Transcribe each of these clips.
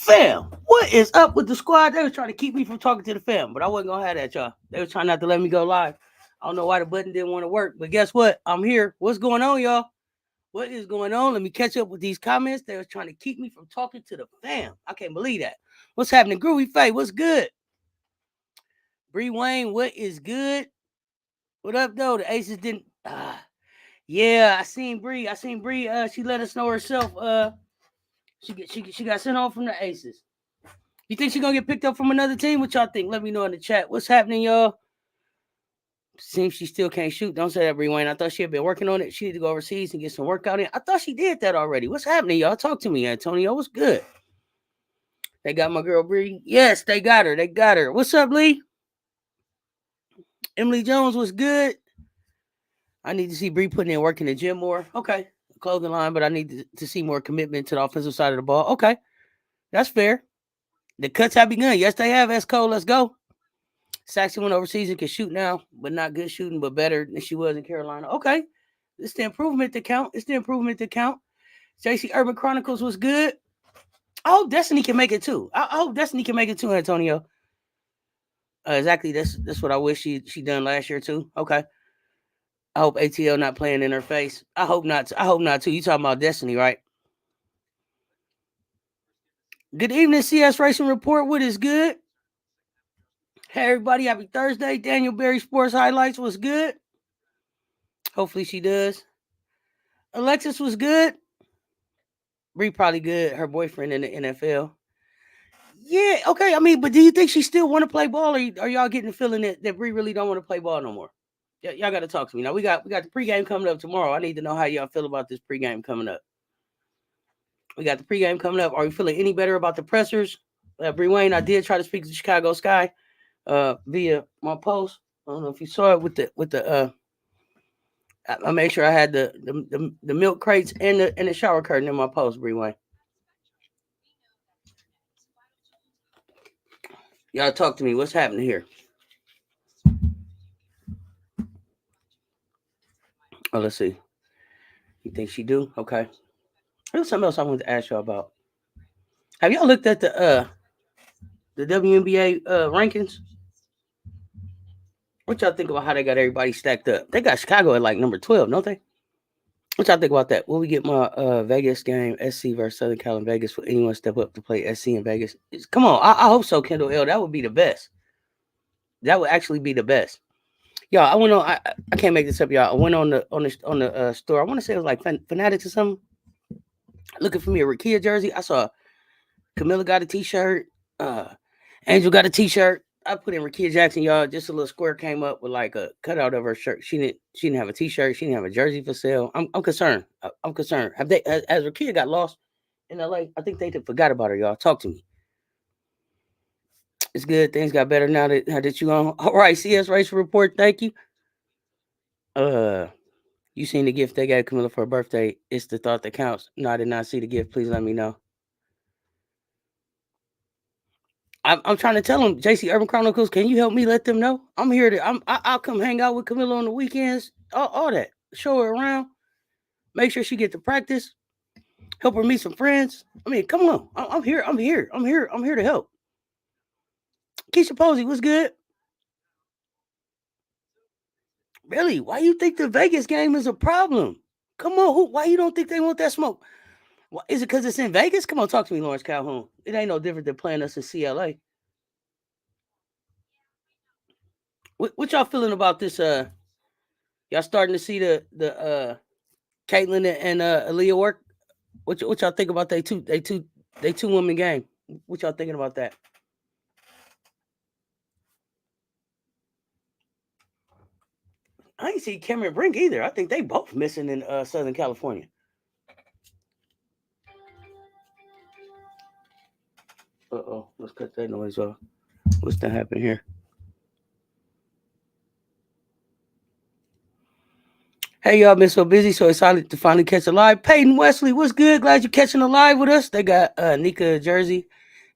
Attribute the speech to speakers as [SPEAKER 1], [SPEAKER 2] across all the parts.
[SPEAKER 1] Fam, what is up with the squad? They was trying to keep me from talking to the fam, but I wasn't gonna have that, y'all. They was trying not to let me go live. I don't know why the button didn't want to work, but guess what? I'm here. What's going on, y'all? What is going on? Let me catch up with these comments. They was trying to keep me from talking to the fam. I can't believe that. What's happening? Groovy Faye, what's good? Bree Wayne, what is good? What up, though? The Aces didn't. Yeah, I seen Bree. She let us know herself. She got sent home from the Aces. You think she's gonna get picked up from another team? What y'all think? Let me know in the chat. What's happening, y'all? Seems she still can't shoot. Don't say that, Bree Wayne. I thought she had been working on it. She need to go overseas and get some workout in. I thought she did that already. What's happening, y'all? Talk to me, Antonio. What's good? They got my girl Bree. Yes, they got her. They got her. What's up, Lee? Emily Jones was good. I need to see Bree putting in work in the gym more. Okay. Clothing line, but I need to see more commitment to the offensive side of the ball. Okay. That's fair. The cuts have begun. Yes, they have. That's cold. Let's go. Saxon went overseas and can shoot now, but not good shooting, but better than she was in Carolina. Okay. It's the improvement to count. JC Urban Chronicles was good. I hope Destiny can make it too. I hope Destiny can make it too, Antonio. Exactly. That's what I wish she done last year too. Okay. I hope ATL not playing in her face. I hope not. I hope not too. You talking about Destiny, right? Good evening, CS Racing Report. What is good? Hey, everybody. Happy Thursday. Daniel Berry Sports Highlights was good. Hopefully she does. Alexis was good. Bree probably good. Her boyfriend in the NFL. Yeah, okay. I mean, but do you think she still want to play ball, or are y'all getting the feeling that Bree really don't want to play ball no more? Y'all got to talk to me now. We got the pregame coming up tomorrow. I need to know how y'all feel about this pregame coming up. We got the pregame coming up. Are you feeling any better about the pressers? Bree Wayne, I did try to speak to Chicago Sky via my post. I don't know if you saw it with the I made sure I had the milk crates and the shower curtain in my post, Bree Wayne. Y'all talk to me. What's happening here? Oh, let's see. You think she do? Okay. There's something else I wanted to ask y'all about. Have y'all looked at the WNBA rankings? What y'all think about how they got everybody stacked up? They got Chicago at like number 12, don't they? What y'all think about that? Will we get my Vegas game, SC versus Southern Cal in Vegas, for anyone step up to play SC in Vegas? Come on, I hope so, Kendall L. That would be the best. That would actually be the best. Y'all, I went on. I can't make this up, y'all. I went on the store. I want to say it was like Fanatics or something. Looking for me a Rakia jersey. I saw Camilla got a T-shirt. Angel got a T-shirt. I put in Rakia Jackson, y'all. Just a little square came up with like a cutout of her shirt. She didn't have a T-shirt. She didn't have a jersey for sale. I'm concerned. I'm concerned. Have they as Rakia got lost in LA? I think they forgot about her, y'all. Talk to me. It's good. Things got better now that you on. All right, CS Race Report. Thank you. You seen the gift they gave Camilla for her birthday? It's the thought that counts. No, I did not see the gift. Please let me know. I'm trying to tell them, JC Urban Chronicles, can you help me let them know? I'm here I'll come hang out with Camilla on the weekends. All that. Show her around. Make sure she get to practice. Help her meet some friends. I mean, come on. I'm here. I'm here to help. Keisha Posey, what's good? Really? Why you think the Vegas game is a problem? Come on, why you don't think they want that smoke? Is it because it's in Vegas? Come on, talk to me, Lawrence Calhoun. It ain't no different than playing us in CLA. What y'all feeling about this? Y'all starting to see the Caitlin and Aaliyah work? What y'all think about they two women game? What y'all thinking about that? I ain't see Cameron Brink either. I think they both missing in Southern California. Let's cut that noise off. What's that happen here? Hey, y'all been so busy, so excited to finally catch a live. Peyton Wesley, what's good? Glad you're catching a live with us. They got Nika jersey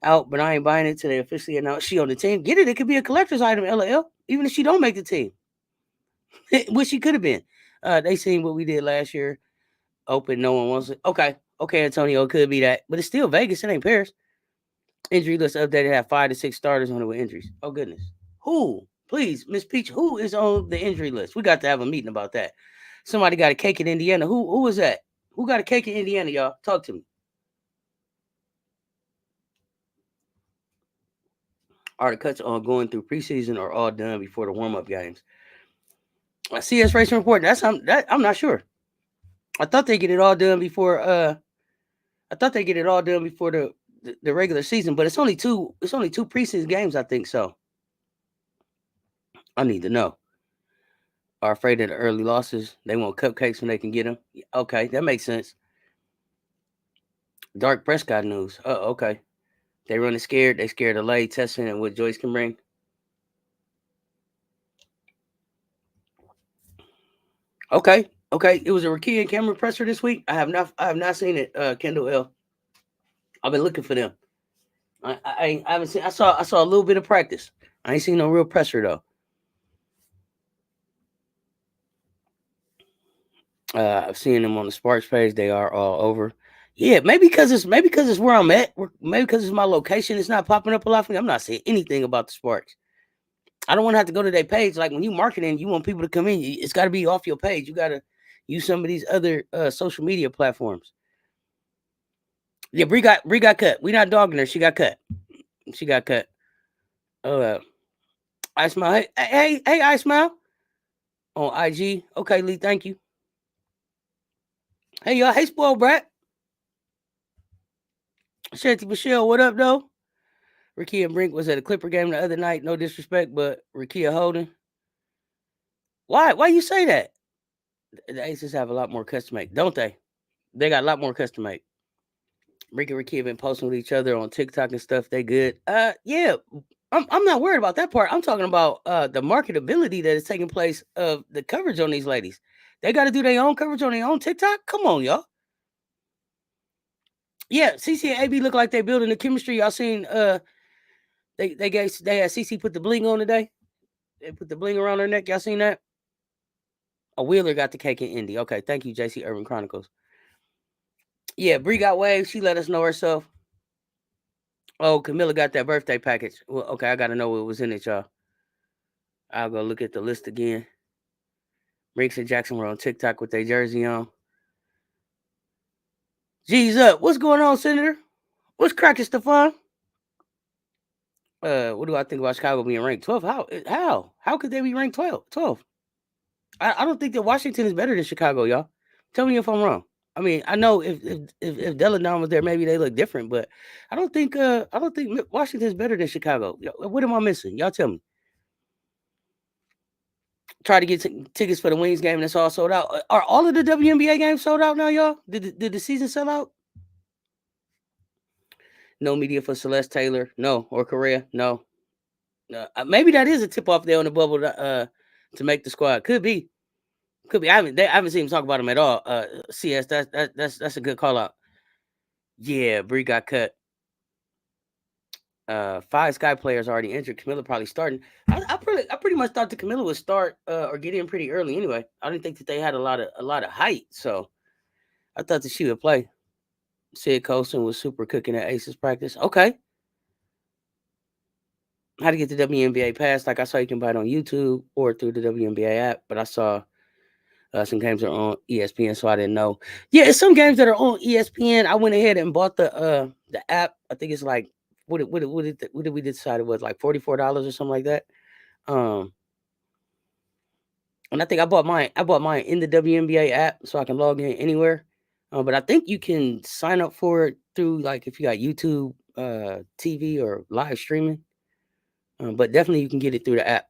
[SPEAKER 1] out, but I ain't buying it till they officially announce she on the team. Get it? It could be a collector's item, LL, even if she don't make the team. Which she could have been. They seen what we did last year. Open, no one wants it. Okay, Antonio, it could be that, but it's still Vegas. It ain't Paris. Injury list updated, have 5 to 6 starters on it with injuries. Oh goodness. Who? Please, Miss Peach, who is on the injury list? We got to have a meeting about that. Somebody got a cake in Indiana. Who was that? Who got a cake in Indiana, y'all? Talk to me. Are the cuts on going through preseason or all done before the warm-up games? CS Racing Report. I'm not sure. I thought they get it all done before the regular season, but it's only two preseason games, I think so. I need to know. Are afraid of the early losses. They want cupcakes when they can get them. Okay, that makes sense. Dark Prescott news. Oh, okay. They running scared. They scared of lay testing and what Joyce can bring. Okay. It was a Rakia and Cameron presser this week. I have not seen it. Kendall L. I've been looking for them. I haven't seen. I saw a little bit of practice. I ain't seen no real presser though. I've seen them on the Sparks page. They are all over. Yeah, maybe because it's where I'm at. Maybe because it's my location. It's not popping up a lot for me. I'm not seeing anything about the Sparks. I don't want to have to go to their page. Like when you marketing, you want people to come in. It's got to be off your page. You got to use some of these other social media platforms. Yeah, Bree got cut. We not dogging her. She got cut. I Smile. Hey, I Smile on IG. Okay, Lee. Thank you. Hey y'all. Hey, spoiled brat. Shanty Michelle. What up, though? Rakia Brink was at a Clipper game the other night. No disrespect, but Rakia Holden. Why you say that? The Aces have a lot more custom make, don't they? They got a lot more custom make. Rick and Rakia been posting with each other on TikTok and stuff. They good. Yeah. I'm not worried about that part. I'm talking about the marketability that is taking place of the coverage on these ladies. They got to do their own coverage on their own TikTok. Come on, y'all. Yeah, CC and AB look like they building the chemistry. Y'all seen they had CC put the bling on today. They put the bling around her neck. Y'all seen that? A Wheeler got the cake in Indy. Okay, thank you, JC Urban Chronicles. Yeah, Bree got waves. She let us know herself. Oh, Camilla got that birthday package. Well, okay, I gotta know what was in it, y'all. I'll go look at the list again. Riggs and Jackson were on TikTok with their jersey on. G's up. What's going on, Senator? What's cracking, Stefan? What do I think about Chicago being ranked 12? How could they be ranked 12? I don't think that Washington is better than Chicago, y'all. Tell me if I'm wrong. I mean, I know if Deladon was there, maybe they look different, but I don't think Washington's better than Chicago. What am I missing? Y'all tell me. Try to get tickets for the Wings game, and it's all sold out. Are all of the WNBA games sold out now, y'all? Did the season sell out? No media for Celeste Taylor, no, or Correa, no. Maybe that is a tip off there on the bubble to make the squad. Could be. I haven't seen him talk about him at all. CS, that's a good call out. Yeah, Bree got cut. 5 Sky players already injured. Camilla probably starting. I pretty much thought that Camilla would start or get in pretty early anyway. I didn't think that they had a lot of height, so I thought that she would play. Sid Colson was super cooking at Aces practice. Okay. How to get the WNBA pass? Like I saw, you can buy it on YouTube or through the WNBA app, but I saw some games are on ESPN, so I didn't know. Yeah, it's some games that are on ESPN. I went ahead and bought the app. I think it's like what did we decide it was like $44 or something like that. And I think I bought mine in the WNBA app so I can log in anywhere. But I think you can sign up for it through like if you got YouTube TV or live streaming. But definitely you can get it through the app.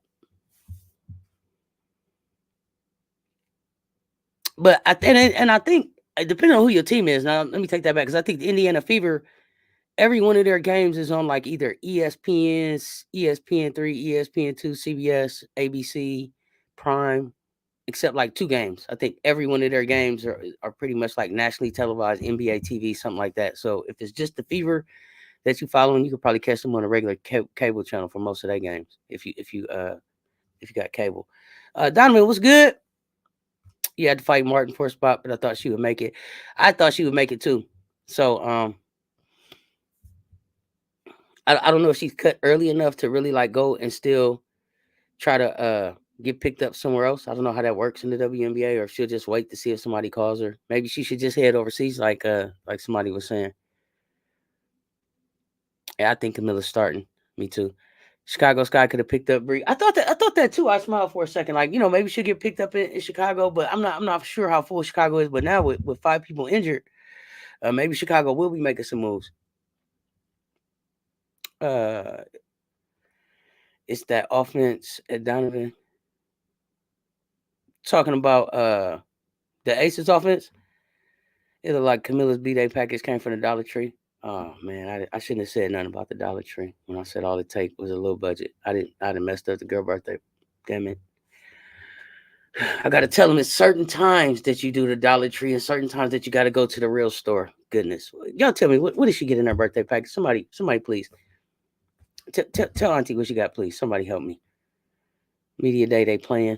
[SPEAKER 1] But I think depending on who your team is, now let me take that back because I think the Indiana Fever, every one of their games is on like either ESPN3, ESPN2, CBS, ABC, Prime, except like 2 games. I think every one of their games are pretty much like nationally televised, NBA TV, something like that. So if it's just the Fever that you following, you could probably catch them on a regular cable channel for most of their games if you got cable. Donovan, what's good? You had to fight Martin for a spot, but I thought she would make it. I thought she would make it too. So I don't know if she's cut early enough to really like go and still try to get picked up somewhere else. I don't know how that works in the WNBA, or if she'll just wait to see if somebody calls her. Maybe she should just head overseas, like somebody was saying. Yeah, I think Camilla's starting. Me too. Chicago Sky could have picked up Bree. I thought that too. I smiled for a second, like, maybe she'll get picked up in Chicago, but I'm not sure how full Chicago is. But now with 5 people injured, maybe Chicago will be making some moves. It's that offense at Donovan. Talking about the Aces offense. It looked like Camilla's B-Day package came from the Dollar Tree. Oh man, I shouldn't have said nothing about the Dollar Tree when I said all it take was a little budget. I'd messed up the girl birthday. Damn it. I gotta tell them it's certain times that you do the Dollar Tree and certain times that you gotta go to the real store. Goodness. Y'all tell me, what did she get in her birthday package? Somebody please. Tell Auntie what she got, please. Somebody help me. Media Day they playing.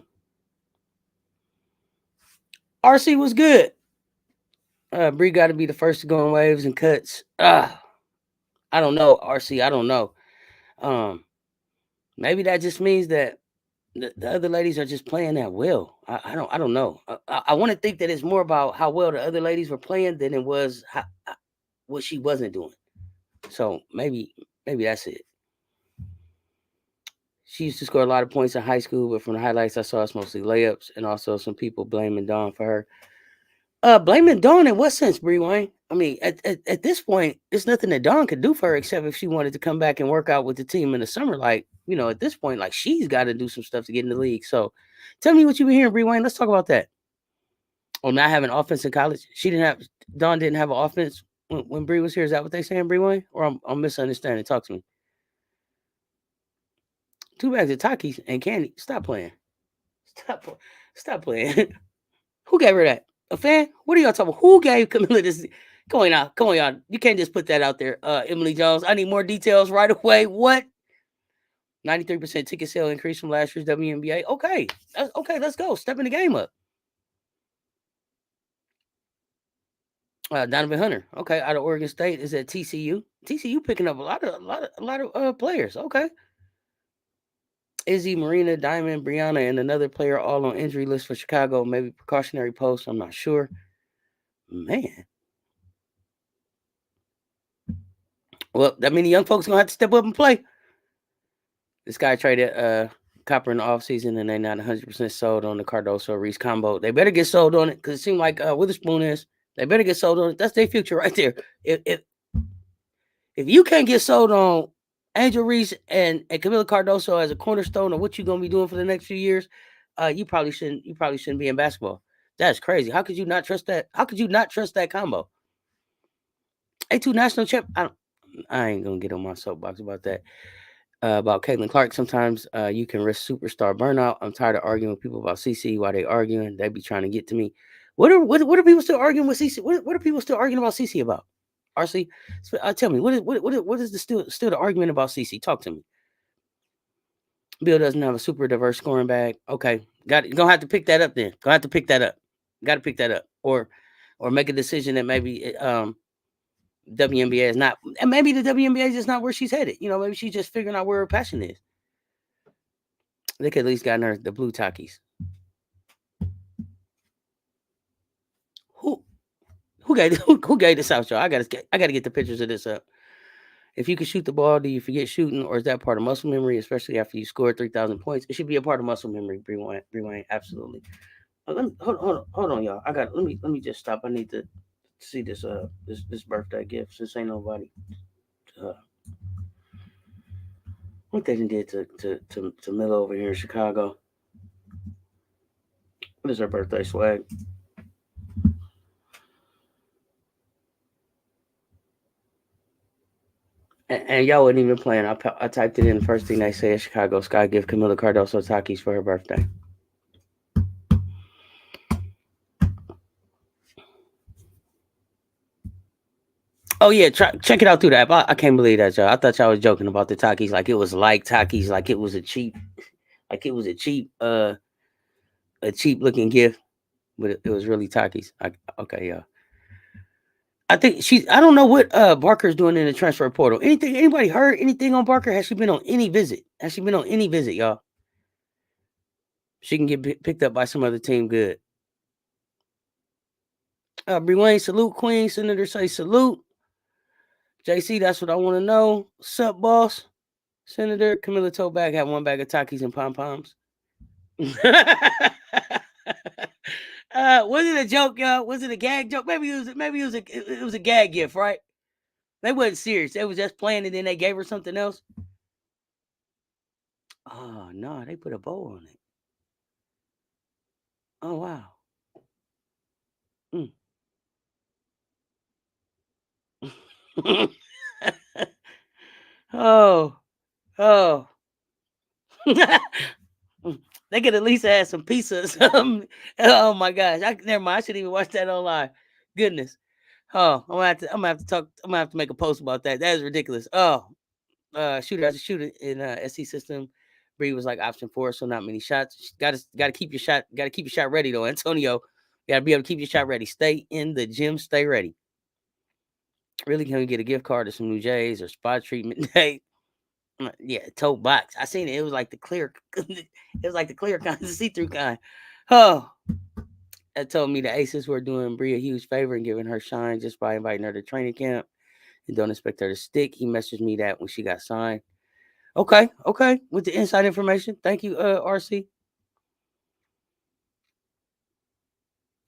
[SPEAKER 1] RC was good. Bree got to be the first to go in waves and cuts. I don't know, RC. I don't know. Maybe that just means that the other ladies are just playing that well. I don't know. I want to think that it's more about how well the other ladies were playing than it was what she wasn't doing. So maybe that's it. She used to score a lot of points in high school, but from the highlights I saw, it's mostly layups, and also some people blaming Dawn for her. Blaming Dawn in what sense, Bree Wayne? I mean, at this point, there's nothing that Dawn could do for her except if she wanted to come back and work out with the team in the summer. Like, at this point, like, she's got to do some stuff to get in the league. So tell me what you've been hearing, Bree Wayne. Let's talk about that. Oh, not having offense in college? Dawn didn't have an offense when Bree was here. Is that what they saying, Bree Wayne? Or I'm misunderstanding. Talk to me. 2 bags of Takis and candy. Stop playing. Stop playing. Who gave her that? A fan? What are y'all talking about? Who gave Camilla this? Come on, y'all. You can't just put that out there. Emily Jones, I need more details right away. What? 93% ticket sale increase from last year's WNBA. Okay. Let's go. Stepping the game up. Donovan Hunter. Okay, out of Oregon State is at TCU. TCU picking up a lot of players. Okay. Izzy, Marina, Diamond, Brianna, and another player all on injury list for Chicago. Maybe precautionary post. I'm not sure. Man. Well, that means the young folks gonna have to step up and play. This guy traded Copper in the offseason, and they're not 100% sold on the Cardoso Reese combo. They better get sold on it because it seems like Witherspoon is. They better get sold on it. That's their future right there. If you can't get sold on Angel Reese and Camila Cardoso as a cornerstone of what you're gonna be doing for the next few years, you probably shouldn't be in basketball. That's crazy. How could you not trust that? How could you not trust that combo? A2 national champ. I ain't gonna get on my soapbox about that. About Caitlin Clark, sometimes you can risk superstar burnout. I'm tired of arguing with people about CC while they arguing. They be trying to get to me. What are people still arguing with CC? What are people still arguing about CC about? RC, tell me what is the still the argument about CC? Talk to me. Bill doesn't have a super diverse scoring bag. Okay, gonna have to pick that up then. Gonna have to pick that up. Got to pick that up, or make a decision that maybe WNBA is not, and maybe the WNBA is just not where she's headed. Maybe she's just figuring out where her passion is. They could at least gotten her the blue Takis. Who gave this out, y'all? I gotta get the pictures of this up. If you can shoot the ball, do you forget shooting, or is that part of muscle memory, especially after you scored 3,000 points? It should be a part of muscle memory, Bree Wayne, absolutely. Hold on, y'all. Let me just stop. I need to see this this birthday gift since ain't nobody. What they did to Miller over here in Chicago. What is her birthday swag? And y'all wasn't even playing. I typed it in. The first thing they say is Chicago Sky give Camila Cardoso Takis for her birthday. Oh yeah, check it out through the app. I can't believe that, y'all. I thought y'all was joking about the Takis, like it was like Takis, like it was a cheap, a cheap looking gift, but it was really Takis. Okay, y'all. I think I don't know what Barker's doing in the transfer portal. Anybody heard anything on Barker? Has she been on any visit? Y'all? She can get picked up by some other team. Good. Bree Wayne, salute Queen. Senator say salute. JC, that's what I want to know. Sup, boss? Senator Camilla Toback had one bag of Takis and pom poms. Was it a joke, y'all? Was it a gag joke? Maybe it was a gag gift, right? They wasn't serious. They was just playing, and then they gave her something else. Oh no, they put a bow on it. Oh wow. Oh, oh. They could at least add some pizza or something. Oh my gosh. Never mind. I shouldn't even watch that online. Goodness. Oh, I'm gonna have to make a post about that. That is ridiculous. Oh, shooter as a shooter in SC system. Bree was like option 4, so not many shots. Gotta keep your shot ready though. Antonio, gotta be able to keep your shot ready. Stay in the gym, stay ready. Really, can we get a gift card or some new J's or spa treatment day? Yeah, tote box. I seen it. It was like the clear. It was like the clear kind, the see-through kind. Oh, that told me the Aces were doing Bree a huge favor and giving her shine just by inviting her to training camp and don't expect her to stick. He messaged me that when she got signed. Okay. With the inside information, thank you, RC.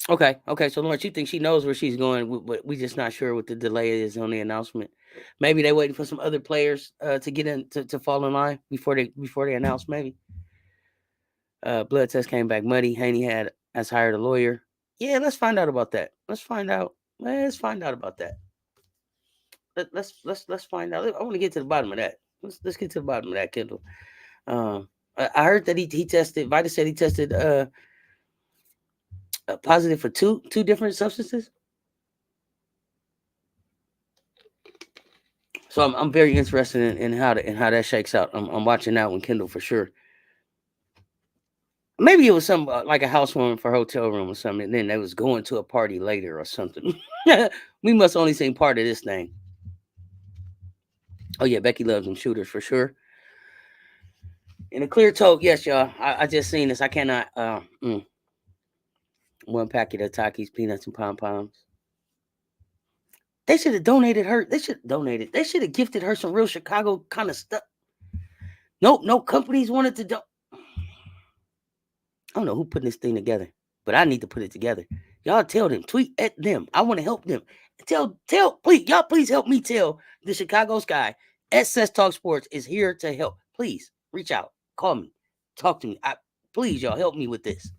[SPEAKER 1] Okay. So Lawrence, you think she knows where she's going, but we just not sure what the delay is on the announcement. Maybe they waiting for some other players to get in to fall in line before they announce. Maybe. Blood test came back muddy. Haney has hired a lawyer. Yeah, let's find out about that. Let's find out about that. Let's find out. I want to get to the bottom of that. Let's get to the bottom of that, Kendall. I heard that he tested. Vita said he tested positive for two different substances. So I'm very interested in how that shakes out. I'm watching that one, Kendall, for sure. Maybe it was some like a housewarming for hotel room or something, and then they was going to a party later or something. We must only seen part of this thing. Oh yeah, Becky loves them shooters for sure. In a clear tote, yes, y'all. I just seen this. I cannot. One packet of Takis, peanuts, and pom poms. They should have donated her. They should have donated. They should have gifted her some real Chicago kind of stuff. Nope, no companies wanted to do. I don't know who put this thing together, but I need to put it together. Y'all tell them, tweet at them. I want to help them. Tell, please, y'all, please help me tell the Chicago Sky at Cess Talk Sports is here to help. Please reach out, call me, talk to me. Please, y'all, help me with this.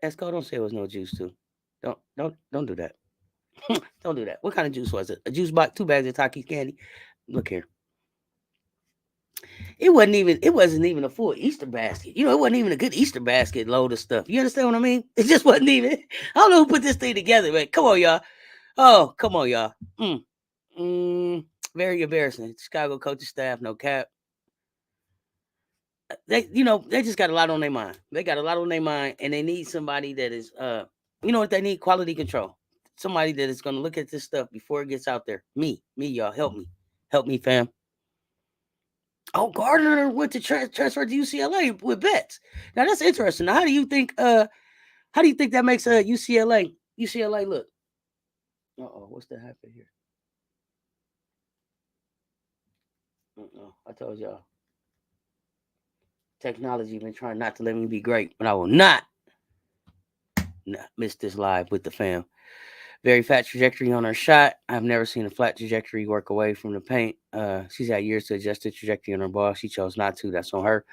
[SPEAKER 1] Esco, don't say it was no juice too. Don't do that. Don't do that. What kind of juice was it? A juice box, 2 bags of Takis candy. Look here. It wasn't even a full Easter basket. It wasn't even a good Easter basket load of stuff. You understand what I mean? It just wasn't even. I don't know who put this thing together, man. Come on, y'all. Oh, come on, y'all. Very embarrassing. Chicago coaching staff, no cap. They just got a lot on their mind. They got a lot on their mind, and they need somebody that is, you know what they need? Quality control. Somebody that is going to look at this stuff before it gets out there. Me, y'all, help me, fam. Oh, Gardner went to transfer to UCLA with bets. Now that's interesting. Now, how do you think that makes UCLA look? What's that happen here? I told y'all. Technology been trying not to let me be great, but I will not miss this live with the fam. Very fat trajectory on her shot. I've never seen a flat trajectory work away from the paint. She's had years to adjust the trajectory on her ball. She chose not to. That's on her.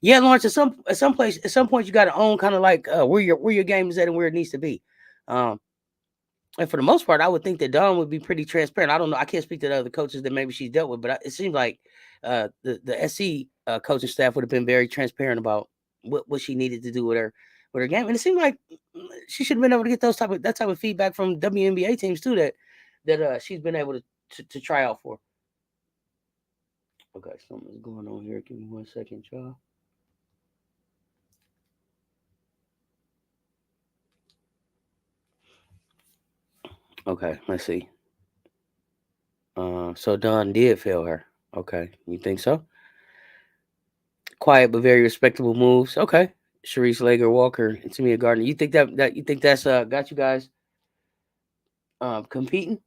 [SPEAKER 1] Yeah, Lawrence. At some point, you got to own kind of like where your game is at and where it needs to be. And for the most part, I would think that Dawn would be pretty transparent. I don't know. I can't speak to the other coaches that maybe she's dealt with, but it seems like the SC coaching staff would have been very transparent about what she needed to do with her game. And it seemed like she should have been able to get that type of feedback from WNBA teams too that she's been able to try out for. Okay, something's going on here. Give me 1 second, y'all. Okay, let's see. So Don did fail her. Okay, you think so? Quiet but very respectable moves. Okay. Sharice Lager Walker and Tamia Gardner. You think that you think that's got you guys competing?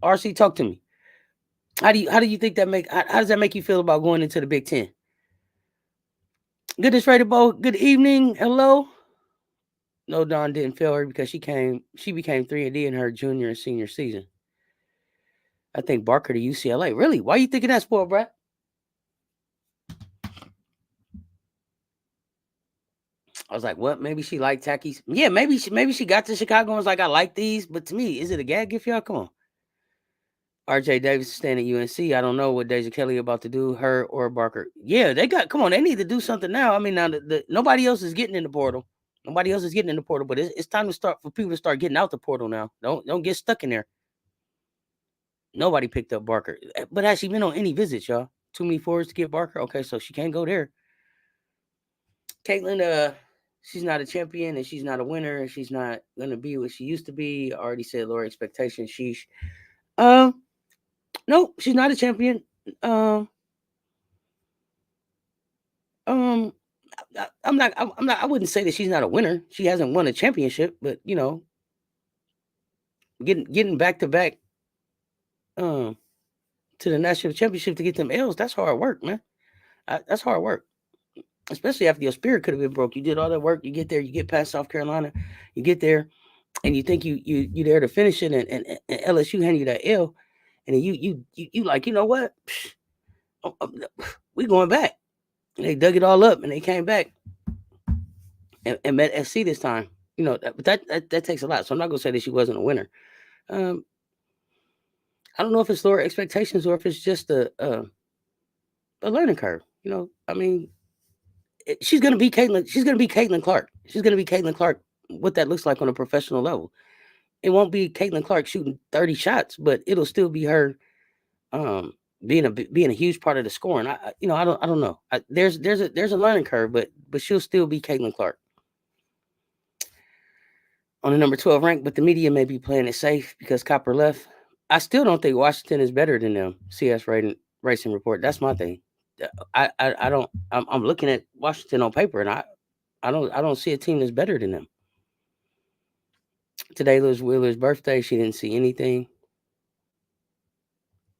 [SPEAKER 1] RC, talk to me. How do you think that how does that make you feel about going into the Big Ten? Goodness Raider Bowl, good evening. Hello. No, Dawn didn't fail her because she became 3-D in her junior and senior season. I think Barker to UCLA. Really? Why you thinking that, spoiled brat? I was like, what? Maybe she liked Tacky's. Yeah, maybe she got to Chicago and was like, I like these. But to me, is it a gag gift, y'all? Come on. RJ Davis is staying at UNC. I don't know what Deja Kelly about to do, her or Barker. Yeah, come on, they need to do something now. I mean, now nobody else is getting in the portal. Nobody else is getting in the portal, but it's time to start for people to start getting out the portal now. Don't get stuck in there. Nobody picked up Barker. But has she been on any visits, y'all? Too many forwards to get Barker? Okay, so she can't go there. Caitlin, she's not a champion and she's not a winner and she's not gonna be what she used to be. I already said lower expectations. Sheesh. No, she's not a champion. Um, um, I'm not. I wouldn't say that she's not a winner. She hasn't won a championship, but getting back to back, to the national championship to get them L's. That's hard work, man. That's hard work, especially after your spirit could have been broke. You did all that work. You get there. You get past South Carolina. You get there, and you think you there to finish it, and LSU hand you that L, and then you like, you know what? We going back. And they dug it all up, and they came back and met SC this time. But that takes a lot. So I'm not gonna say that she wasn't a winner. Um, I don't know if it's lower expectations or if it's just a learning curve. I mean, she's gonna be Caitlin. She's gonna be Caitlin Clark. She's gonna be Caitlin Clark. What that looks like on a professional level. It won't be Caitlin Clark shooting 30 shots, but it'll still be her being a huge part of the scoring. I don't know. There's a learning curve, but she'll still be Caitlin Clark on the number 12 rank. But the media may be playing it safe because Copper left. I still don't think Washington is better than them. CS Racing Report. That's my thing. I don't. I'm looking at Washington on paper, and I don't see a team that's better than them. Today was Wheeler's birthday. She didn't see anything.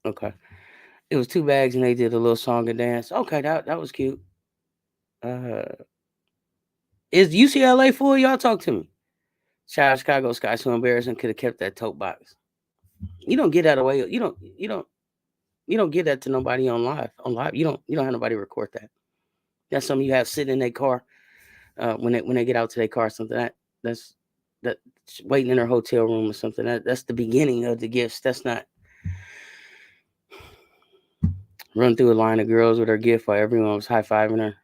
[SPEAKER 1] Okay. It was 2 bags, and they did a little song and dance. Okay, that was cute. Is UCLA full? Y'all talk to me. Child Chicago Sky so embarrassing. Could have kept that tote box. You don't get that away. You don't get that to nobody on live. On live, you don't have nobody record that. That's something you have sitting in their car when they get out to their car. Something that's waiting in their hotel room or something. That's the beginning of the gifts. That's not run through a line of girls with her gift while everyone was high fiving her.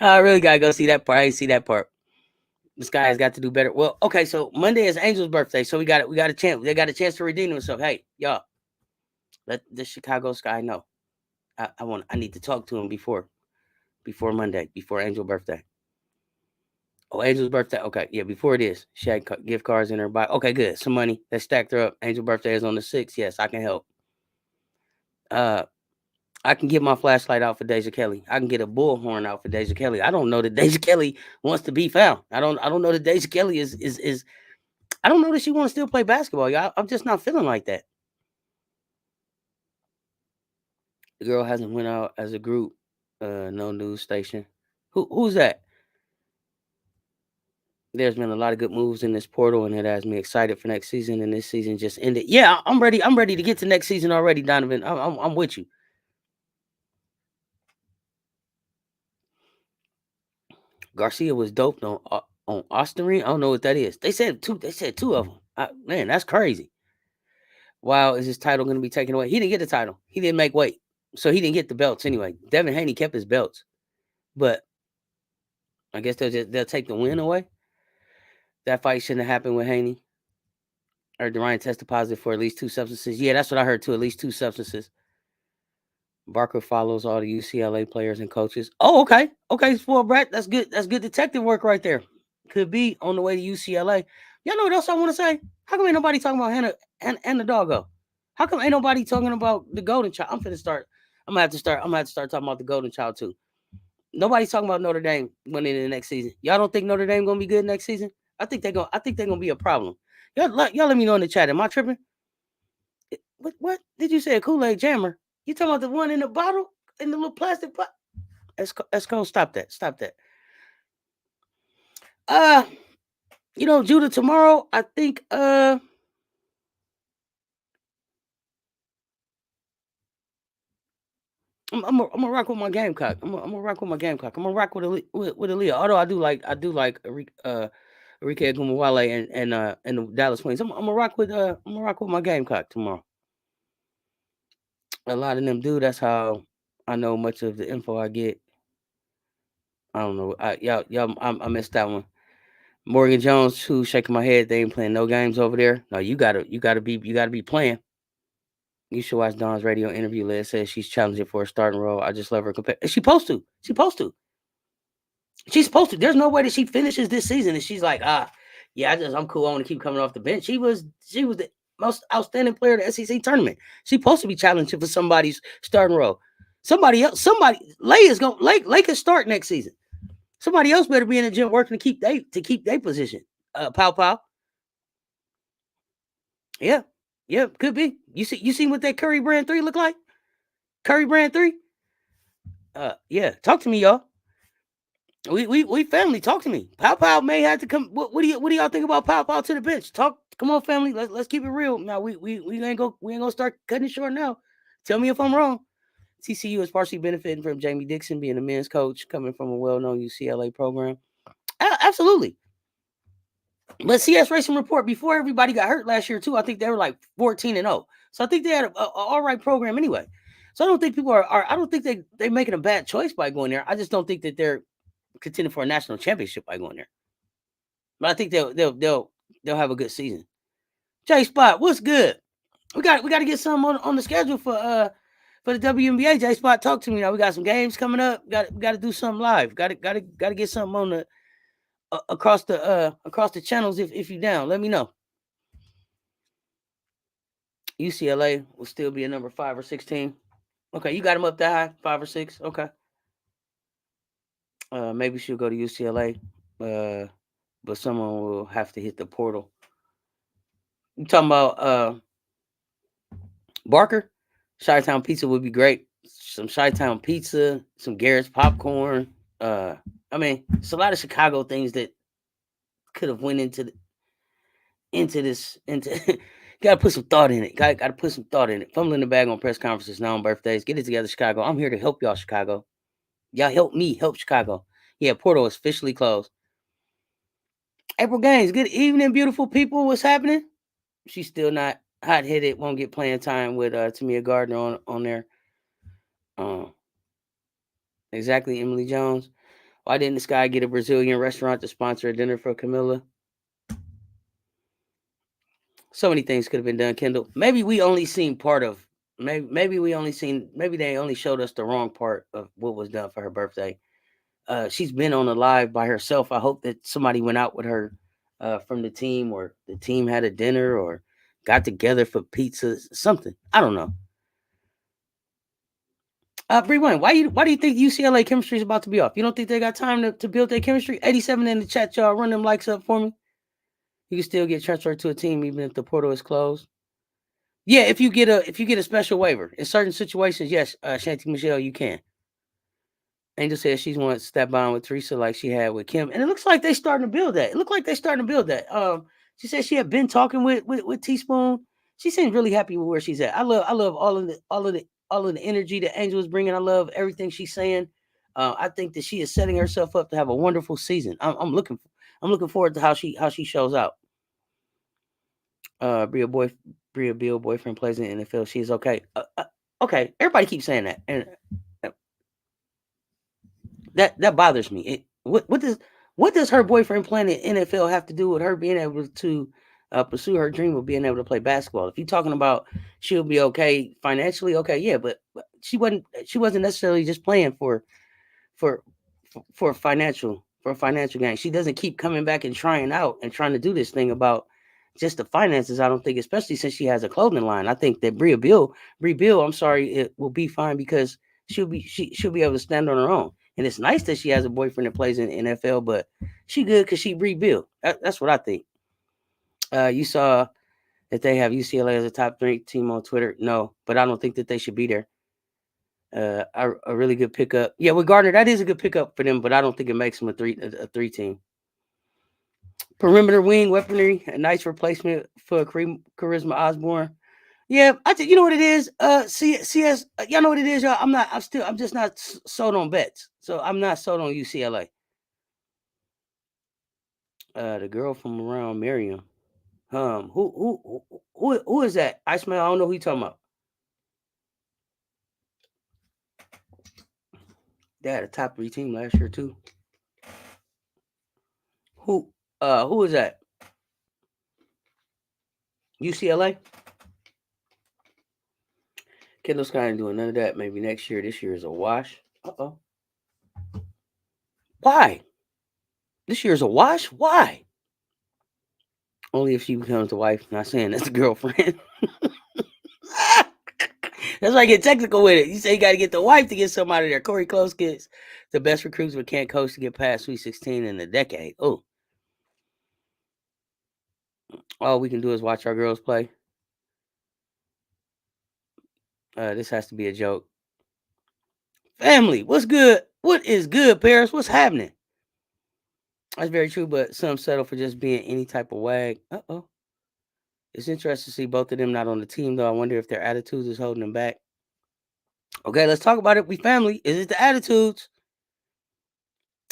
[SPEAKER 1] I really gotta go see that part. I didn't see that part. This guy has got to do better. Well, okay, so Monday is Angel's birthday, so we got a chance. They got a chance to redeem themselves. Hey, y'all, let the Chicago Sky know. I need to talk to him before Monday, before Angel's birthday. Oh, Angel's birthday. Okay, yeah, before it is. She had gift cards in her bike. Okay, good. Some money. That stacked her up. Angel's birthday is on the 6th. Yes, I can help. I can get my flashlight out for Deja Kelly. I can get a bullhorn out for Deja Kelly. I don't know that Deja Kelly wants to be found. I don't know that Deja Kelly is I don't know that she wants to still play basketball. Y'all. I'm just not feeling like that. The girl hasn't went out as a group. No news station. Who's that? There's been a lot of good moves in this portal, and it has me excited for next season. And this season just ended. Yeah, I'm ready. I'm ready to get to next season already, Donovan. I'm with you. Garcia was dope on Austin. I don't know what that is. They said two. They said 2 of them. Man, that's crazy. Wow, is his title going to be taken away? He didn't get the title. He didn't make weight, so he didn't get the belts anyway. Devin Haney kept his belts, but I guess they'll take the win away. That fight shouldn't have happened with Haney. Or Ryan tested positive for at least 2 substances. Yeah, that's what I heard too. At least 2 substances. Barker follows all the UCLA players and coaches. Oh, okay. Okay, spoiled brat. That's good. That's good detective work right there. could be on the way to UCLA. Y'all know what else I want to say? How come ain't nobody talking about Hannah and the doggo? How come ain't nobody talking about the golden child? I'm gonna have to start talking about the golden child too. Nobody's talking about Notre Dame winning in the next season. Y'all don't think Notre Dame gonna be good next season? I think they're gonna be a problem. Y'all let me know in the chat. Am I tripping? What did you say? A Kool-Aid jammer? You talking about the one in the bottle in the little plastic pot? Esco, stop that. Stop that. Judah, tomorrow, I think I'm gonna rock with my Gamecock. I'm gonna rock with my Gamecock. I'm gonna rock with Aaliyah. Although I do like Enrique Gumawale and the Dallas Wings. I'm gonna rock with my Gamecock tomorrow. A lot of them do. That's how I know much of the info I get. I don't know. I missed that one. Morgan Jones, who shaking my head. They ain't playing no games over there. No, you gotta be playing. You should watch Dawn's radio interview. Liz says she's challenging for a starting role. I just love her. She's supposed to. She's supposed to. There's no way that she finishes this season and she's like, yeah, I'm cool. I want to keep coming off the bench. She was the most outstanding player of the SEC tournament. She's supposed to be challenging for somebody's starting role. Lay can start next season. Somebody else better be in the gym working to keep their position. Pow. Yeah, could be. You see what that Curry Brand 3 look like? Curry Brand 3? Yeah. Talk to me, y'all. We family. Talk to me. Pow may have to come. What do y'all think about Pow to the bench? Come on, family. Let's keep it real. Now we ain't gonna start cutting it short now. Tell me if I'm wrong. TCU is partially benefiting from Jamie Dixon being a men's coach coming from a well-known UCLA program. Absolutely. But CS Racing Report, before everybody got hurt last year too, I think they were like 14-0. So I think they had a all right program anyway. So I don't think people are I don't think they're making a bad choice by going there. I just don't think that they're contending for a national championship by going there. But I think they'll have a good season. J Spot, what's good? We got to get something on the schedule for the WNBA. J Spot, talk to me now. We got some games coming up. Got to do something live. Got to get something on the across the channels. If you down, let me know. UCLA will still be a number 5 or 16. Okay, you got them up that high, 5 or 6. Okay. Maybe she'll go to UCLA. But someone will have to hit the portal. You talking about Barker? Chi-Town pizza would be great. Some Chi-Town pizza, some Garrett's popcorn. I mean, it's a lot of Chicago things that could have went into this. Gotta put some thought in it. Gotta put some thought in it. Fumbling the bag on press conferences, now on birthdays. Get it together, Chicago. I'm here to help y'all, Chicago. Y'all help me help Chicago. Yeah, portal is officially closed. April Gaines, good evening, beautiful people. What's happening? She's still not hot-headed. Won't get playing time with Tamia Gardner on there. Exactly, Emily Jones. Why didn't this guy get a Brazilian restaurant to sponsor a dinner for Camilla? So many things could have been done, Kendall. Maybe we only seen part of. Maybe they only showed us the wrong part of what was done for her birthday. She's been on a live by herself. I hope that somebody went out with her from the team, or the team had a dinner, or got together for pizza, something. I don't know. Bree Wayne, why do you think UCLA chemistry is about to be off? You don't think they got time to build their chemistry? 87 in the chat, y'all. Run them likes up for me. You can still get transferred to a team even if the portal is closed. Yeah, if you get a special waiver in certain situations, yes, Shanti Michelle, you can. Angel says she's wanted to step on with Teresa like she had with Kim, and it looks like they're starting to build that. She said she had been talking with Teaspoon. She seems really happy with where she's at. I love all of the energy that Angel is bringing. I love everything she's saying. I think that she is setting herself up to have a wonderful season. I'm looking forward to how she shows out. Bria Bill boyfriend plays in the NFL. She's okay. Okay, everybody keeps saying that, and that bothers me. What does her boyfriend playing in NFL have to do with her being able to pursue her dream of being able to play basketball? If you're talking about she'll be okay financially, okay, yeah, but she wasn't necessarily just playing for financial for financial gain. She doesn't keep coming back and trying out and trying to do this thing about just the finances. I don't think, especially since she has a clothing line. I think that Brie Bill, I'm sorry, it will be fine because she'll be able to stand on her own. And it's nice that she has a boyfriend that plays in the NFL, but she good because she Brie Bill. That's what I think. You saw that they have UCLA as a top 3 team on Twitter. No, but I don't think that they should be there. A really good pickup. Yeah, with Gardner, that is a good pickup for them, but I don't think it makes them a three team. Perimeter wing weaponry, a nice replacement for Charisma Osborne. Yeah, I think you know what it is. CS, y'all know what it is, y'all. I'm just not sold on bets. So I'm not sold on UCLA. The girl from around Miriam. Who is that? I smell. I don't know who you talking about. They had a top 3 team last year too. Who is that? UCLA? Kendall's kind of doing none of that. Maybe next year. This year is a wash. Uh-oh. Why? This year is a wash? Why? Only if she becomes the wife. Not saying that's the girlfriend. That's why I get technical with it. You say you got to get the wife to get some out of there. Corey Close gets the best recruits but can't coach to get past Sweet 16 in a decade. Oh. All we can do is watch our girls play. This has to be a joke. Family, what's good? What is good, Paris? What's happening? That's very true, but some settle for just being any type of wag. Uh-oh. It's interesting to see both of them not on the team, though. I wonder if their attitudes is holding them back. Okay, let's talk about it. We family. Is it the attitudes?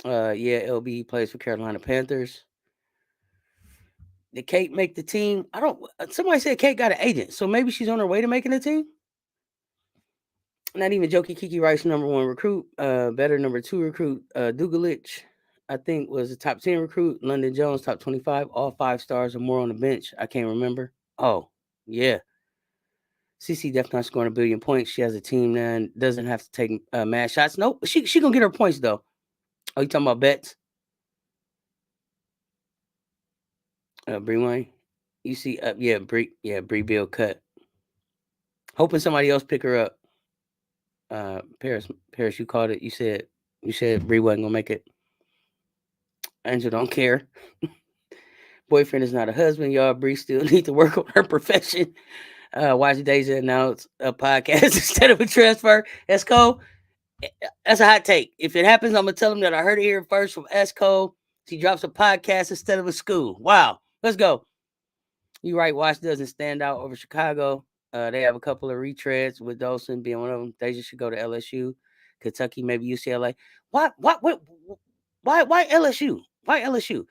[SPEAKER 1] Yeah, LB plays for Carolina Panthers. Did Kate make the team? I don't. Somebody said Kate got an agent, so maybe she's on her way to making the team. Not even Jokey Kiki Rice, number 1 recruit. Better number 2 recruit. Dugalich, I think, was the top 10 recruit. London Jones, top 25. All 5 stars or more on the bench. I can't remember. Oh, yeah. CC definitely not scoring 1 billion points. She has a team now and doesn't have to take mad shots. Nope. She gonna get her points though. Oh, you talking about bets? Bree Wayne. You see, Bree Bill cut. Hoping somebody else pick her up. Paris, you called it. You said Bree wasn't gonna make it. Angel don't care. Boyfriend is not a husband, y'all. Bree still need to work on her profession. Watch Deja announce a podcast instead of a transfer. Esco, that's a hot take. If it happens, I'm gonna tell them that I heard it here first from Esco. She drops a podcast instead of a school. Wow. Let's go. You right. Watch doesn't stand out over Chicago. They have a couple of retreads with Dolson being one of them. They just should go to LSU, Kentucky, maybe UCLA. Why LSU? Why LSU?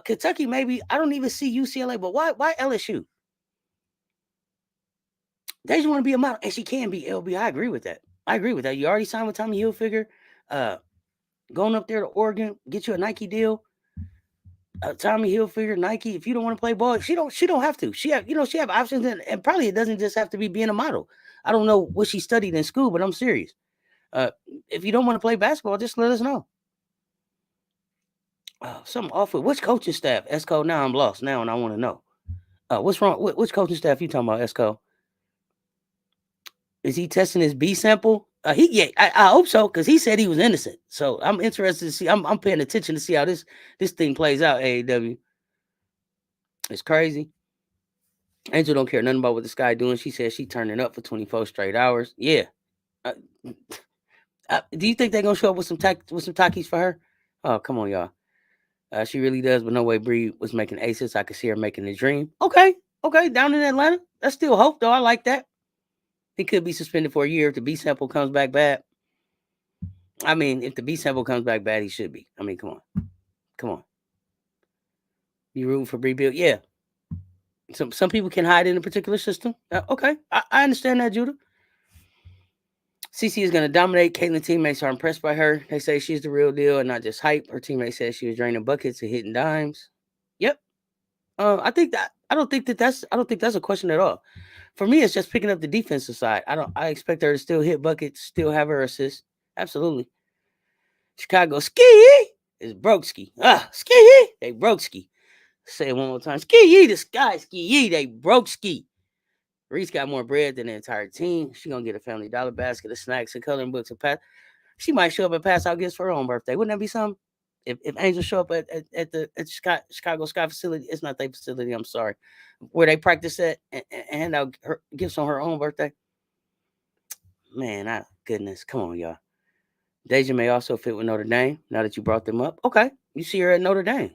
[SPEAKER 1] Kentucky, maybe. I don't even see UCLA, but why LSU? They just want to be a model, and she can be LB. I agree with that. You already signed with Tommy Hilfiger. Going up there to Oregon, get you a Nike deal. Tommy Hilfiger, Nike. If you don't want to play ball, she don't have to. She have options, and probably it doesn't just have to be being a model. I don't know what she studied in school, but I'm serious. If you don't want to play basketball, just let us know. Something off with which coaching staff? Esco. Now I'm lost. Now and I want to know. What's wrong? Which coaching staff you talking about, Esco? Is he testing his B sample? I hope so, because he said he was innocent. So I'm interested to see. I'm paying attention to see how this thing plays out. AEW. It's crazy. Angel don't care nothing about what this guy doing. She said she turning up for 24 straight hours. Yeah. Do you think they're gonna show up with some Takis for her? Oh, come on, y'all. She really does, but no way Bree was making aces. I could see her making a dream. Okay, down in Atlanta. That's still hope, though. I like that. He could be suspended for a year if the B sample comes back bad. I mean, if the B sample comes back bad, he should be. I mean, come on. You rooting for Bree Bill? Yeah. Some people can hide in a particular system. Okay, I understand that, Judah. CC is going to dominate. Caitlin teammates are impressed by her. They say she's the real deal and not just hype. Her teammate says she was draining buckets and hitting dimes. Yep. I don't think that's a question at all. For me, it's just picking up the defensive side. I expect her to still hit buckets, still have her assists. Absolutely. Chicago ski. It's Broski. Ski. They Broski. Say it one more time. Ski the sky. Ski. They Broski. Reese got more bread than the entire team. She gonna get a Family Dollar basket of snacks and coloring books and pass. She might show up and pass out gifts for her own birthday. Wouldn't that be something? If Angels show up at the Chicago Sky facility, it's not their facility. I'm sorry, where they practice at and hand out her gifts on her own birthday. Man, goodness, come on, y'all. Deja may also fit with Notre Dame. Now that you brought them up, okay, you see her at Notre Dame.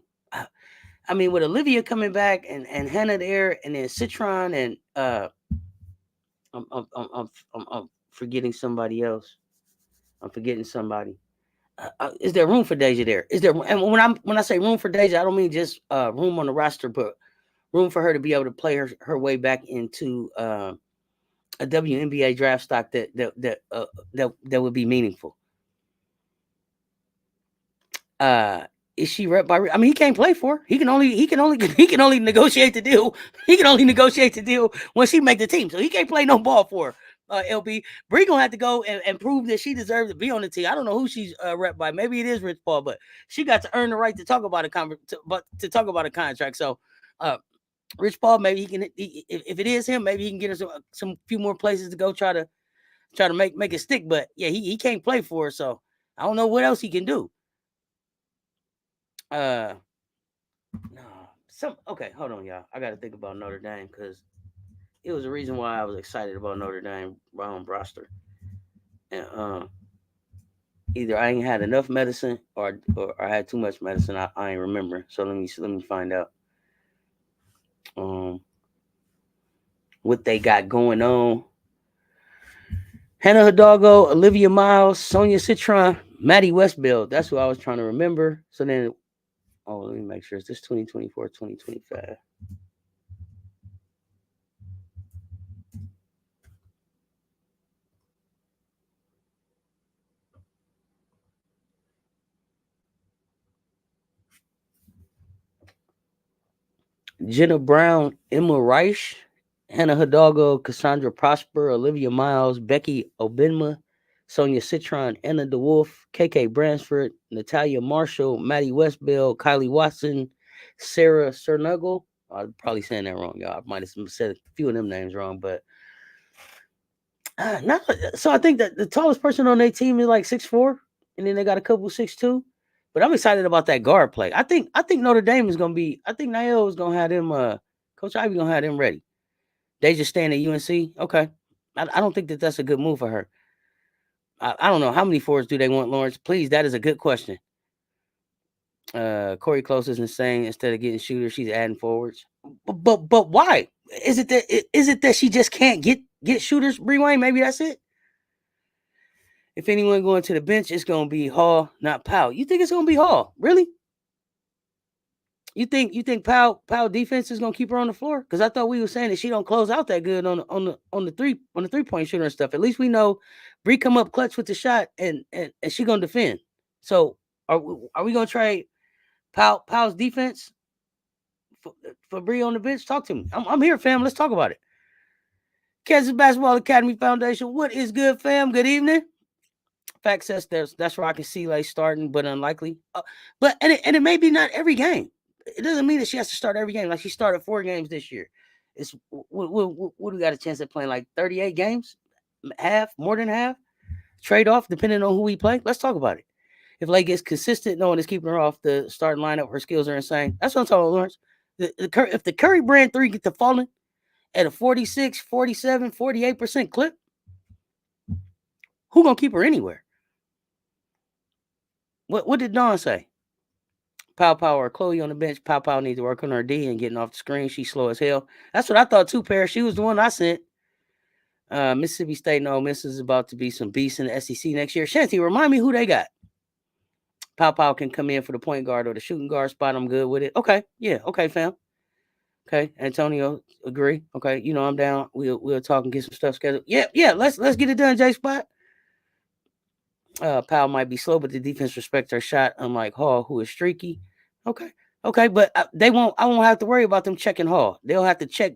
[SPEAKER 1] I mean, with Olivia coming back and Hannah there, and then Citron and I'm forgetting somebody else. I'm forgetting somebody. Is there room for Deja there? Is there? And when I say room for Deja, I don't mean just room on the roster, but room for her to be able to play her way back into a WNBA draft stock that would be meaningful. Is she rep by? I mean, he can't play for her. He can only negotiate the deal. He can only negotiate the deal when she make the team. So he can't play no ball for her. LB Bree gonna have to go and prove that she deserves to be on the team. I don't know who she's rep by. Maybe it is Rich Paul, but she got to earn the right to talk about to talk about a contract. So Rich Paul, maybe he can. If it is him, maybe he can get her some few more places to go try to make it stick. But yeah, he can't play for her. So I don't know what else he can do. No. Okay, hold on, y'all. I got to think about Notre Dame because it was a reason why I was excited about Notre Dame roster. And either I ain't had enough medicine or I had too much medicine. I ain't remember. So let me find out. What they got going on. Hannah Hidalgo, Olivia Miles, Sonia Citron, Maddie Westbeld. That's who I was trying to remember. So then, let me make sure. Is this 2024, 2025? Jenna Brown, Emma Reich, Hannah Hidalgo, Cassandra Prosper, Olivia Miles, Becky Obinma, Sonia Citron, Anna DeWolf, KK Bransford, Natalia Marshall, Maddie Westbell, Kylie Watson, Sarah Cernuggle. I'm probably saying that wrong, y'all. I might have said a few of them names wrong, but so I think that the tallest person on their team is like 6'4", and then they got a couple 6'2". But I'm excited about that guard play. I think Notre Dame is gonna be. I think Nail is gonna have them. Coach Ivy gonna have them ready. They just staying at UNC. Okay, I don't think that's a good move for her. I don't know how many forwards do they want, Lawrence. Please, that is a good question. Corey Close isn't saying instead of getting shooters, she's adding forwards. But why? Is it that she just can't get shooters? Bree Wayne, maybe that's it. If anyone going to the bench, it's gonna be Hall, not Powell. You think it's gonna be Hall? Really? You think Powell defense is gonna keep her on the floor? Because I thought we were saying that she don't close out that good on the 3-point shooter and stuff. At least we know Bree come up clutch with the shot and she gonna defend. So are we gonna trade Powell's defense for Bree on the bench? Talk to me. I'm here, fam. Let's talk about it. Kansas Basketball Academy Foundation. What is good, fam? Good evening. Fact says that's where I can see like starting, but unlikely. But it may be not every game. It doesn't mean that she has to start every game. Like she started 4 games this year. It's what do we got a chance at playing like 38 games, more than half, trade off depending on who we play. Let's talk about it. If Lake is consistent, no one is keeping her off the starting lineup. Her skills are insane. That's what I'm talking about, Lawrence. If the Curry brand 3 get to falling at a 46, 47, 48% clip, who gonna keep her anywhere? What did Dawn say? Pow or Chloe on the bench. Pow needs to work on her D and getting off the screen. She's slow as hell. That's what I thought too, Paris. She was the one I sent. Mississippi State and Ole Miss is about to be some beasts in the SEC next year. Shanty, remind me who they got. Pow can come in for the point guard or the shooting guard spot. I'm good with it. Okay. Yeah. Okay, fam. Okay. Antonio, agree. Okay. You know I'm down. We'll talk and get some stuff scheduled. Yeah. Let's get it done, J Spot. Powell might be slow, but the defense respects her shot, unlike Hall, who is streaky. Okay, but I won't have to worry about them checking Hall. They'll have to check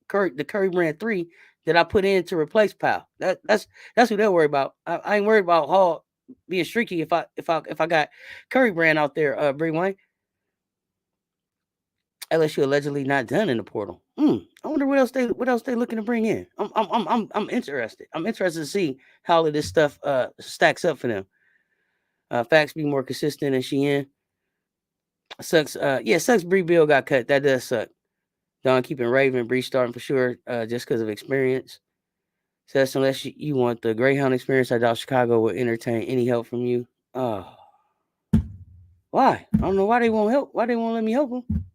[SPEAKER 1] the Curry brand 3 that I put in to replace Powell. That's who they'll worry about. I ain't worried about Hall being streaky if I got Curry Brand out there, Bree Wayne. LSU allegedly not done in the portal. I wonder what else they looking to bring in. I'm interested. I'm interested to see how all of this stuff stacks up for them. Facts be more consistent than she in. Sucks. Sucks. Bree Bill got cut. That does suck. Don keeping Raven, Bree starting for sure, just because of experience. Says unless you want the Greyhound experience, I doubt Chicago will entertain any help from you. Why? I don't know why they won't help. Why they won't let me help them?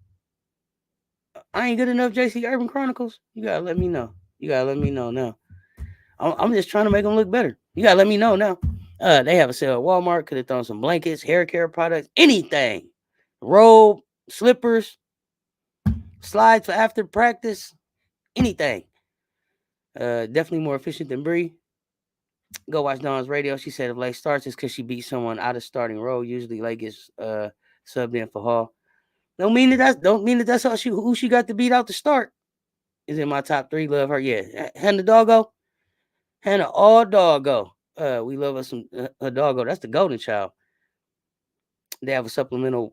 [SPEAKER 1] I ain't good enough, JC Urban Chronicles. You gotta let me know. You gotta let me know now. I'm just trying to make them look better. You gotta let me know now. They have a sale at Walmart. Could have thrown some blankets, hair care products, anything. Robe, slippers, slides for after practice, anything. Definitely more efficient than Bree. Go watch Dawn's radio. She said if Lake starts, it's because she beat someone out of starting role. Usually Lake gets subbed in for Hall. Don't mean that that's who she got to beat out to start. Is in my top 3. Love her. Yeah. Hannah Doggo. Hannah all Doggo. We love us some Doggo. That's the golden child. They have a supplemental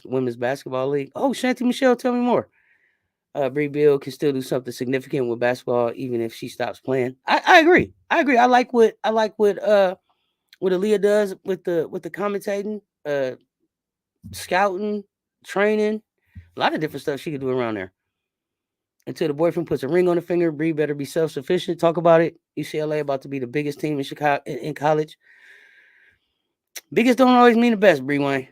[SPEAKER 1] women's basketball league. Oh, Shanti Michelle, tell me more. Bree Bill can still do something significant with basketball, even if she stops playing. I agree. I like what Aaliyah does with the commentating, scouting, training, a lot of different stuff she can do around there. Until the boyfriend puts a ring on the finger, Bree better be self-sufficient. Talk about it. UCLA about to be the biggest team in Chicago in college. Biggest don't always mean the best, Bree Wayne.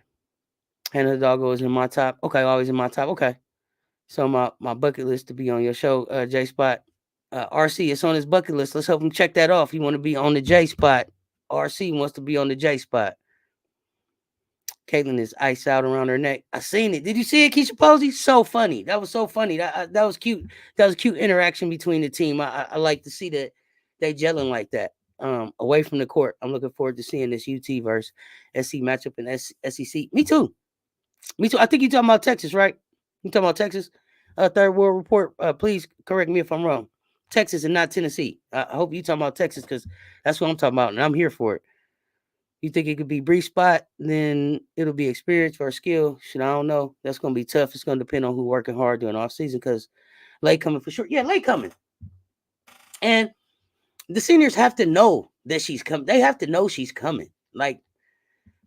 [SPEAKER 1] Hannah Doggo is in my top. Okay, always in my top. Okay. So my bucket list to be on your show, J Spot. RC, it's on his bucket list. Let's help him check that off. You want to be on the J Spot. RC wants to be on the J Spot. Caitlin is iced out around her neck. I seen it. Did you see it, Keisha Posey? So funny. That was so funny. That was cute. That was a cute interaction between the team. I like to see that they gelling like that. Away from the court. I'm looking forward to seeing this UT versus SC matchup in SEC. Me too. I think you're talking about Texas, right? You talking about Texas? Third World Report. Please correct me if I'm wrong. Texas and not Tennessee. I hope you talking about Texas because that's what I'm talking about, and I'm here for it. You think it could be brief spot, then it'll be experience or skill. Shit, I don't know. That's going to be tough. It's going to depend on who working hard during off season because late coming for sure. Yeah, late coming. And the seniors have to know that she's coming. They have to know she's coming. Like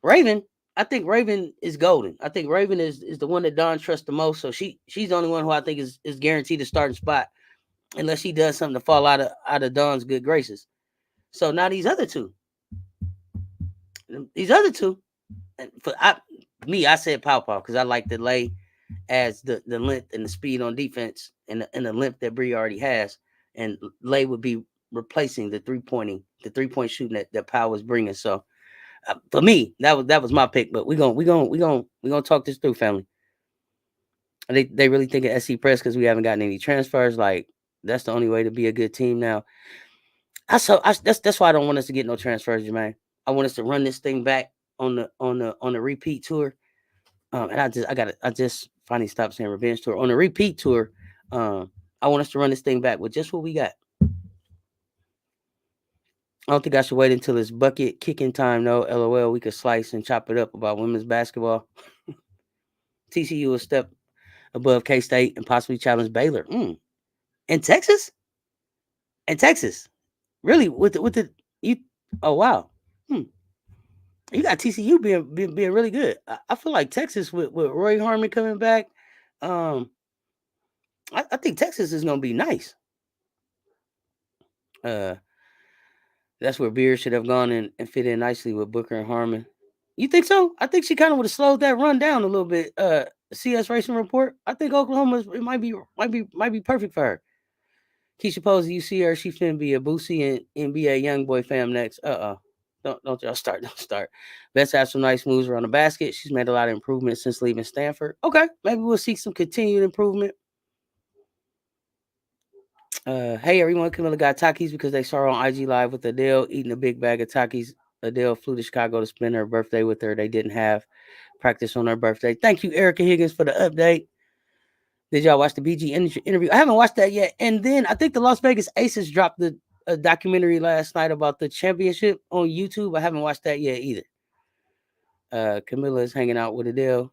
[SPEAKER 1] Raven, I think Raven is golden. I think Raven is the one that Don trusts the most. So she's the only one who I think is guaranteed a starting spot unless she does something to fall out of Don's good graces. So now these other two, and I said Pow because I like the lay as the length and the speed on defense and the length that Bree already has, and Lay would be replacing the 3-point shooting that Pow was bringing. So for me, that was my pick. But we gonna talk this through, family. They really think of SC Press because we haven't gotten any transfers. Like that's the only way to be a good team now. That's why I don't want us to get no transfers, Jermaine. I want us to run this thing back on the repeat tour. And I just finally stopped saying revenge tour. On the repeat tour, I want us to run this thing back with just what we got. I don't think I should wait until it's bucket kicking time, no. LOL, we could slice and chop it up about women's basketball. TCU a step above K-State and possibly challenge Baylor. And Texas? Really? With the you? Oh wow. You got TCU being really good. I feel like Texas with Roy Harmon coming back. I think Texas is gonna be nice. That's where Beard should have gone and fit in nicely with Booker and Harmon. You think so? I think she kind of would have slowed that run down a little bit. CS Racing Report. I think Oklahoma might be perfect for her. Keisha Posey, you see her? She finna be a Boosie and NBA YoungBoy fam next. Don't y'all start. Don't start. Best have some nice moves around the basket. She's made a lot of improvements since leaving Stanford. Okay, maybe we'll see some continued improvement. Hey everyone, Camilla got Takis because they saw her on IG Live with Adele eating a big bag of Takis. Adele flew to Chicago to spend her birthday with her. They didn't have practice on her birthday. Thank you, Erica Higgins, for the update. Did y'all watch the BG interview? I haven't watched that yet. And then I think the Las Vegas Aces dropped the a documentary last night about the championship on YouTube. I haven't watched that yet either. Camilla is hanging out with Adele.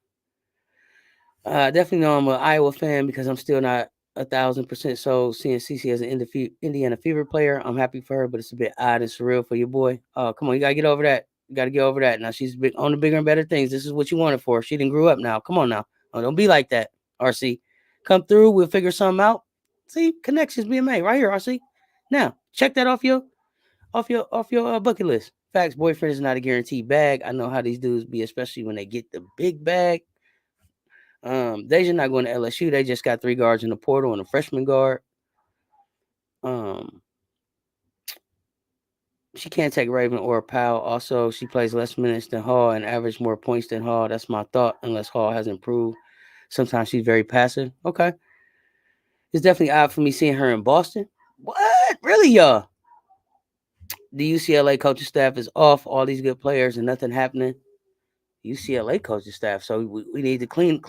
[SPEAKER 1] Definitely know I'm an Iowa fan because I'm still not 1,000% sold seeing Cece as an Indiana Fever player. I'm happy for her, but it's a bit odd and surreal for your boy. Oh, come on, you gotta get over that. You gotta get over that. Now she's big on the bigger and better things. This is what you wanted for. She didn't grow up now. Come on now. Oh, don't be like that, RC. Come through. We'll figure something out. See, connections being made right here, RC. Now check that off your bucket list. Facts, boyfriend is not a guaranteed bag. I know how these dudes be, especially when they get the big bag. Deja not going to LSU. They just got 3 guards in the portal and a freshman guard. She can't take Raven or Powell. Also, she plays less minutes than Hall and average more points than Hall. That's my thought, unless Hall has improved. Sometimes she's very passive. Okay. It's definitely odd for me seeing her in Boston. What? Really, y'all? The UCLA coaching staff is off. All these good players and nothing happening. UCLA coaching staff. So we need to clean.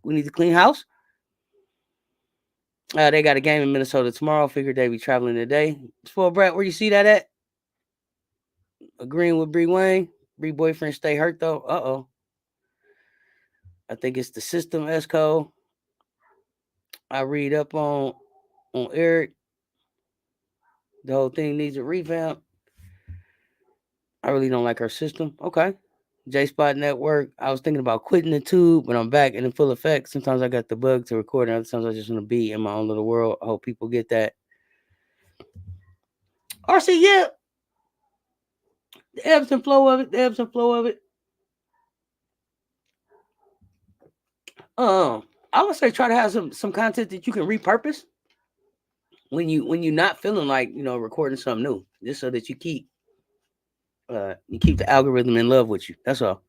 [SPEAKER 1] We need to clean house. They got a game in Minnesota tomorrow. Figured they'd be traveling today. Spoiled Brett, where you see that at? Agreeing with Bree Wayne. Bree boyfriend stay hurt though. Uh-oh. I think it's the system, Esco. I read up on Eric. The whole thing needs a revamp. I really don't like her system. Okay. J-Spot Network. I was thinking about quitting the tube, but I'm back and in full effect. Sometimes I got the bug to record, and other times I just want to be in my own little world. I hope people get that. RC, yeah. The ebbs and flow of it. The ebbs and flow of it. I would say try to have some content that you can repurpose when you're not feeling like recording something new, just so that you keep the algorithm in love with you. That's all.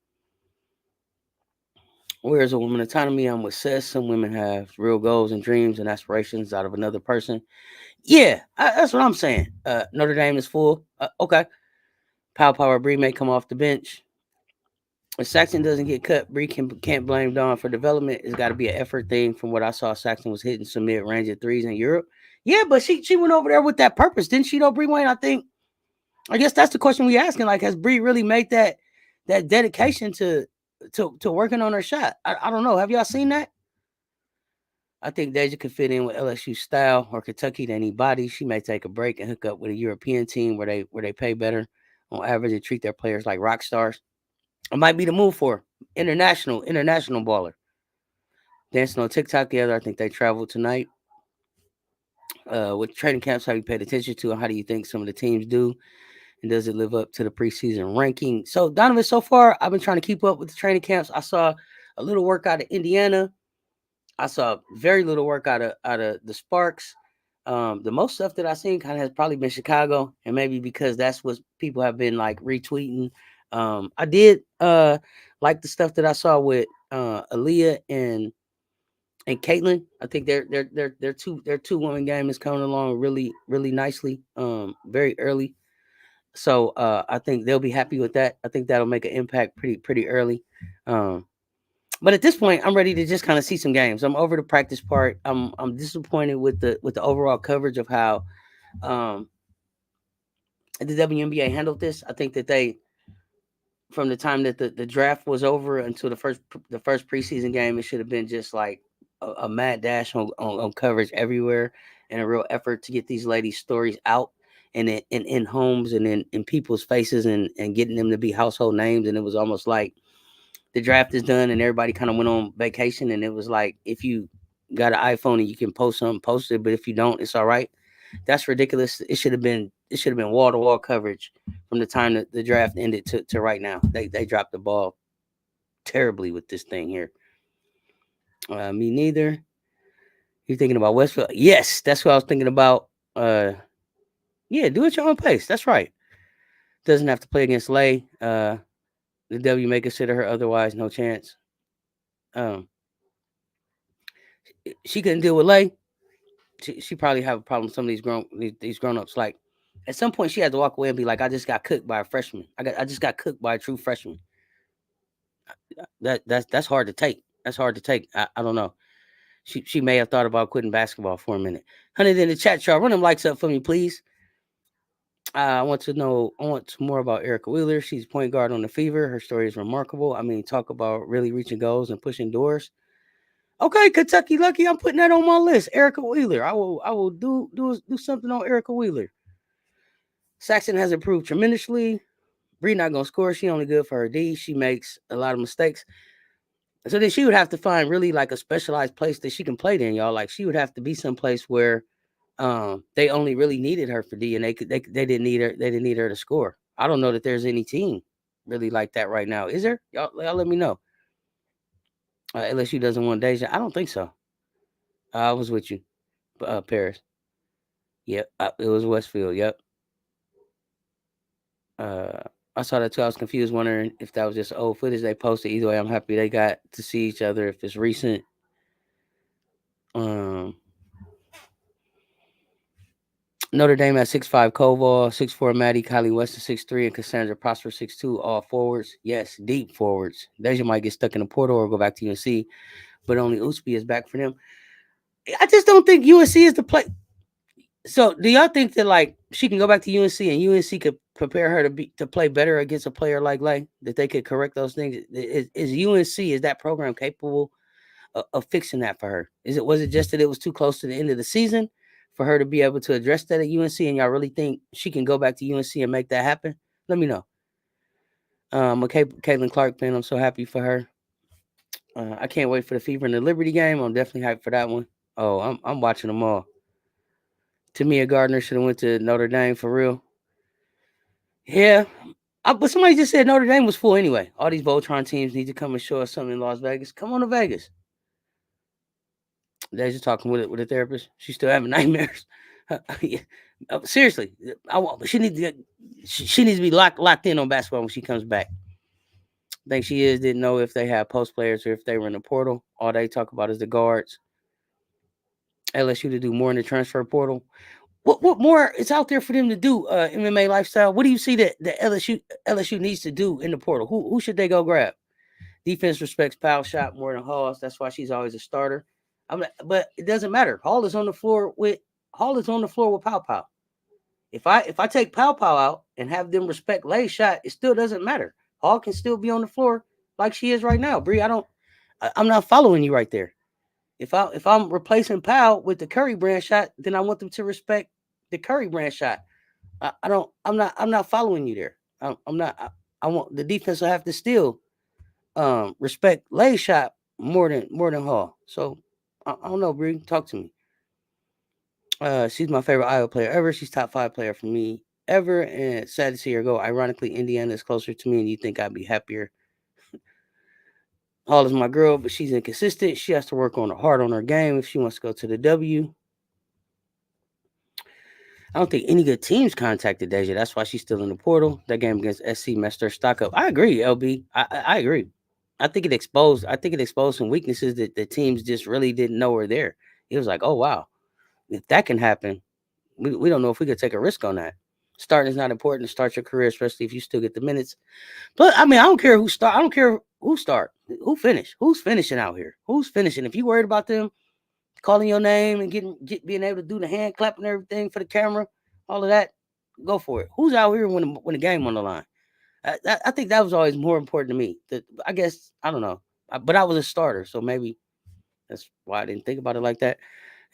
[SPEAKER 1] Whereas a woman autonomy, I'm with Cess. Some women have real goals and dreams and aspirations out of another person. Yeah, that's what I'm saying. Notre Dame is full. Okay. Power Bree may come off the bench. If Saxon doesn't get cut, Bree can't blame Dawn for development. It's got to be an effort thing. From what I saw, Saxon was hitting some mid-range at threes in Europe. Yeah, but she went over there with that purpose, didn't she, though, Bree Wayne? I guess that's the question we asking. Like, has Bree really made that dedication to working on her shot? I don't know. Have y'all seen that? I think Deja could fit in with LSU style or Kentucky to anybody. She may take a break and hook up with a European team where they pay better on average and treat their players like rock stars. It might be the move for her. International baller. Dancing on TikTok together. I think they traveled tonight. What training camps have you paid attention to, and how do you think some of the teams do? And does it live up to the preseason ranking? So, Donovan, so far, I've been trying to keep up with the training camps. I saw a little work out of Indiana. I saw very little work out of the Sparks. The most stuff that I've seen kind of has probably been Chicago, and maybe because that's what people have been like retweeting. I did like the stuff that I saw with Aaliyah and Caitlin. I think their two woman game is coming along really nicely. Very early. So I think they'll be happy with that. I think that'll make an impact pretty early. But at this point, I'm ready to just kind of see some games. I'm over the practice part. I'm disappointed with the overall coverage of how the WNBA handled this. I think that they, from the time that the draft was over until the first preseason game, it should have been just like a mad dash on coverage everywhere, and a real effort to get these ladies' stories out and in homes and in people's faces and getting them to be household names. And it was almost like the draft is done and everybody kind of went on vacation, and it was like, if you got an iPhone and you can post something, post it, but if you don't, it's all right. That's ridiculous. It should have been wall to wall coverage from the time that the draft ended to right now. They dropped the ball terribly with this thing here. Me neither. You thinking about Westfield? Yes, that's what I was thinking about. Yeah, do it your own pace. That's right. Doesn't have to play against Lay. The W may consider her otherwise. No chance. She couldn't deal with Lay. She probably have a problem with some of these grown ups. Like, at some point, she had to walk away and be like, "I just got cooked by a freshman. I just got cooked by a true freshman." That's hard to take. That's hard to take. I don't know. She may have thought about quitting basketball for a minute. 100 in the chat, y'all. Run them likes up for me, please. I want more about Erica Wheeler. She's point guard on the Fever. Her story is remarkable. I mean, talk about really reaching goals and pushing doors. Okay, Kentucky Lucky, I'm putting that on my list. Erica Wheeler. I will do something on Erica Wheeler. Saxon has improved tremendously. Bree not gonna score. She only good for her D. She makes a lot of mistakes. So then she would have to find really like a specialized place that she can play in, y'all. Like she would have to be someplace where they only really needed her for D, and they didn't need her. They didn't need her to score. I don't know that there's any team really like that right now. Is there? Y'all let me know. LSU doesn't want Deja. I don't think so. I was with you, Paris. Yep, it was Westfield. Yep. Uh, I saw that too. I was confused, wondering if that was just old footage they posted. Either way, I'm happy they got to see each other. If it's recent, um, Notre Dame at 6'5", Koval, 6'4", Maddie, Kylie Weston 6'3", and Cassandra Prosper 6'2", all forwards. Yes, deep forwards. Deja might get stuck in the portal or go back to UNC, but only Uspi is back for them. I just don't think UNC is the play. So, do y'all think that like she can go back to UNC and UNC could prepare her to play better against a player like Lay? That they could correct those things? Is UNC, is that program capable of fixing that for her? Was it just that it was too close to the end of the season for her to be able to address that at UNC? And y'all really think she can go back to UNC and make that happen? Let me know. Caitlin Clark fan, I'm so happy for her. I can't wait for the Fever and the Liberty game. I'm definitely hyped for that one. Oh, I'm watching them all. Tamia Gardner should have went to Notre Dame for real. Yeah, but somebody just said Notre Dame was full anyway. All these Voltron teams need to come and show us something in Las Vegas. Come on to Vegas. Deja talking with a therapist. She's still having nightmares. Yeah. Seriously, she needs to be locked in on basketball when she comes back. I think she is. Didn't know if they have post players or if they were in the portal. All they talk about is the guards. LSU to do more in the transfer portal. What more is out there for them to do? MMA lifestyle. What do you see that LSU needs to do in the portal? Who should they go grab? Defense respects Powell shot more than Hall's. That's why she's always a starter. But it doesn't matter. Hall is on the floor with Pow Pow. If I take Pow Pow out and have them respect Lay's shot, it still doesn't matter. Hall can still be on the floor like she is right now. Bree, I'm not following you right there. If I'm replacing Powell with the Curry brand shot, then I want them to respect the Curry brand shot. I'm not following you there. I'm not. I want the defense will have to still respect Lay's shot more than Hall. So I don't know, Bree. Talk to me. She's my favorite Iowa player ever. She's top 5 player for me ever, and sad to see her go. Ironically, Indiana is closer to me, and you think I'd be happier. Hall is my girl, but she's inconsistent. She has to work hard on her game if she wants to go to the W. I don't think any good teams contacted Deja. That's why she's still in the portal. That game against SC messed her stock up. I agree, LB. I agree. I think it exposed some weaknesses that the teams just really didn't know were there. It was like, oh wow, if that can happen, we don't know if we could take a risk on that. Starting is not important to start your career, especially if you still get the minutes. But I mean, I don't care who start. I don't care who start. Who finish? Who's finishing out here? Who's finishing? If you worried about them calling your name and being able to do the hand clap and everything for the camera, all of that, go for it. Who's out here when the game on the line? I think that was always more important to me. I guess I don't know, but I was a starter, so maybe that's why I didn't think about it like that.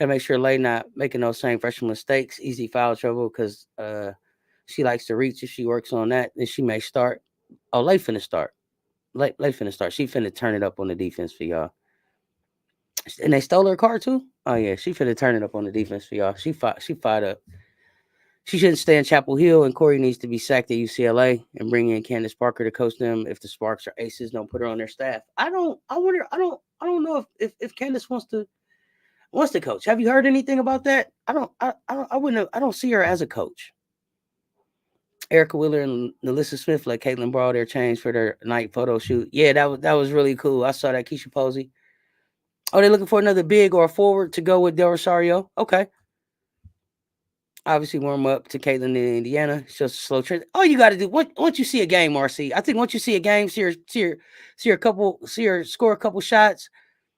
[SPEAKER 1] And make sure Lay not making those same freshman mistakes, easy foul trouble, because she likes to reach. If she works on that, then she may start. Oh, Lay finna start. Lay finna start. She finna turn it up on the defense for y'all. And they stole her car too? Oh yeah, she finna turn it up on the defense for y'all. She fired up. She shouldn't stay in Chapel Hill, and Corey needs to be sacked at UCLA and bring in Candace Parker to coach them. If the Sparks or Aces don't put her on their staff, I don't know if Candace wants to coach. Have you heard anything about that? I don't see her as a coach. Erica Wheeler and Melissa Smith let Caitlin borrow their chains for their night photo shoot. Yeah, that was really cool. I saw that. Keisha Posey. Oh, they're looking for another big or a forward to go with Del Rosario. Okay. Obviously, warm up to Caitlin in Indiana. It's just a slow trend. All you got to do once you see a game, RC. I think once you see a game, see her score a couple shots,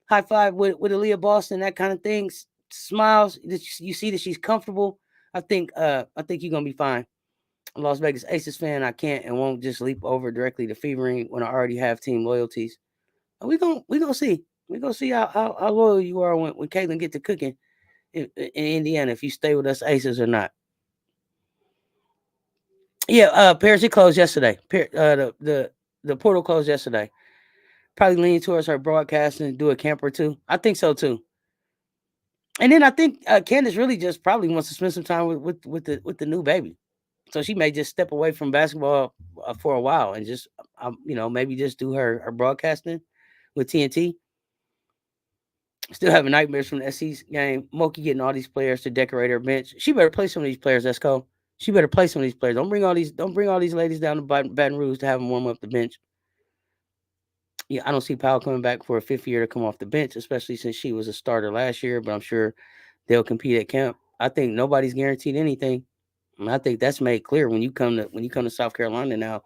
[SPEAKER 1] high five with Aaliyah Boston, that kind of thing. Smiles. You see that she's comfortable. I think you're gonna be fine. Las Vegas Aces fan, I can't and won't just leap over directly to fevering when I already have team loyalties. We gonna see. We gonna see how loyal you are when Caitlin get to cooking in Indiana, if you stay with us Aces or not. Yeah, Paris, it closed yesterday. The portal closed yesterday. Probably leaning towards her broadcasting, do a camp or two. I think so too. And then I think Candace really just probably wants to spend some time with the new baby. So she may just step away from basketball for a while and just maybe just do her broadcasting with TNT. Still having nightmares from the SEC game. Moki getting all these players to decorate her bench. She better play some of these players. Esco. She better play some of these players. Don't bring all these ladies down to Baton Rouge to have them warm up the bench. Yeah, I don't see Powell coming back for a fifth year to come off the bench, especially since she was a starter last year. But I'm sure they'll compete at camp. I think nobody's guaranteed anything. And I think that's made clear when you come to South Carolina now.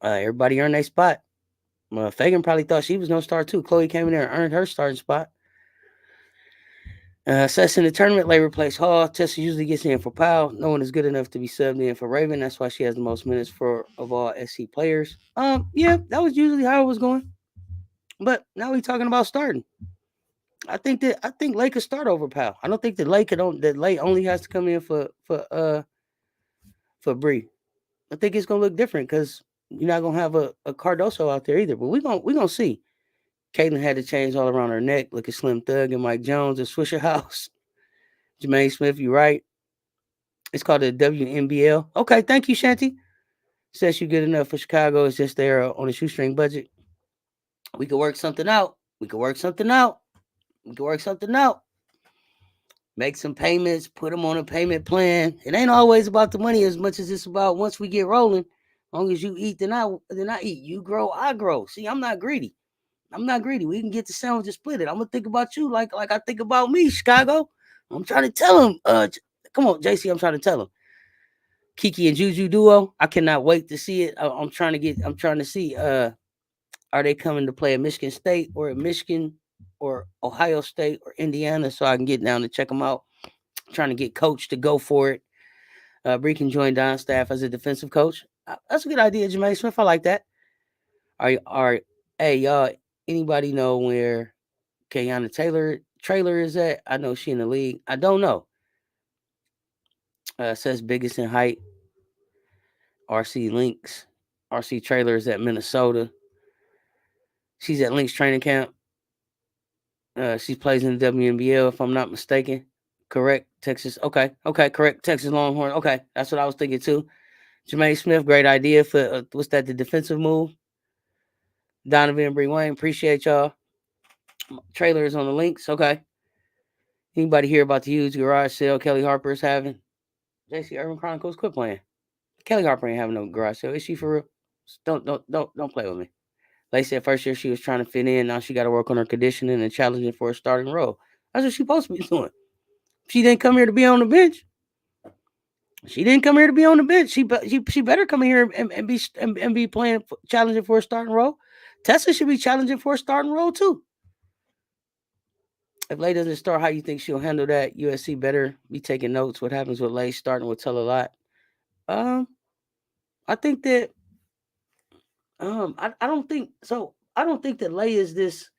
[SPEAKER 1] Everybody earned their spot. Fagan probably thought she was no star too. Chloe came in there and earned her starting spot. Cess in the tournament later replaced Hall. Tessa usually gets in for Powell. No one is good enough to be subbed in for Raven. That's why she has the most minutes of all SC players. Yeah, that was usually how it was going. But now we're talking about starting. I think Lake could start over Powell. I don't think that Lake only has to come in for Bree. I think it's gonna look different because you're not gonna have a Cardoso out there either. But we're gonna see. Caitlin had to change all around her neck. Look at Slim Thug and Mike Jones and Swisher House. Jermaine Smith, you right. It's called the WNBA. Okay, thank you, Shanti. Says you good enough for Chicago. It's just there on a shoestring budget. We could work something out. Make some payments, put them on a payment plan. It ain't always about the money as much as it's about once we get rolling. As long as you eat, then I eat. You grow, I grow. See, I'm not greedy. We can get the sandwich and split it. I'm gonna think about you like I think about me, Chicago. I'm trying to tell him. Come on, JC. I'm trying to tell him. Kiki and Juju duo. I cannot wait to see it. I'm trying to see. Are they coming to play at Michigan State or at Michigan or Ohio State or Indiana so I can get down to check them out? I'm trying to get coach to go for it. Bree can join Don's staff as a defensive coach. That's a good idea, Jermaine Smith. I like that. Hey, y'all, anybody know where Kayana Trailer is at? I know she in the league. I don't know. Says biggest in height. RC Links. RC Trailer is at Minnesota. She's at Links training camp. She plays in the WNBA, if I'm not mistaken. Correct, Texas. Okay, correct, Texas Longhorn. Okay, that's what I was thinking too. Jermaine Smith, great idea for what's that? The defensive move. Donovan Bree Wayne, appreciate y'all. Trailer is on the links. Okay. Anybody hear about the huge garage sale Kelly Harper is having? JC Urban Chronicles, quit playing. Kelly Harper ain't having no garage sale. Is she for real? Don't play with me. They said first year she was trying to fit in. Now she got to work on her conditioning and challenging for a starting role. That's what she's supposed to be doing. She didn't come here to be on the bench. She better come here and be playing, challenging for a starting role. Tessa should be challenging for a starting role too. If Lay doesn't start, how you think she'll handle that? USC better be taking notes. What happens with Lay starting will tell a lot. I think that I don't think so. I don't think that Lay is this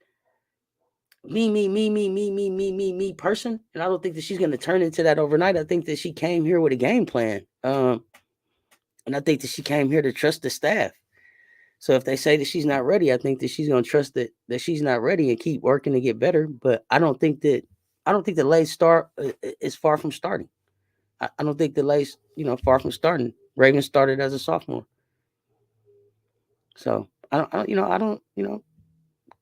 [SPEAKER 1] me person, and I don't think that she's going to turn into that overnight. I think that she came here with a game plan, and I think that she came here to trust the staff. So if they say that she's not ready, I think that she's going to trust that she's not ready and keep working to get better. But I don't think that Lay's start is far from starting. I don't think that Lay's far from starting. Raven started as a sophomore, so I don't.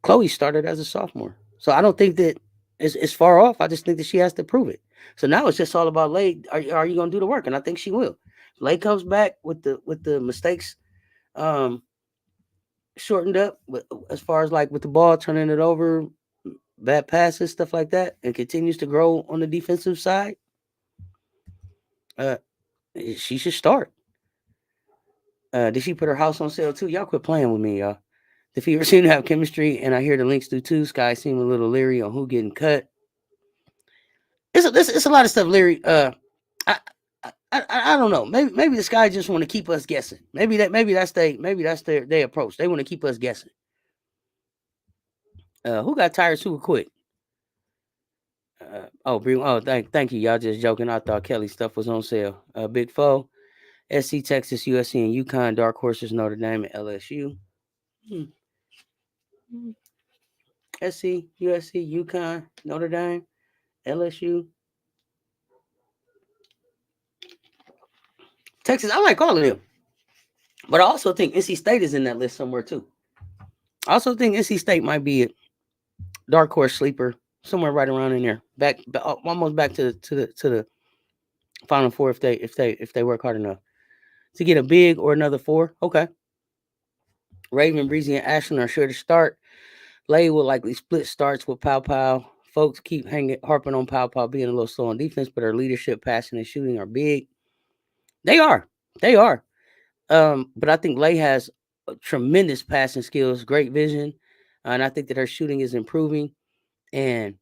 [SPEAKER 1] Chloe started as a sophomore, so I don't think that it's far off. I just think that she has to prove it. So now it's just all about Lay. Are you going to do the work? And I think she will. Lay comes back with the mistakes. Shortened up as far as like with the ball, turning it over, bad passes, stuff like that, and continues to grow on the defensive side, she should start. Did she put her house on sale too? Y'all quit playing with me, y'all. The Fever seem to have chemistry, and I hear the links do too. Sky seem a little leery on who getting cut. It's a lot of stuff, Leary. I I don't know. Maybe the Sky just want to keep us guessing. Maybe that's their approach. They want to keep us guessing. Who got tired super quick? Thank you. Y'all just joking. I thought Kelly stuff was on sale. Big Four, SC, Texas, USC, and UConn. Dark horses, Notre Dame, and LSU. SC, USC, UConn, Notre Dame, LSU, Texas. I like all of them, but I also think NC State is in that list somewhere too. I also think NC State might be a dark horse sleeper somewhere right around in there, almost back to the Final Four if they work hard enough to get a big or another four. Okay. Raven, Breezy, and Ashland are sure to start. Lay will likely split starts with Pow Pow. Folks keep harping on Pow Pow being a little slow on defense, but her leadership, passing, and shooting are big. They are. But I think Lay has tremendous passing skills, great vision, and I think that her shooting is improving. And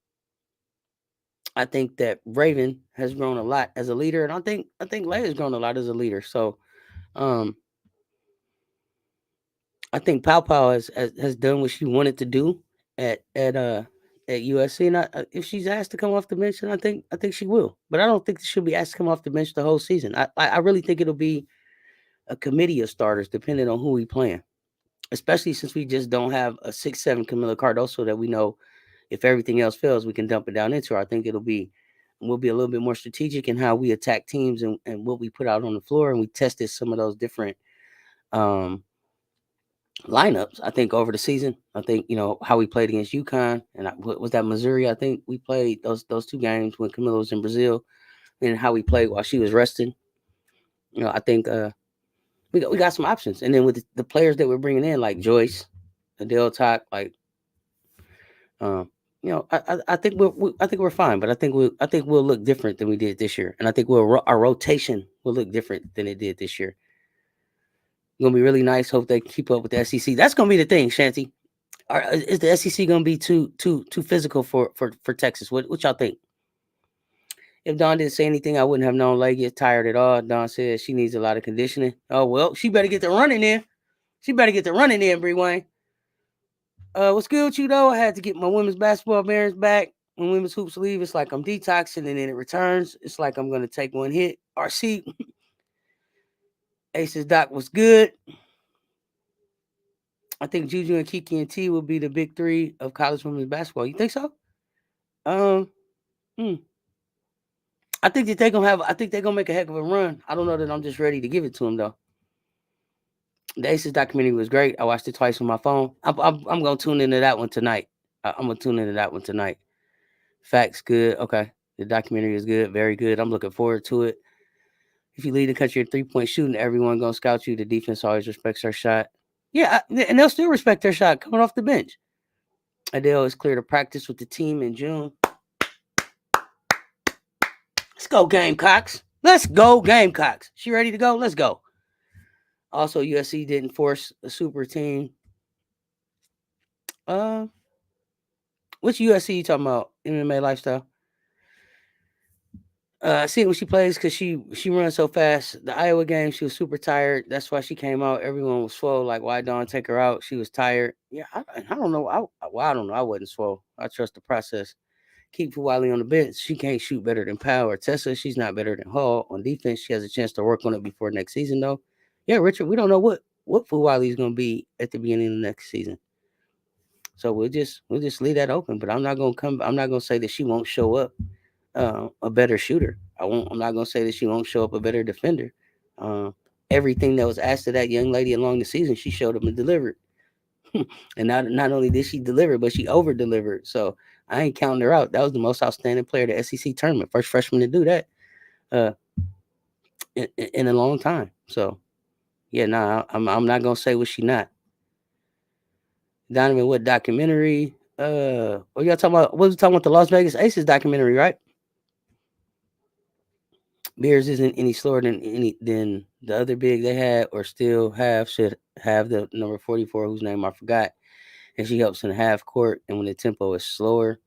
[SPEAKER 1] I think that Raven has grown a lot as a leader, and I think Lay has grown a lot as a leader. So, I think Pow Pow has done what she wanted to do at USC, and if she's asked to come off the bench, then I think she will. But I don't think she'll be asked to come off the bench the whole season. I really think it'll be a committee of starters depending on who we playing, especially since we just don't have a 6'7" Camila Cardoso that we know if everything else fails we can dump it down into. I think we'll be a little bit more strategic in how we attack teams and what we put out on the floor, and we tested some of those different lineups. I think over the season, I think how we played against UConn and what was that, Missouri. I think we played those two games when Camila was in Brazil, and how we played while she was resting. I think we got some options, and then with the players that we're bringing in, like Joyce, Adele Talk, like I think we're fine, but I think we'll look different than we did this year, and I think our rotation will look different than it did this year. Gonna be really nice. Hope they keep up with the SEC. That's gonna be the thing, Shanty. Is the SEC gonna be too physical for Texas? What y'all think? If Dawn didn't say anything, I wouldn't have known Lay gets tired at all. Dawn says she needs a lot of conditioning. Oh well, she better get the running in. Bree Wayne. What's good with you though? I had to get my women's basketball bearings back. When women's hoops leave, it's like I'm detoxing, and then it returns. It's like I'm gonna take one hit. RC. Aces Doc was good. I think Juju and Kiki and T will be the big three of college women's basketball. You think so? I think that they're gonna make a heck of a run. I don't know that I'm just ready to give it to them though. The Aces documentary was great. I watched it twice on my phone. I'm gonna tune into that one tonight. I'm gonna tune into that one tonight. Facts, good. Okay, the documentary is good, very good. I'm looking forward to it. If you lead the country in 3-point shooting, everyone gonna scout you. The defense always respects their shot. Yeah, and they'll still respect their shot coming off the bench. Adele is clear to practice with the team in June. Let's go, Gamecocks. She ready to go? Let's go. Also, USC didn't force a super team. Which USC you talking about? MMA lifestyle. I see it when she plays because she runs so fast. The Iowa game, she was super tired. That's why she came out. Everyone was swole. Like, why Dawn take her out? She was tired. Yeah, I don't know. I don't know. I wasn't swole. I trust the process. Keep Fuwali on the bench. She can't shoot better than Powell or Tessa. She's not better than Hall on defense. She has a chance to work on it before next season, though. Yeah, Richard, we don't know what Fuwali is going to be at the beginning of the next season. So we'll just leave that open. But I'm not gonna say that she won't show up a better shooter. I'm not gonna say that she won't show up a better defender. Everything that was asked of that young lady along the season, she showed up and delivered. And not only did she deliver, but she over delivered. So I ain't counting her out. That was the most outstanding player of the SEC tournament. First freshman to do that in a long time. So yeah, I'm not gonna say what she not. Donovan, what documentary? What y'all talking about? What was talking about, the Las Vegas Aces documentary, right? Bears isn't any slower than the other big they had or still have. Should have the number 44, whose name I forgot, and she helps in half court and when the tempo is slower.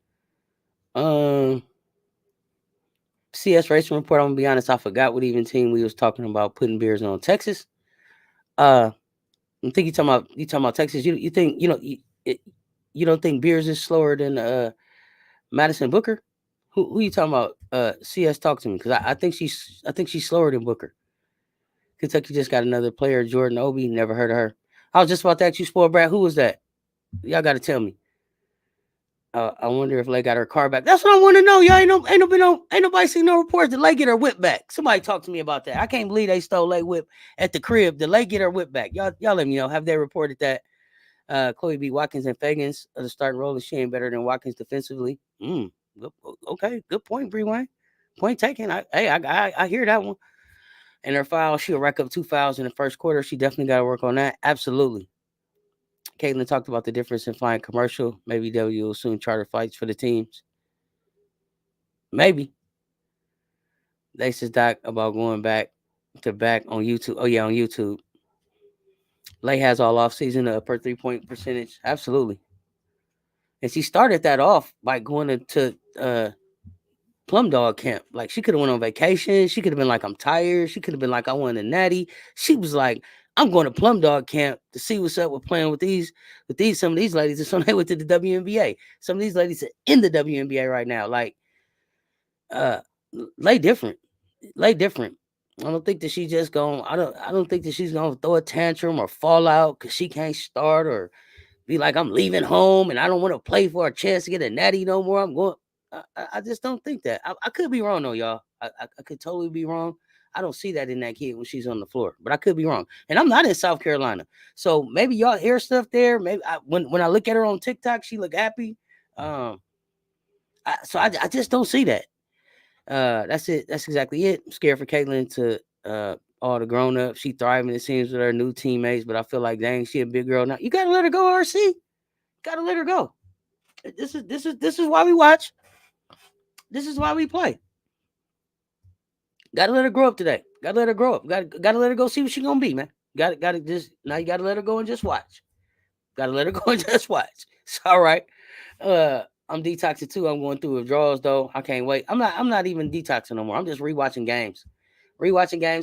[SPEAKER 1] CS Racing Report. I'm gonna be honest, I forgot what even team we was talking about putting beers on. Texas. I think you talking about Texas. You think you don't think Beers is slower than Madison Booker? Who you talking about? CS, talk to me because I think she's slower than Booker. Kentucky just got another player, Jordan Obi. Never heard of her. I was just about to ask you, spoiled brat. Who was that? Y'all got to tell me. I wonder if Lay got her car back. That's what I want to know. Y'all ain't nobody seen no reports that Lay get her whip back. Somebody talk to me about that. I can't believe they stole Lay whip at the crib. Did Lay get her whip back? Y'all let me know. Have they reported that? Chloe beat Watkins and Fagans of the starting role, and she ain't better than Watkins defensively. Okay, good point, Bree Wayne. Point taken. I hear that one. And her foul, she'll rack up 2 fouls in the first quarter. She definitely got to work on that. Absolutely. Caitlin talked about the difference in flying commercial. Maybe W will soon charter flights for the teams. Maybe. They said doc about going back on YouTube. Oh yeah, on YouTube. Lay has all off season to up her 3-point percentage. Absolutely. And she started that off by going to Plum Dog camp. Like she could have went on vacation. She could have been like, I'm tired. She could have been like, I want a natty. She was like, I'm going to Plum Dog camp to see what's up with playing with some of these ladies. And so they went to the WNBA. Some of these ladies are in the WNBA right now. Like, Lay different. Lay different. I don't think that she's just going. I don't think that she's gonna throw a tantrum or fall out because she can't start or be like, I'm leaving home and I don't want to play for a chance to get a natty no more. I'm going. I just don't think that. I could be wrong though, y'all. I could totally be wrong. I don't see that in that kid when she's on the floor, but I could be wrong. And I'm not in South Carolina, so maybe y'all hear stuff there. Maybe when I look at her on TikTok, she look happy. So I just don't see that. That's it. That's exactly it. I'm scared for Caitlin to all the grown ups. She thriving, it seems, with her new teammates, but I feel like dang, she a big girl now. You gotta let her go, RC. Gotta let her go. This is why we watch. This is why we play. Gotta let her grow up today. Gotta let her grow up. Gotta let her go see what she gonna be, man. Gotta just now you gotta let her go and just watch. Gotta let her go and just watch. It's all right. I'm detoxing too. I'm going through withdrawals though. I can't wait. I'm not even detoxing no more. I'm just rewatching games.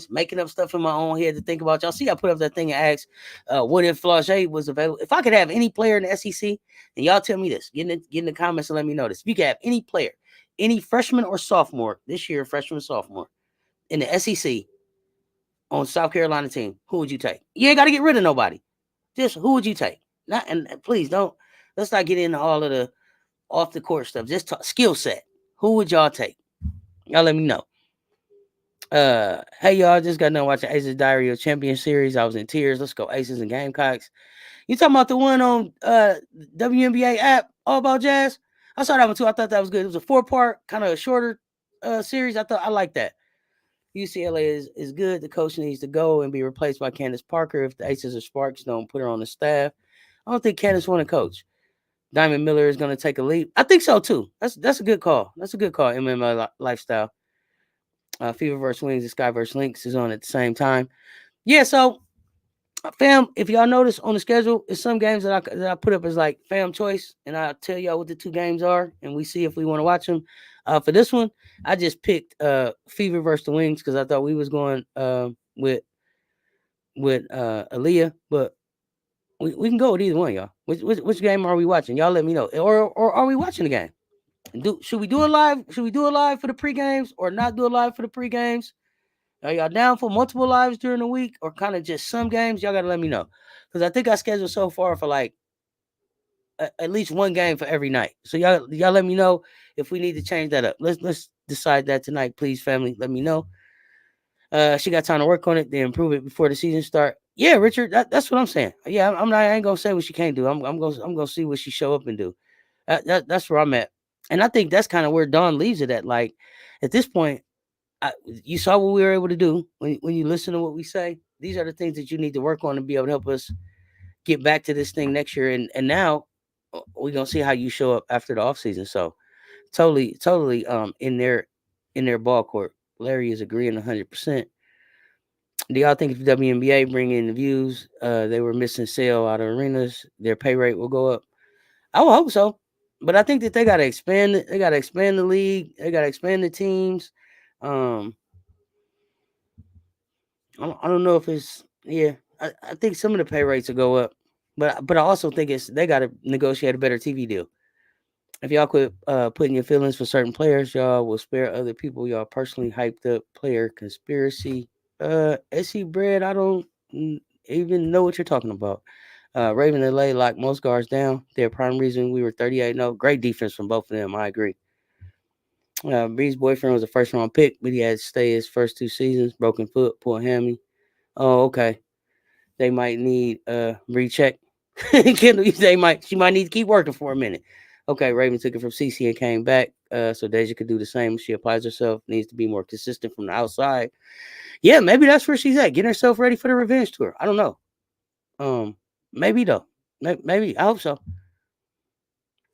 [SPEAKER 1] Making up stuff in my own head to think about. Y'all see, I put up that thing and asked, what if Flau'jae was available? If I could have any player in the SEC, and y'all tell me this, get in the comments and let me know this. If you could have any player, any freshman or sophomore this year, freshman or sophomore in the SEC on South Carolina team, who would you take? You ain't got to get rid of nobody. Just who would you take? Not and please don't. Let's not get into all of the off the court stuff. Just talk, skill set. Who would y'all take? Y'all let me know. Hey y'all, just got done watching Aces Diary of Champion series. I was in tears. Let's go Aces and Gamecocks. You talking about the one on WNBA app, All About Jazz? I saw that one too. I thought that was good. It was a 4-part, kind of a shorter series. I like that. UCLA is good. The coach needs to go and be replaced by Candace Parker. If the Aces or Sparks don't put her on the staff, I don't think Candace want to coach. Diamond Miller is going to take a leap. I think so too. That's a good call. That's a good call. MMA lifestyle. Fever vs. Wings and Sky vs. Lynx is on at the same time. Yeah, so fam, if y'all notice on the schedule, it's some games that I put up as like fam choice, and I'll tell y'all what the 2 games are, and we see if we want to watch them. For this one, I just picked Fever vs. the Wings because I thought we was going with Aaliyah, but we can go with either one, y'all. Which game are we watching? Y'all let me know. Or are we watching the game? Should we do it live? Should we do it live for the pre-games or not do it live for the pre-games? Are y'all down for multiple lives during the week or kind of just some games? Y'all gotta let me know. Because I think I scheduled so far for like at least one game for every night. So y'all let me know if we need to change that up. Let's decide that tonight, please, family. Let me know. She got time to work on it, then improve it before the season start. Yeah, Richard, that's what I'm saying. Yeah, I ain't gonna say what she can't do. I'm gonna see what she show up and do. That's where I'm at. And I think that's kind of where Dawn leaves it at. Like, at this point, you saw what we were able to do when you listen to what we say. These are the things that you need to work on to be able to help us get back to this thing next year. And now we're going to see how you show up after the offseason. So totally in their ball court. Larry is agreeing 100%. Do y'all think if WNBA bring in the views, they were missing sale out of arenas, their pay rate will go up? I would hope so. But I think that they got to expand. They got to expand the league. They got to expand the teams. Um, I don't know if it's I think some of the pay rates will go up, but I also think they got to negotiate a better TV deal. If y'all quit putting your feelings for certain players, y'all will spare other people. Y'all personally hyped up player conspiracy. SC Bread, I don't even know what you're talking about. Raven LA locked most guards down. Their prime reason we were 38-0. Great defense from both of them. I agree. Bree's boyfriend was a first round pick, but he had to stay his first 2 seasons. Broken foot, pulled hammy. Oh, okay. They might need recheck. She might need to keep working for a minute. Okay, Raven took it from CC and came back. So Deja could do the same. She applies herself, needs to be more consistent from the outside. Yeah, maybe that's where she's at, getting herself ready for the revenge tour. I don't know. Maybe though. Maybe I hope so.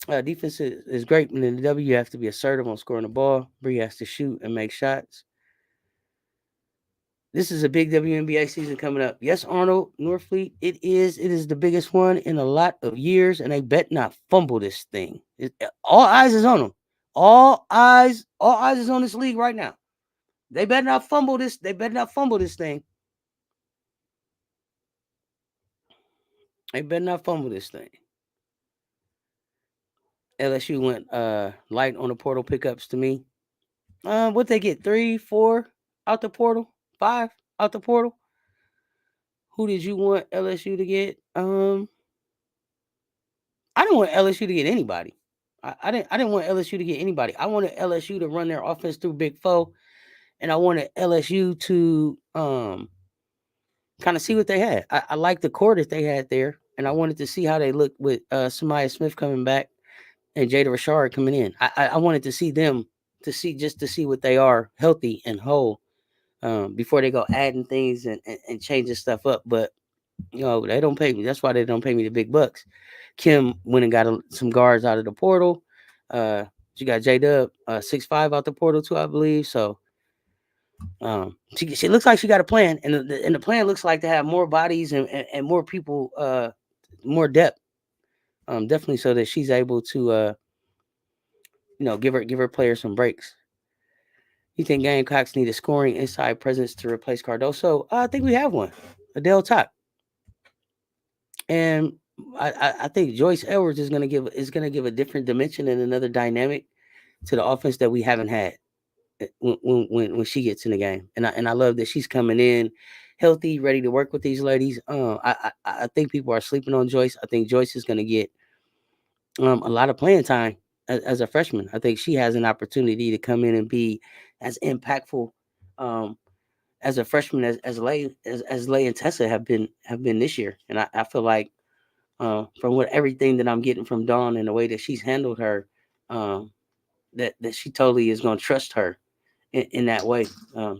[SPEAKER 1] Defense is great, but in the W, you have to be assertive on scoring the ball. Bree has to shoot and make shots. This is a big WNBA season coming up. Yes, Arnold Norfleet, it is. It is the biggest one in a lot of years, and they bet not fumble this thing. All eyes is on them. All eyes is on this league right now. They better not fumble this. They better not fumble this thing. They better not fumble this thing. LSU went light on the portal pickups to me. What they get? 3, 4 out the portal, 5 out the portal. Who did you want LSU to get? I didn't want LSU to get anybody. I didn't want LSU to get anybody. I wanted LSU to run their offense through Big Four, and I wanted LSU to kind of see what they had. I liked the core that they had there, and I wanted to see how they looked with Samaya Smith coming back and Jada Rashard coming in. I wanted to see them to see what they are, healthy and whole, before they go adding things and changing stuff up. But they don't pay me. That's why they don't pay me the big bucks. Kim went and got some guards out of the portal. She got J Dub 6'5" out the portal too, I believe. So she looks like she got a plan, and the plan looks like to have more bodies and more people, more depth. Definitely so that she's able to give her players some breaks. You think Gamecocks need a scoring inside presence to replace Cardoso? I think we have one, Adele Top, and I think Joyce Edwards is gonna give a different dimension and another dynamic to the offense that we haven't had when she gets in the game. And I love that she's coming in healthy, ready to work with these ladies. I think people are sleeping on Joyce. I think Joyce is gonna get a lot of playing time as a freshman. I think she has an opportunity to come in and be as impactful as a freshman as Lay and Tessa have been this year. And I feel like from everything that I'm getting from Dawn and the way that she's handled her, that she totally is going to trust her in that way.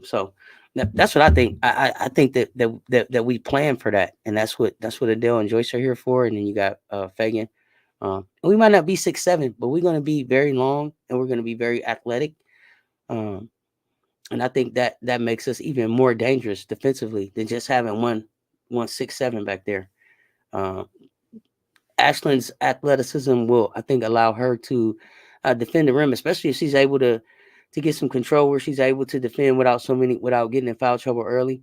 [SPEAKER 1] So that's what I think. I think that we plan for that, and that's what Adele and Joyce are here for. And then you got Fagan. We might not be 6'7", but we're going to be very long and we're going to be very athletic. And I think that makes us even more dangerous defensively than just having one 6'7" back there. Ashland's athleticism will, I think, allow her to defend the rim, especially if she's able to get some control where she's able to defend without getting in foul trouble early.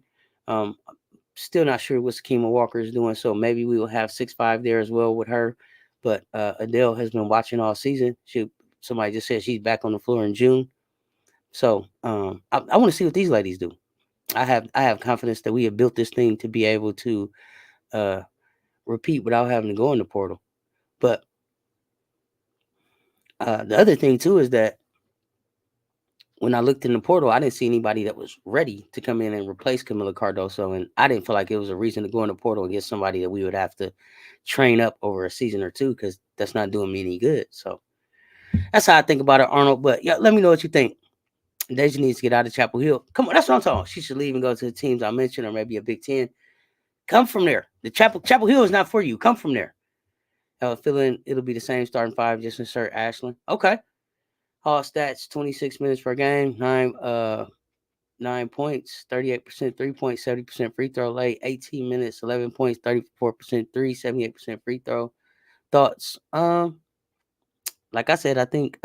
[SPEAKER 1] Still not sure what Sakima Walker is doing, so maybe we will have 6'5" there as well with her. But Adele has been watching all season. Somebody just said she's back on the floor in June. So I want to see what these ladies do. I have confidence that we have built this thing to be able to repeat without having to go in the portal. But the other thing too is that when I looked in the portal, I didn't see anybody that was ready to come in and replace Camila Cardoso, and I didn't feel like it was a reason to go in the portal and get somebody that we would have to train up over a season or two, because that's not doing me any good. So that's how I think about it, Arnold. But yeah, let me know what you think. Deja needs to get out of Chapel Hill. Come on, that's what I'm talking. She should leave and go to the teams I mentioned, or maybe a Big Ten. Come from there. The Chapel Hill is not for you. Come from there. Feeling it'll be the same starting five. Just insert Ashland. Okay. All stats: 26 minutes per game, 9 points, 38% 3-point, 70% free throw rate, 18 minutes, 11 points, 34% three, 78% free throw. Thoughts? Like I said, I think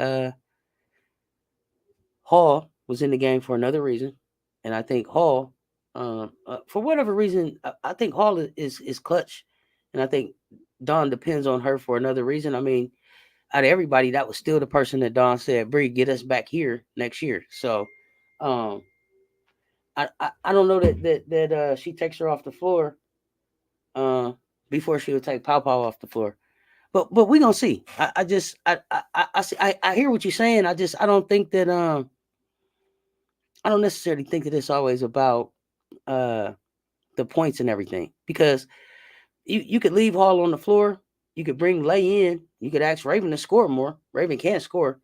[SPEAKER 1] Hall was in the game for another reason, and I think Hall, for whatever reason, I think Hall is clutch, and I think Dawn depends on her for another reason. I mean, out of everybody, that was still the person that Dawn said, "Bree, get us back here next year." So, um, I don't know that she takes her off the floor, uh, before she would take Pow Pow off the floor. But we gonna see. I just I hear what you're saying. I don't think that I don't necessarily think that it's always about uh the points and everything, because you could leave Hall on the floor, you could bring Lay in, you could ask Raven to score more. Raven can't score.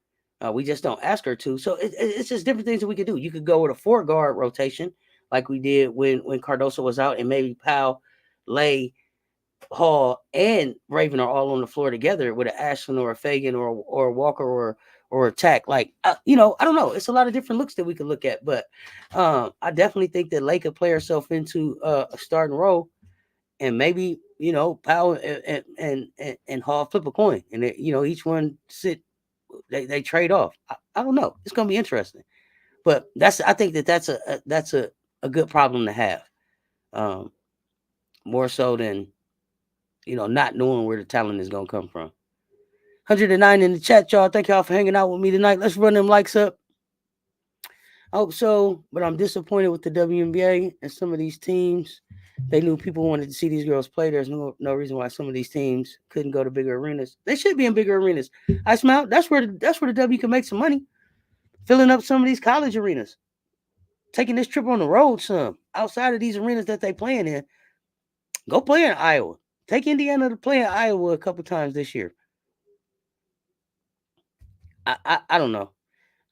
[SPEAKER 1] We just don't ask her to. So it's just different things that we could do. You could go with a 4 guard rotation like we did when Cardoso was out, and maybe Powell, Lay, Hall, and Raven are all on the floor together with an Ashland or a Fagan or a Walker or attack. Like, I don't know. It's a lot of different looks that we could look at, but I definitely think that Lake could play herself into a starting role, and maybe Powell and Hall flip a coin, and each one they trade off. I don't know. It's gonna be interesting, but I think that's a good problem to have, um, more so than not knowing where the talent is gonna come from. 109 in the chat, y'all. Thank y'all for hanging out with me tonight. Let's run them likes up. I hope so, but I'm disappointed with the WNBA and some of these teams. They knew people wanted to see these girls play. There's no reason why some of these teams couldn't go to bigger arenas. They should be in bigger arenas. I smile. That's where the W can make some money. Filling up some of these college arenas. Taking this trip on the road some. Outside of these arenas that they playing in. Go play in Iowa. Take Indiana to play in Iowa a couple times this year. I don't know.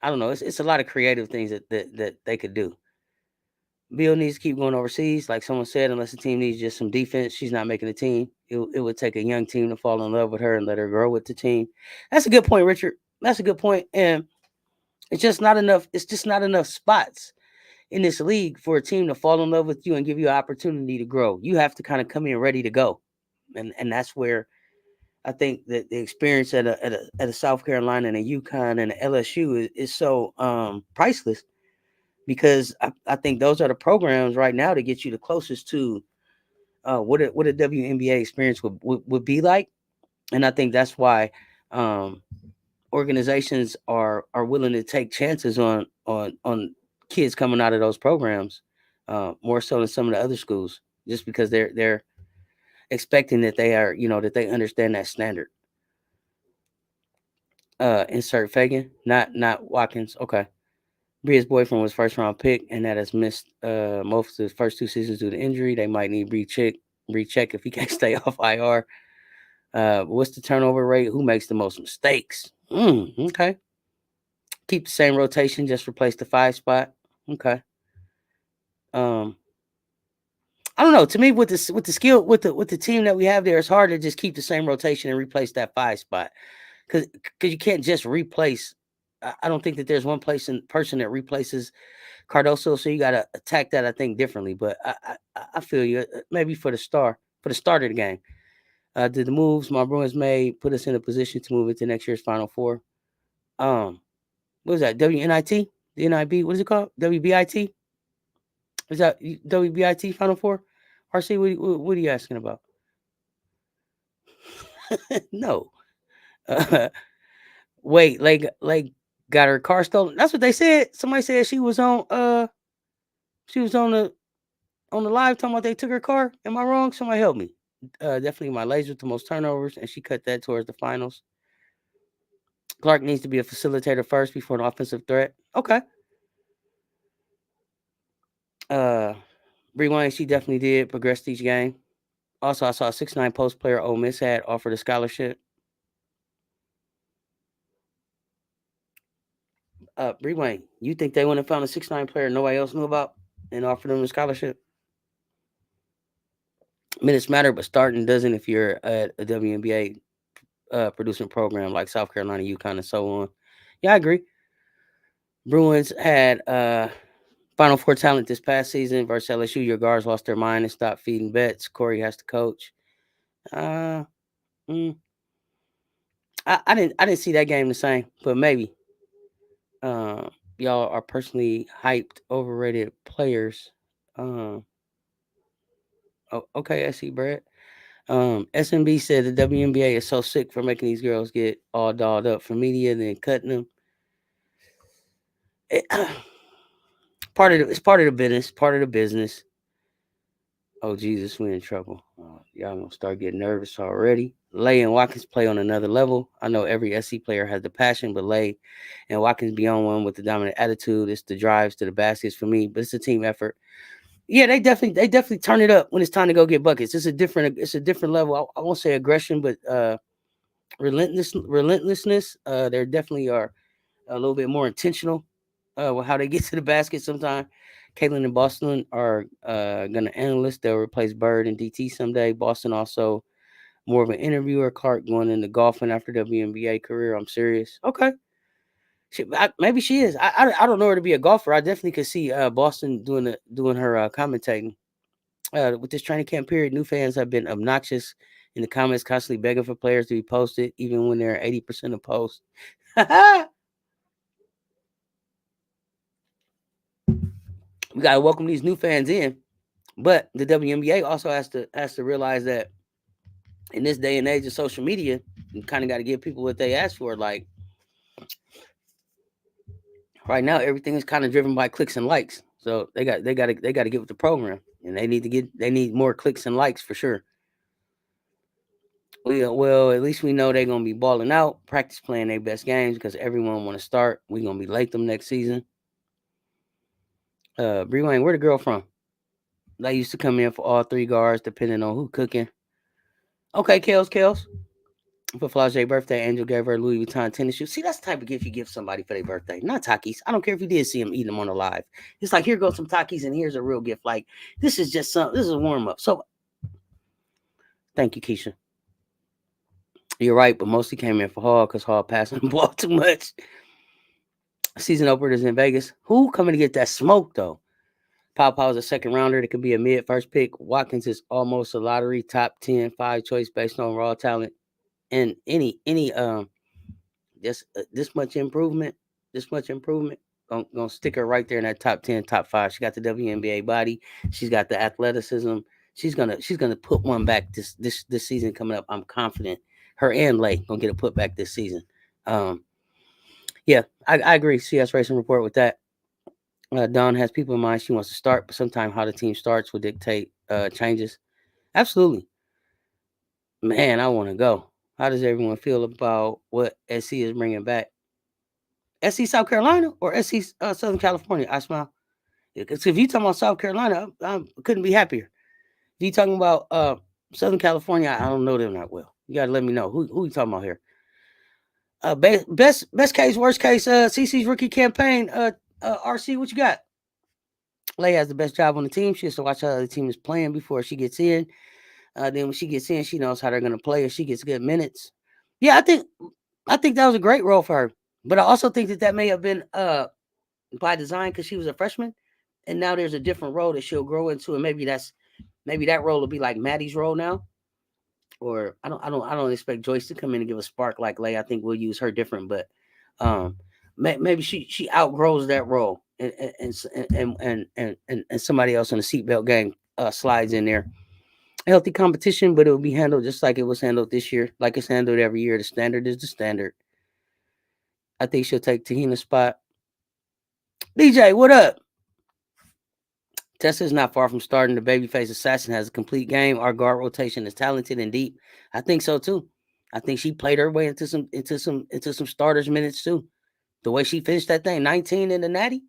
[SPEAKER 1] I don't know. It's a lot of creative things that they could do. Bill needs to keep going overseas, like someone said. Unless the team needs just some defense, she's not making the team. It would take a young team to fall in love with her and let her grow with the team. That's a good point, Richard. That's a good point. And it's just not enough. It's just not enough spots in this league for a team to fall in love with you and give you an opportunity to grow. You have to kind of come in ready to go, and that's where I think that the experience at a South Carolina and a UConn and a LSU is so priceless, because I think those are the programs right now to get you the closest to what a WNBA experience would be like. And I think that's why um, organizations are willing to take chances on kids coming out of those programs, more so than some of the other schools, just because they're expecting that they are that they understand that standard. Insert Fagan, not Watkins. Okay. Bria's boyfriend was first round pick, and that has missed most of the first 2 seasons due to injury. They might need recheck if he can't stay off IR. What's the turnover rate? Who makes the most mistakes? Okay. Keep the same rotation, just replace the 5 spot. Okay. Um, I don't know. To me, with the team that we have there, it's hard to just keep the same rotation and replace that 5 spot, because you can't just replace. I don't think that there's one person that replaces Cardoso, so you got to attack that, I think, differently. But I feel you. Maybe for the start of the game. Did the moves my Bruins made put us in a position to move into next year's Final Four? What is that? WNIT? The NIB? What is it called? WBIT? Is that WBIT Final Four? RC, what are you asking about? No. Uh, wait, like got her car stolen. That's what they said. Somebody said she was on the live talking about they took her car. Am I wrong? Somebody help me. Definitely my laser with the most turnovers, and she cut that towards the finals. Clark needs to be a facilitator first before an offensive threat. Okay. Bree Wayne, she definitely did progress each game. Also, I saw a 6'9" post player Ole Miss had offered a scholarship. Bree Wayne, you think they wouldn't have found a 6'9" player nobody else knew about and offered them a scholarship? Minutes matter, but starting doesn't if you're at a WNBA producing program like South Carolina, UConn, and so on. Yeah, I agree. Bruins had Final Four talent this past season versus LSU. Your guards lost their mind and stopped feeding bets. Corey has to coach. Uh, mm, I didn't see that game the same, but maybe. y'all are personally hyped, overrated players. Oh, okay, I see, Brad. SMB said the WNBA is so sick for making these girls get all dolled up for media and then cutting them. It's part of the business. Part of the business. Oh Jesus, we in trouble. Y'all gonna start getting nervous already. Lay and Watkins play on another level. I know every SC player has the passion, but Lay and Watkins be on one with the dominant attitude. It's the drives to the baskets for me, but it's a team effort. Yeah, they definitely turn it up when it's time to go get buckets. It's a different level. I won't say aggression, but relentlessness. There definitely are a little bit more intentional with how they get to the basket sometimes. Caitlin and Boston are gonna analyst. They'll replace Bird and DT someday. Boston also more of an interviewer. Clark going into golfing after WNBA career. I'm serious. Okay. Maybe she is. I don't know her to be a golfer. I definitely could see Boston doing her commentating. With this training camp period, new fans have been obnoxious in the comments, constantly begging for players to be posted, even when they're 80% of posts. We gotta welcome these new fans in, but the WNBA also has to realize that in this day and age of social media, you kind of got to give people what they ask for. Like right now, everything is kind of driven by clicks and likes. So they got to get with the program, and they need more clicks and likes for sure. Well, at least we know they're gonna be balling out, practice playing their best games because everyone want to start. We're gonna be late them next season. Bree Wayne, where the girl from? They used to come in for all three guards, depending on who cooking. Okay, Kels. For Flage's birthday, Angel gave her Louis Vuitton tennis shoes. See, that's the type of gift you give somebody for their birthday, not Takis. I don't care if you did see him eating them on the live. It's like, here goes some Takis, and here's a real gift. Like, this is a warm up. So, thank you, Keisha. You're right, but mostly came in for Hall because Hall passing the ball too much. Season openers in Vegas. Who coming to get that smoke, though? Pow's a second rounder. That could be a mid first pick. Watkins is almost a lottery top 10, 5 choice based on raw talent. And any this much improvement, gonna stick her right there in that top 10, top 5. She got the WNBA body. She's got the athleticism. She's gonna put one back this season coming up. I'm confident. Her and Lake gonna get a put back this season. Yeah, I agree. CS Racing Report with that. Dawn has people in mind she wants to start, but sometimes how the team starts will dictate changes. Absolutely. Man, I want to go. How does everyone feel about what SC is bringing back? SC South Carolina or SC Southern California? I smile. Because if you talking about South Carolina, I couldn't be happier. If you talking about Southern California, I don't know them that well. You got to let me know. Who you talking about here? Best case, worst case, CC's rookie campaign. RC, what you got? Lay has the best job on the team. She has to watch how the team is playing before she gets in. Then when she gets in, she knows how they're going to play. If she gets good minutes, yeah, I think that was a great role for her. But I also think that may have been by design because she was a freshman, and now there's a different role that she'll grow into, and maybe that role will be like Maddie's role now. Or I don't expect Joyce to come in and give a spark like Lay. I think we'll use her different, but maybe she outgrows that role, and somebody else in the seatbelt gang slides in there. Healthy competition, but it will be handled just like it was handled this year, like it's handled every year. The standard is the standard. I think she'll take Tahina's spot. DJ, what up? Tessa is not far from starting. The babyface assassin has a complete game. Our guard rotation is talented and deep. I think so too. I think she played her way into some starters minutes too. The way she finished that thing, 19 in the Natty.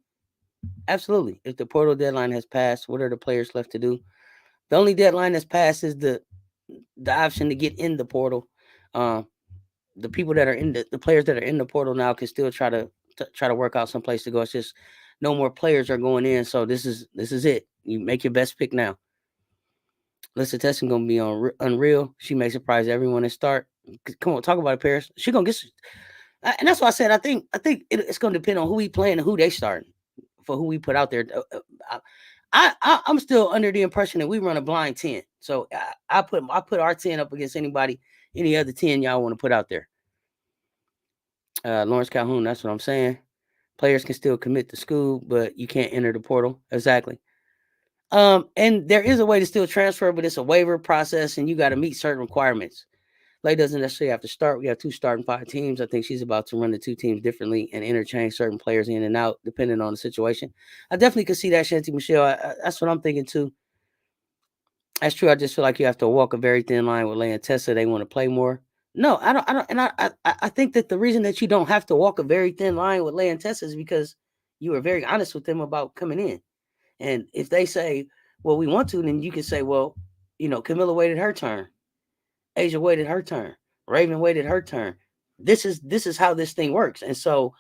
[SPEAKER 1] Absolutely. If the portal deadline has passed, what are the players left to do? The only deadline that's passed is the option to get in the portal. The people that are in the players that are in the portal now can still try to work out some place to go. It's just no more players are going in, so this is it. You make your best pick now. Lisa Tesson gonna be on Unreal. She may surprise everyone and start. Come on, talk about it, Paris. She gonna get, and that's why I said I think it's gonna depend on who we playing and who they starting for who we put out there. I'm still under the impression that we run a blind 10. So I put our 10 up against any other 10 y'all want to put out there. Lawrence Calhoun, that's what I'm saying. Players can still commit to school, but you can't enter the portal. Exactly. And there is a way to still transfer, but it's a waiver process, and you got to meet certain requirements. Lay doesn't necessarily have to start. We have 2 starting 5 teams. I think she's about to run the 2 teams differently and interchange certain players in and out depending on the situation. I definitely could see that, Shanti Michelle. That's what I'm thinking too. That's true. I just feel like you have to walk a very thin line with Lay and Tessa. They want to play more. No, I don't. And I think that the reason that you don't have to walk a very thin line with Lay and Tessa is because you were very honest with them about coming in. And if they say, well, we want to, then you can say, well, Camilla waited her turn. Asia waited her turn. Raven waited her turn. This is how this thing works. And so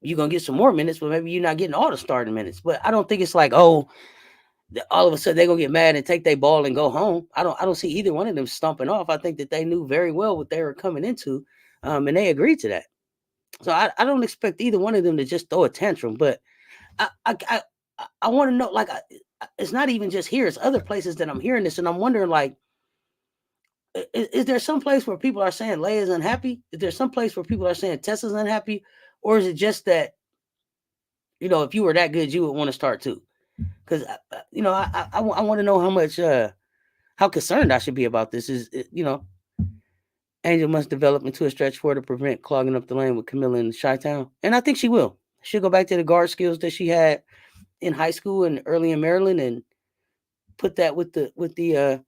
[SPEAKER 1] you're going to get some more minutes, but maybe you're not getting all the starting minutes. But I don't think it's like, oh, all of a sudden they're going to get mad and take their ball and go home. I don't see either one of them stomping off. I think that they knew very well what they were coming into, and they agreed to that. So I don't expect either one of them to just throw a tantrum. But I want to know, like, it's not even just here. It's other places that I'm hearing this, and I'm wondering, like, is there some place where people are saying Leia's unhappy? Is there some place where people are saying Tessa's unhappy? Or is it just that, if you were that good, you would want to start too? Because, I want to know how concerned I should be about this. Angel must develop into a stretch four to prevent clogging up the lane with Camilla in Chi-Town. And I think she will. She'll go back to the guard skills that she had in high school and early in Maryland and put that with the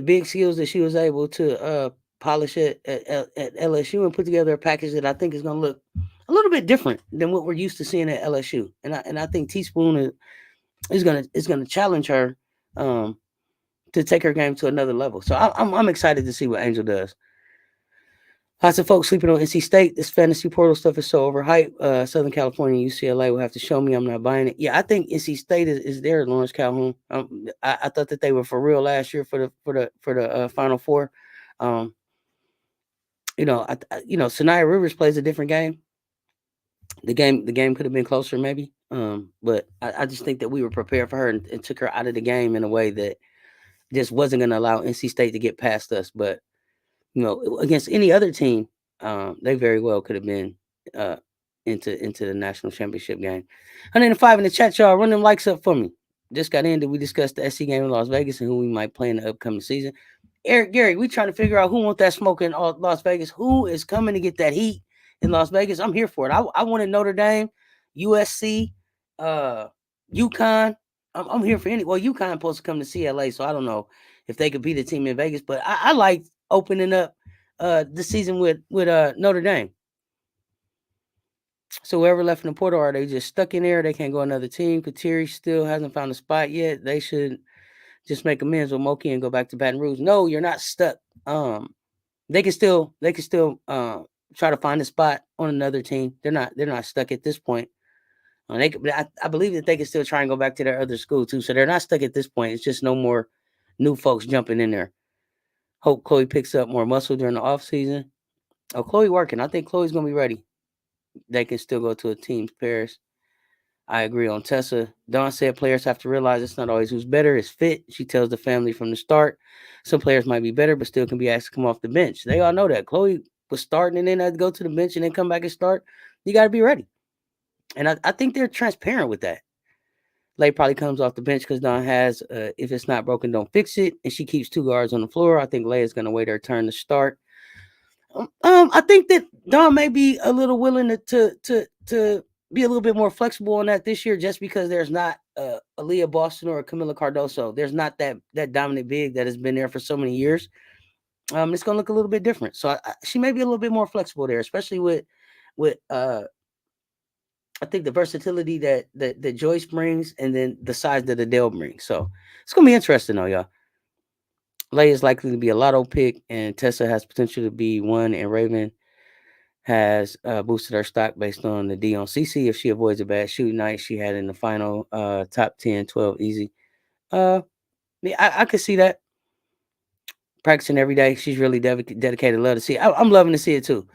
[SPEAKER 1] big skills that she was able to polish at LSU and put together a package that I think is going to look a little bit different than what we're used to seeing at LSU. And I think Teaspoon is going to challenge her to take her game to another level. So I'm excited to see what Angel does. Lots of folks sleeping on NC State. This fantasy portal stuff is so overhyped. Southern California, UCLA will have to show me I'm not buying it. Yeah, I think NC State is there. Lawrence Calhoun. I thought that they were for real last year for the Final Four. Sanaya Rivers plays a different game. The game could have been closer, maybe. But I just think that we were prepared for her and took her out of the game in a way that just wasn't going to allow NC State to get past us. But against any other team, they very well could have been into the national championship game. 105 in the chat, y'all. Run them likes up for me. Just got in. Did we discuss the SC game in Las Vegas and who we might play in the upcoming season? Eric Gary, we trying to figure out who wants that smoke in Las Vegas. Who is coming to get that heat in Las Vegas? I'm here for it. I wanted Notre Dame, USC, UConn. I'm here for any. Well, UConn supposed to come to CLA, so I don't know if they could be the team in Vegas. But I like opening up the season with Notre Dame. So whoever left in the portal, are they just stuck in there? They can't go another team. Kateri still hasn't found a spot yet. They should just make amends with Moki and go back to Baton Rouge. No, you're not stuck. They can still try to find a spot on another team. They're not stuck at this point. I believe that they can still try and go back to their other school too. So they're not stuck at this point. It's just no more new folks jumping in there. Hope Chloe picks up more muscle during the off season. Oh, Chloe working. I think Chloe's gonna be ready. They can still go to a team's pairs. I agree on Tessa. Dawn said players have to realize it's not always who's better, it's fit. She tells the family from the start. Some players might be better, but still can be asked to come off the bench. They all know that. Chloe was starting and then had to go to the bench and then come back and start. You got to be ready. And I think they're transparent with that. Lay probably comes off the bench because Dawn has, if it's not broken, don't fix it. And she keeps 2 guards on the floor. I think Lay is going to wait her turn to start. I think that Dawn may be a little willing to be a little bit more flexible on that this year, just because there's not Aaliyah Boston or Camilla Cardoso. There's not that dominant big that has been there for so many years. It's going to look a little bit different. So she may be a little bit more flexible there, especially with I think the versatility that Joyce brings, and then the size that Adele brings. So it's going to be interesting, though, y'all. Lay is likely to be a lotto pick, and Tessa has potential to be one, and Raven has boosted her stock based on the D on CC. If she avoids a bad shooting night she had in the final top 10, 12 easy. I could see that. Practicing every day. She's really dedicated. Love to see it. I'm loving to see it too.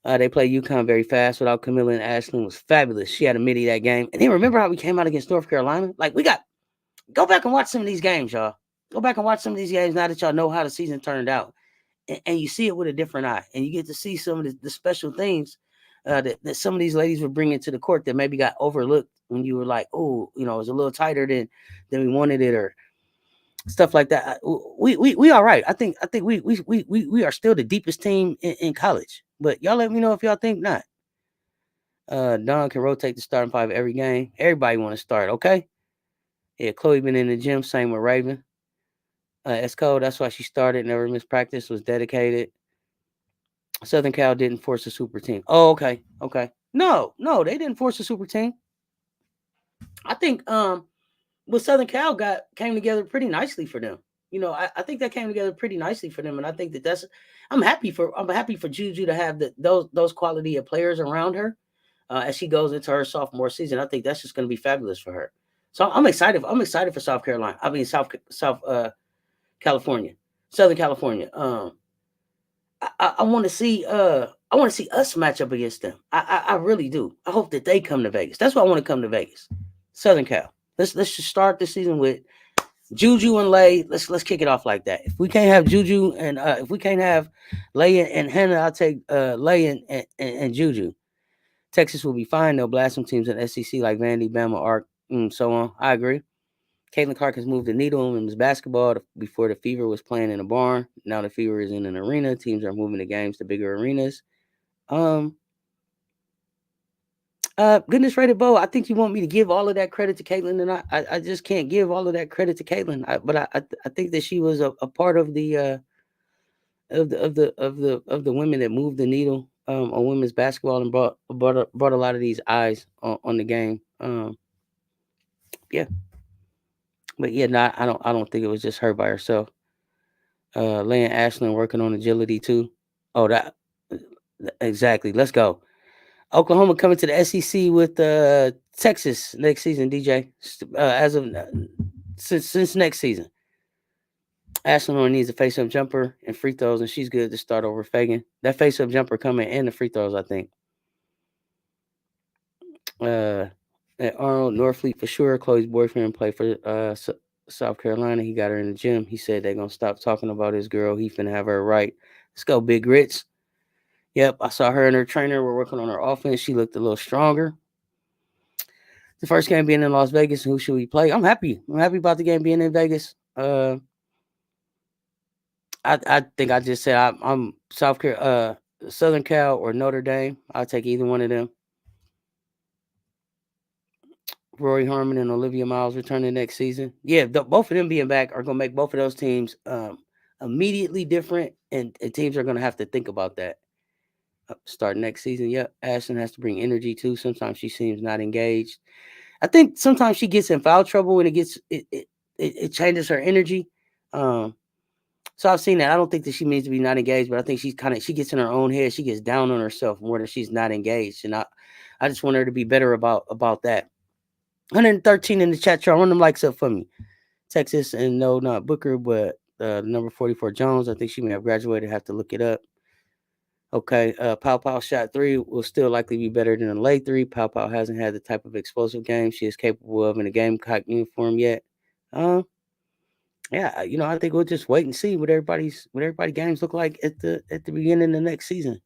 [SPEAKER 1] They play UConn very fast without Camilla, and Ashlyn was fabulous. She had a midi that game. And then remember how we came out against North Carolina? Like, go back and watch some of these games, y'all. Go back and watch some of these games now that y'all know how the season turned out. And you see it with a different eye. And you get to see some of the special things that some of these ladies were bringing to the court that maybe got overlooked when you were like, oh, it was a little tighter than we wanted it, or stuff like that. We all right. I think we are still the deepest team in college. But y'all let me know if y'all think not. Don can rotate the starting five every game. Everybody want to start, okay? Yeah, Chloe been in the gym. Same with Raven. Esco, that's why she started. Never missed practice. Was dedicated. Southern Cal didn't force a super team. Oh, okay. No, they didn't force a super team. I think what Southern Cal came together pretty nicely for them. I think that came together pretty nicely for them, and I think that's. I'm happy for Juju to have those quality of players around her as she goes into her sophomore season. I think that's just going to be fabulous for her. So I'm excited. I'm excited for South Carolina. I mean South California, Southern California. I want to see us match up against them. I really do. I hope that they come to Vegas. That's why I want to come to Vegas. Southern Cal. Let's just start the season with Juju and Lay. Let's kick it off like that. If we can't have Juju and if we can't have Lay and Hannah, I'll take Lay and Juju. Texas will be fine. They'll blast some teams in SEC like Vandy, Bama, Ark, and so on. I agree. Caitlin Clark has moved the needle in women's basketball. Before the Fever was playing in a barn. Now the Fever is in an arena. Teams are moving the games to bigger arenas. Goodness rated Bo, I think you want me to give all of that credit to Caitlin, and I just can't give all of that credit to Caitlin. But I think that she was a part of the women that moved the needle on women's basketball and brought a lot of these eyes on the game. Yeah. But yeah, no, I don't think it was just her by herself. Leigh Ashland working on agility too. Oh, that exactly. Let's go. Oklahoma coming to the SEC with Texas next season. DJ, as of since next season, Ashland only needs a face-up jumper and free throws, and she's good to start over Fagan. That face-up jumper coming and the free throws, I think. At Arnold Norfleet for sure. Chloe's boyfriend played for South Carolina. He got her in the gym. He said they're gonna stop talking about his girl. He finna have her right. Let's go, Big Grits. Yep, I saw her and her trainer were working on her offense. She looked a little stronger. The first game being in Las Vegas. Who should we play? I'm happy. I'm happy about the game being in Vegas. I think I just said I'm Southern Cal or Notre Dame. I'll take either one of them. Rory Harmon and Olivia Miles returning next season. Yeah, both of them being back are going to make both of those teams immediately different, and teams are going to have to think about that. Start next season. Yep, Ashton has to bring energy too. Sometimes she seems not engaged. I think sometimes she gets in foul trouble and it changes her energy. So I've seen that. I don't think that she means to be not engaged, but I think she gets in her own head. She gets down on herself more than she's not engaged, and I just want her to be better about that. 113 in the chat. Y'all run them likes up for me. Texas, and no, not Booker, but number 44 Jones. I think she may have graduated. Have to look it up. Okay, Pow shot 3 will still likely be better than a late 3. Pow hasn't had the type of explosive game she is capable of in a Gamecock uniform yet. Yeah, I think we'll just wait and see what everybody games look like at the beginning of the next season.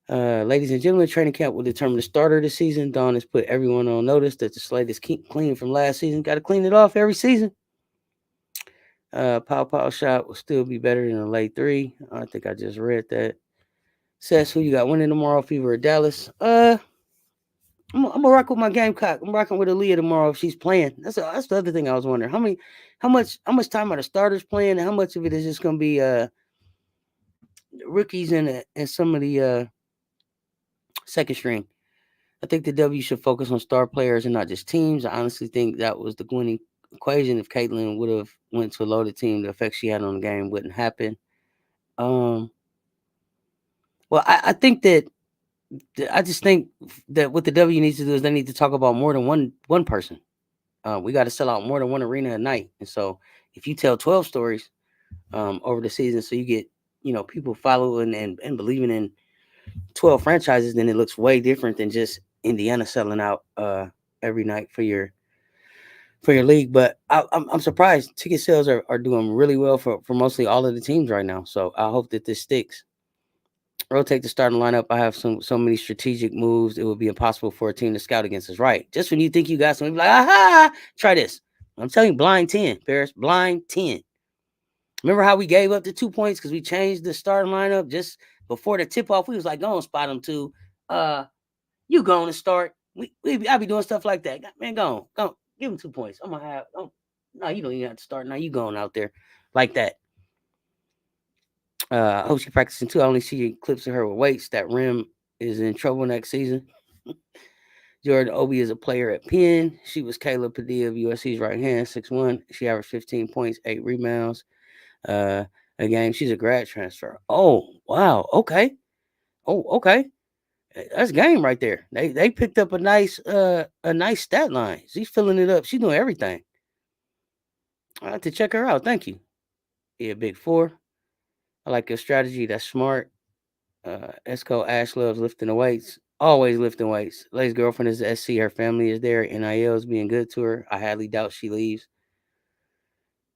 [SPEAKER 1] Ladies and gentlemen, training camp will determine the starter of the season. Dawn has put everyone on notice that the slate is clean from last season. Got to clean it off every season. Pow shot will still be better than a late 3. I think I just read that. Cess, who you got winning tomorrow? Fever or Dallas? I'm gonna rock with my Gamecock. I'm rocking with Aaliyah tomorrow if she's playing. That's the other thing I was wondering. How much time are the starters playing, and how much of it is just gonna be rookies and some of the second string? I think the W should focus on star players and not just teams. I honestly think that was the winning equation. If Caitlin would have went to a loaded team, the effect she had on the game wouldn't happen. Well, I think that. I just think that what the W needs to do is they need to talk about more than one person. We got to sell out more than one arena a night. And so if you tell 12 stories over the season, so you get, people following and believing in 12 franchises, then it looks way different than just Indiana selling out every night for your league. But I'm surprised ticket sales are doing really well for mostly all of the teams right now. So I hope that this sticks. Rotate the starting lineup. I have so many strategic moves. It would be impossible for a team to scout against us. Right. Just when you think you got something, like, aha, try this. I'm telling you, blind 10, Paris, blind 10. Remember how we gave up the 2 points because we changed the starting lineup just before the tip off? We was like, go and spot them too. You going to start. I be doing stuff like that. Man, go on. Give him 2 points. I'm gonna have. No, you don't even have to start. Now you going out there like that. I hope she practicing too. I only see clips of her with weights. That rim is in trouble next season. Jordan Obi is a player at Penn. She was Caleb Padilla of USC's right hand, 6'1". She averaged 15 points, 8 rebounds a game. She's a grad transfer. Oh, wow. Okay. Oh, okay. That's game right there. They picked up a nice stat line. She's filling it up. She's doing everything. I have to check her out. Thank you. Yeah, big 4. I like your strategy. That's smart. Esco Ash loves lifting the weights. Always lifting weights. Lay's girlfriend is SC. Her family is there. NIL is being good to her. I highly doubt she leaves.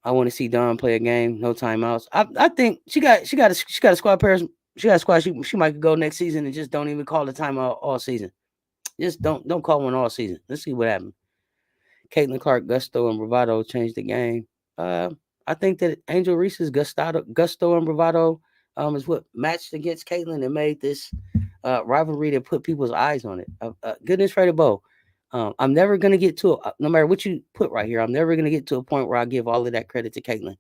[SPEAKER 1] I want to see Dawn play a game. No timeouts. I think she got a squad pairs. She got a squad. She might go next season and just don't even call the timeout all season. Just don't call one all season. Let's see what happens. Caitlin Clark, gusto, and bravado changed the game. I think that Angel Reese's gusto and bravado is what matched against Caitlin and made this rivalry that put people's eyes on it. Goodness for the bow. I'm never gonna get to no matter what you put right here. I'm never gonna get to a point where I give all of that credit to Caitlin.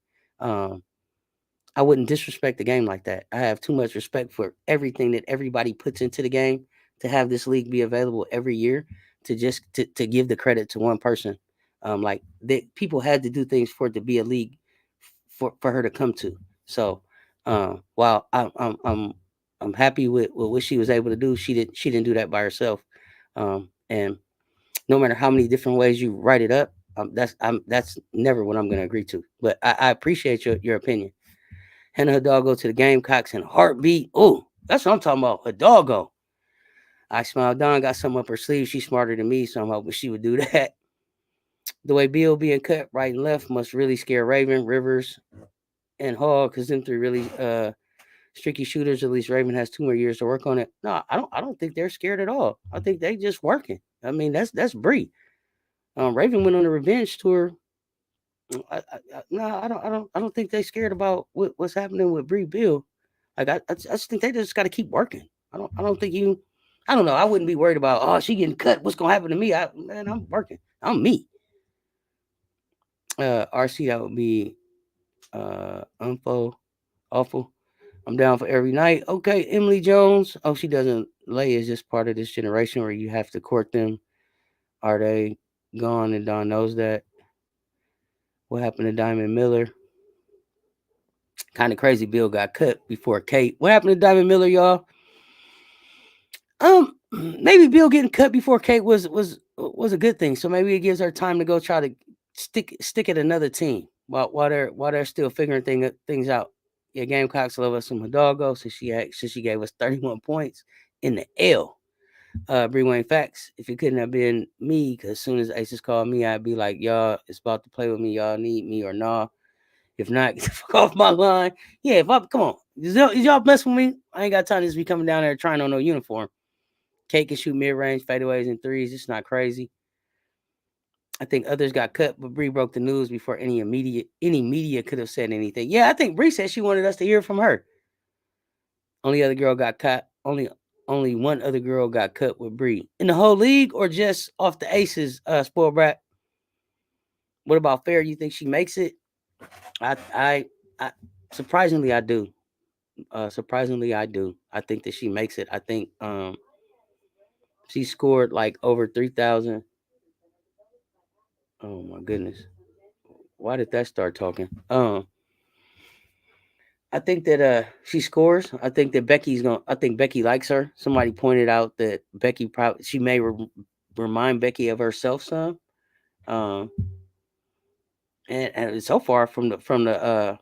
[SPEAKER 1] I wouldn't disrespect the game like that. I have too much respect for everything that everybody puts into the game to have this league be available every year to just to give the credit to one person. Like people had to do things for it to be a league for her to come to. So while I'm happy with what she was able to do, she didn't do that by herself. And no matter how many different ways you write it up, that's never what I'm going to agree to. But I appreciate your opinion. Hannah Hidalgo to the Gamecocks in a heartbeat. Oh, that's what I'm talking about. Hidalgo. I smiled. Dawn got something up her sleeve. She's smarter than me, so I'm hoping she would do that. The way Bill being cut right and left must really scare Raven, Rivers, and Hall, because them 3 really streaky shooters. At least Raven has 2 more years to work on it. No, I don't think they're scared at all. I think they just working. I mean, that's Bree. Raven went on a revenge tour. No, I don't think they scared about what's happening with Bree Bill. Like I just think they just got to keep working. I don't think you. I don't know. I wouldn't be worried about she getting cut. What's gonna happen to me? I'm working. I'm me. RC that would be awful. I'm down for every night. Okay, Emily Jones. Oh, she doesn't lay is just part of this generation where you have to court them. Are they gone? And Don knows that. What happened to Diamond Miller? Kind of crazy. Bill got cut before Kate. What happened to Diamond Miller, y'all? Maybe Bill getting cut before Kate was a good thing. So maybe it gives her time to go try to stick at another team while they're still figuring things out. Yeah, Gamecocks love us some Hidalgo, so she gave us 31 points in the L. Bree Wayne facts. If it couldn't have been me, because as soon as Aces called me, I'd be like, y'all, it's about to play with me. Y'all need me or nah. If not, get the fuck off my line. Yeah, come on. Is y'all messing with me? I ain't got time to just be coming down there trying on no uniform. Kate can shoot mid-range fadeaways and threes. It's not crazy. I think others got cut, but Bree broke the news before any media could have said anything. Yeah, I think Bree said she wanted us to hear from her. Only other girl got cut. Only one other girl got cut with Bree in the whole league, or just off the Aces. Spoiled brat. What about Fair? You think she makes it? I surprisingly I do. Surprisingly I do. I think that she makes it. I think she scored like over 3,000. Oh my goodness. Why did that start talking? I think that she scores. I think that I think Becky likes her. Somebody pointed out that Becky probably she may remind Becky of herself some. Um and so far from the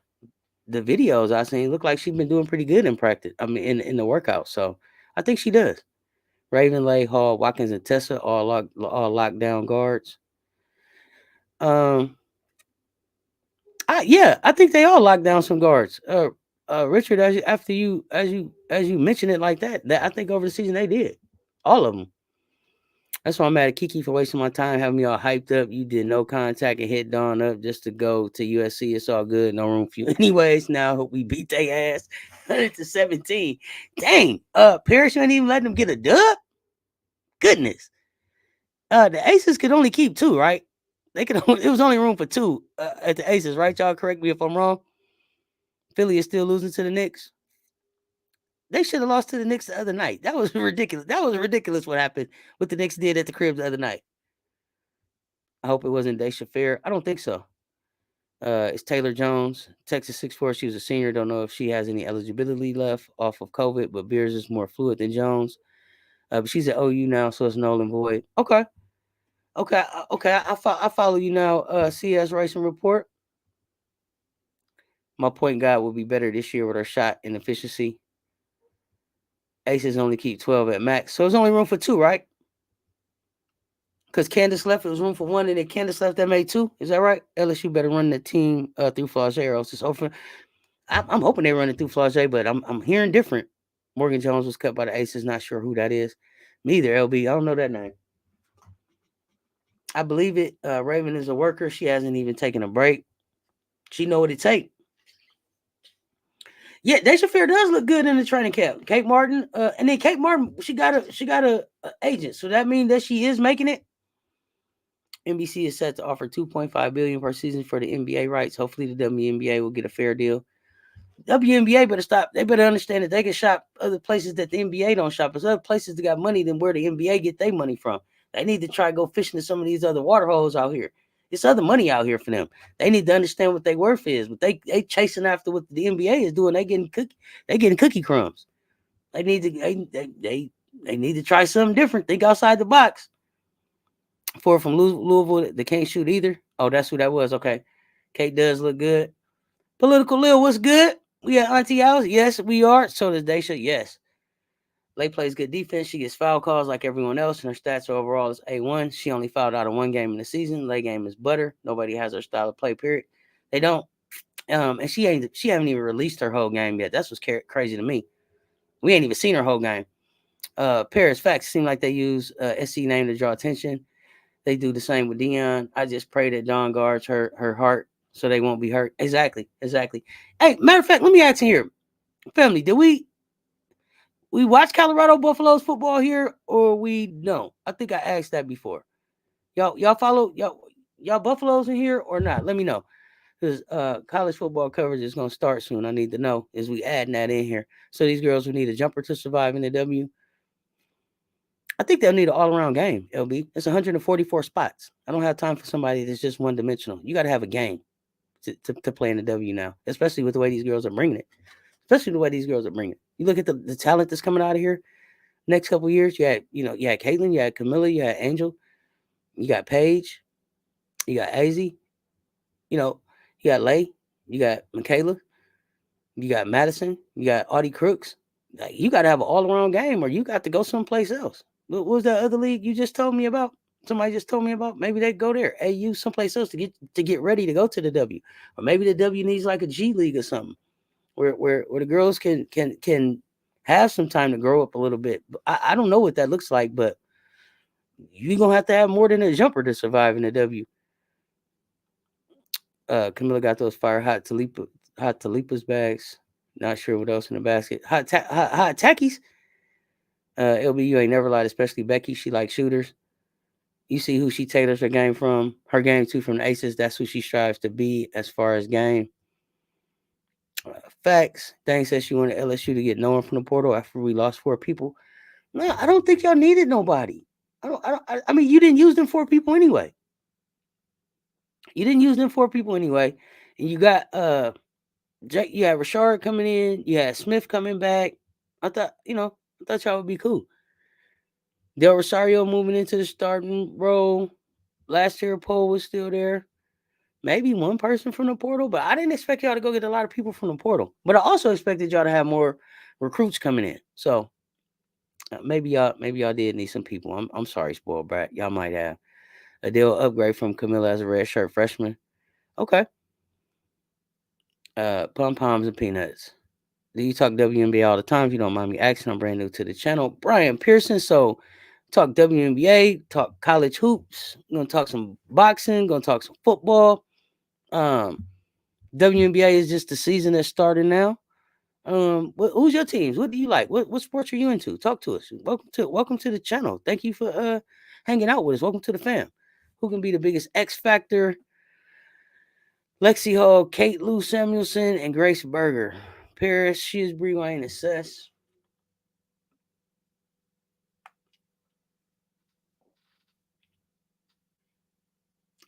[SPEAKER 1] videos I've seen, look like she's been doing pretty good in practice. I mean in the workout. So I think she does. Raven, Lay, Hall, Watkins, and Tessa all lockdown guards. I think they all locked down some guards. Richard, as you mentioned it like that, I think over the season they did, all of them. That's why I'm mad at Kiki for wasting my time, having me all hyped up. You did no contact and hit Dawn up just to go to USC. It's all good, no room for you, anyways. Now I hope we beat their ass 100-17. Dang, Parrish ain't even letting them get a dub. Goodness, the Aces could only keep 2, right? They could. It was only room for 2 at the Aces, right? Y'all correct me if I'm wrong. Philly is still losing to the Knicks. They should have lost to the Knicks the other night. That was ridiculous. That was ridiculous what happened, what the Knicks did at the crib the other night. I hope it wasn't Daisha Fair. I don't think so. It's Taylor Jones, Texas 6'4". She was a senior. Don't know if she has any eligibility left off of COVID, but Beers is more fluid than Jones. But she's at OU now, so it's null and void. Okay. I follow you now, CS Racing Report. My point guard will be better this year with her shot and efficiency. Aces only keep 12 at max. So there's only room for 2, right? Because Candace left, it was room for 1, and then Candace left, that made 2. Is that right? LSU better run the team through Flagey, or else it's over. I'm hoping they run it through Flagey, but I'm hearing different. Morgan Jones was cut by the Aces. Not sure who that is. Me either, LB. I don't know that name. I believe it. Raven is a worker. She hasn't even taken a break. She know what it takes. Yeah, Daisha Fair does look good in the training camp. Kate Martin, and then Kate Martin, she got a agent, so that means that she is making it. NBC is set to offer $2.5 billion per season for the NBA rights. Hopefully, the WNBA will get a fair deal. WNBA better stop. They better understand that they can shop other places that the NBA don't shop. There's other places that got money than where the NBA get their money from. They need to try to go fishing in some of these other water holes out here. It's other money out here for them. They need to understand what their worth is. But they chasing after what the NBA is doing. They getting cookie crumbs. They need to they need to try something different. Think outside the box. For from Louisville, they can't shoot either. Oh, that's who that was. Okay, Kate does look good. Political Lil, what's good? We at Auntie House? Yes, we are. So does Daisha. Yes. Lay plays good defense. She gets foul calls like everyone else, and her stats overall is A1. She only fouled out of 1 game in the season. Lay game is butter. Nobody has her style of play, period. They don't. And she haven't even released her whole game yet. That's what's crazy to me. We ain't even seen her whole game. Paris Facts seem like they use SC name to draw attention. They do the same with Dion. I just pray that Dawn guards her heart so they won't be hurt. Exactly. Hey, matter of fact, let me ask you here. Family, did we watch Colorado Buffaloes football here or we no? I think I asked that before. Y'all follow y'all Buffaloes in here or not? Let me know. Because college football coverage is gonna start soon. I need to know as we adding that in here. So these girls who need a jumper to survive in the W. I think they'll need an all-around game, LB. It's 144 spots. I don't have time for somebody that's just one-dimensional. You got to have a game to play in the W now, especially with the way these girls are bringing it. You look at the talent that's coming out of here next couple of years. You had Caitlin, you had Camilla, you had Angel, you got Paige, you got Az, you got Lay, you got Michaela, you got Madison, you got Audie Crooks. Like, you got to have an all-around game or you got to go someplace else. What was that other league you just told me about? Somebody just told me about. Maybe they go there. AU someplace else to get ready to go to the W, or maybe the W needs like a G League or something, where the girls can have some time to grow up a little bit. I don't know what that looks like, but you're gonna have to have more than a jumper to survive in the W. Camilla got those fire hot Talipa's bags. Not sure what else in the basket. Hot tackies. LBU ain't never lied, especially Becky. She likes shooters. You see who she tailors her game from. Her game, too, from the Aces. That's who she strives to be as far as game. Facts. Dang says she wanted LSU to get no one from the portal after we lost 4 people. No, I don't think y'all needed nobody. I mean, you didn't use them 4 people anyway. And you got Jake, you had Rashard coming in. You had Smith coming back. I thought y'all would be cool. Del Rosario moving into the starting role. Last year, Poe was still there. Maybe one person from the portal, but I didn't expect y'all to go get a lot of people from the portal. But I also expected y'all to have more recruits coming in. So maybe y'all did need some people. I'm sorry, spoiled brat. Y'all might have a deal upgrade from Camilla as a red shirt freshman. Okay. Pom poms and peanuts. Do you talk WNBA all the time? If you don't mind me asking, I'm brand new to the channel. Brian Pearson. So talk WNBA, talk college hoops. We're gonna talk some boxing, gonna talk some football. Um, WNBA is just the season that's starting now. Who's your teams? What do you like? What sports are you into? Talk to us. Welcome to the channel. Thank you for hanging out with us. Welcome to the fam. Who can be the biggest X factor? Lexi Hall, Kate Lou Samuelson, and Grace Berger. Paris, she is Bree Wayne and Cess.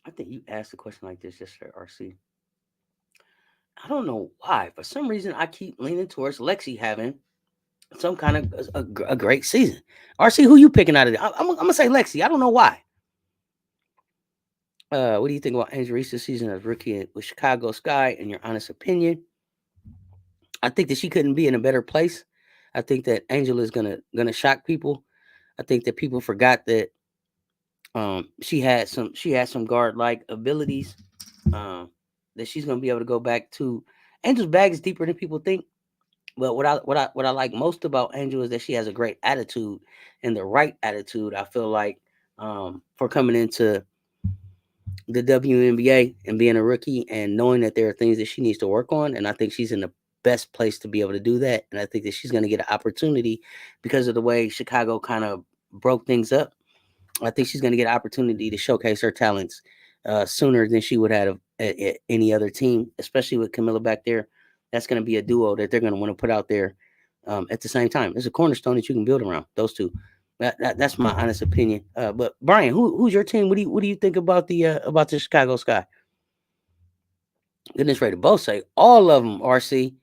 [SPEAKER 1] I think you asked a question like this yesterday, RC. I don't know why. For some reason, I keep leaning towards Lexi having some kind of a great season. RC, who you picking out of it? I'm gonna say Lexi. I don't know why. What do you think about Angel Reese's season as rookie with Chicago Sky? In your honest opinion, I think that she couldn't be in a better place. I think that Angel is gonna shock people. I think that people forgot that she had some guard like abilities. Um, that she's gonna be able to go back to. Angel's bag is deeper than people think. But what I like most about Angel is that she has a great attitude and the right attitude. I feel like for coming into the WNBA and being a rookie and knowing that there are things that she needs to work on, and I think she's in the best place to be able to do that. And I think that she's going to get an opportunity because of the way Chicago kind of broke things up. I think she's going to get an opportunity to showcase her talents sooner than she would have at any other team, especially with Camilla back there. That's going to be a duo that they're going to want to put out there at the same time. It's a cornerstone that you can build around those two. That's my honest opinion. But Brian, who's your team? What do you think about the Chicago Sky? Goodness, ready to both say all of them. RC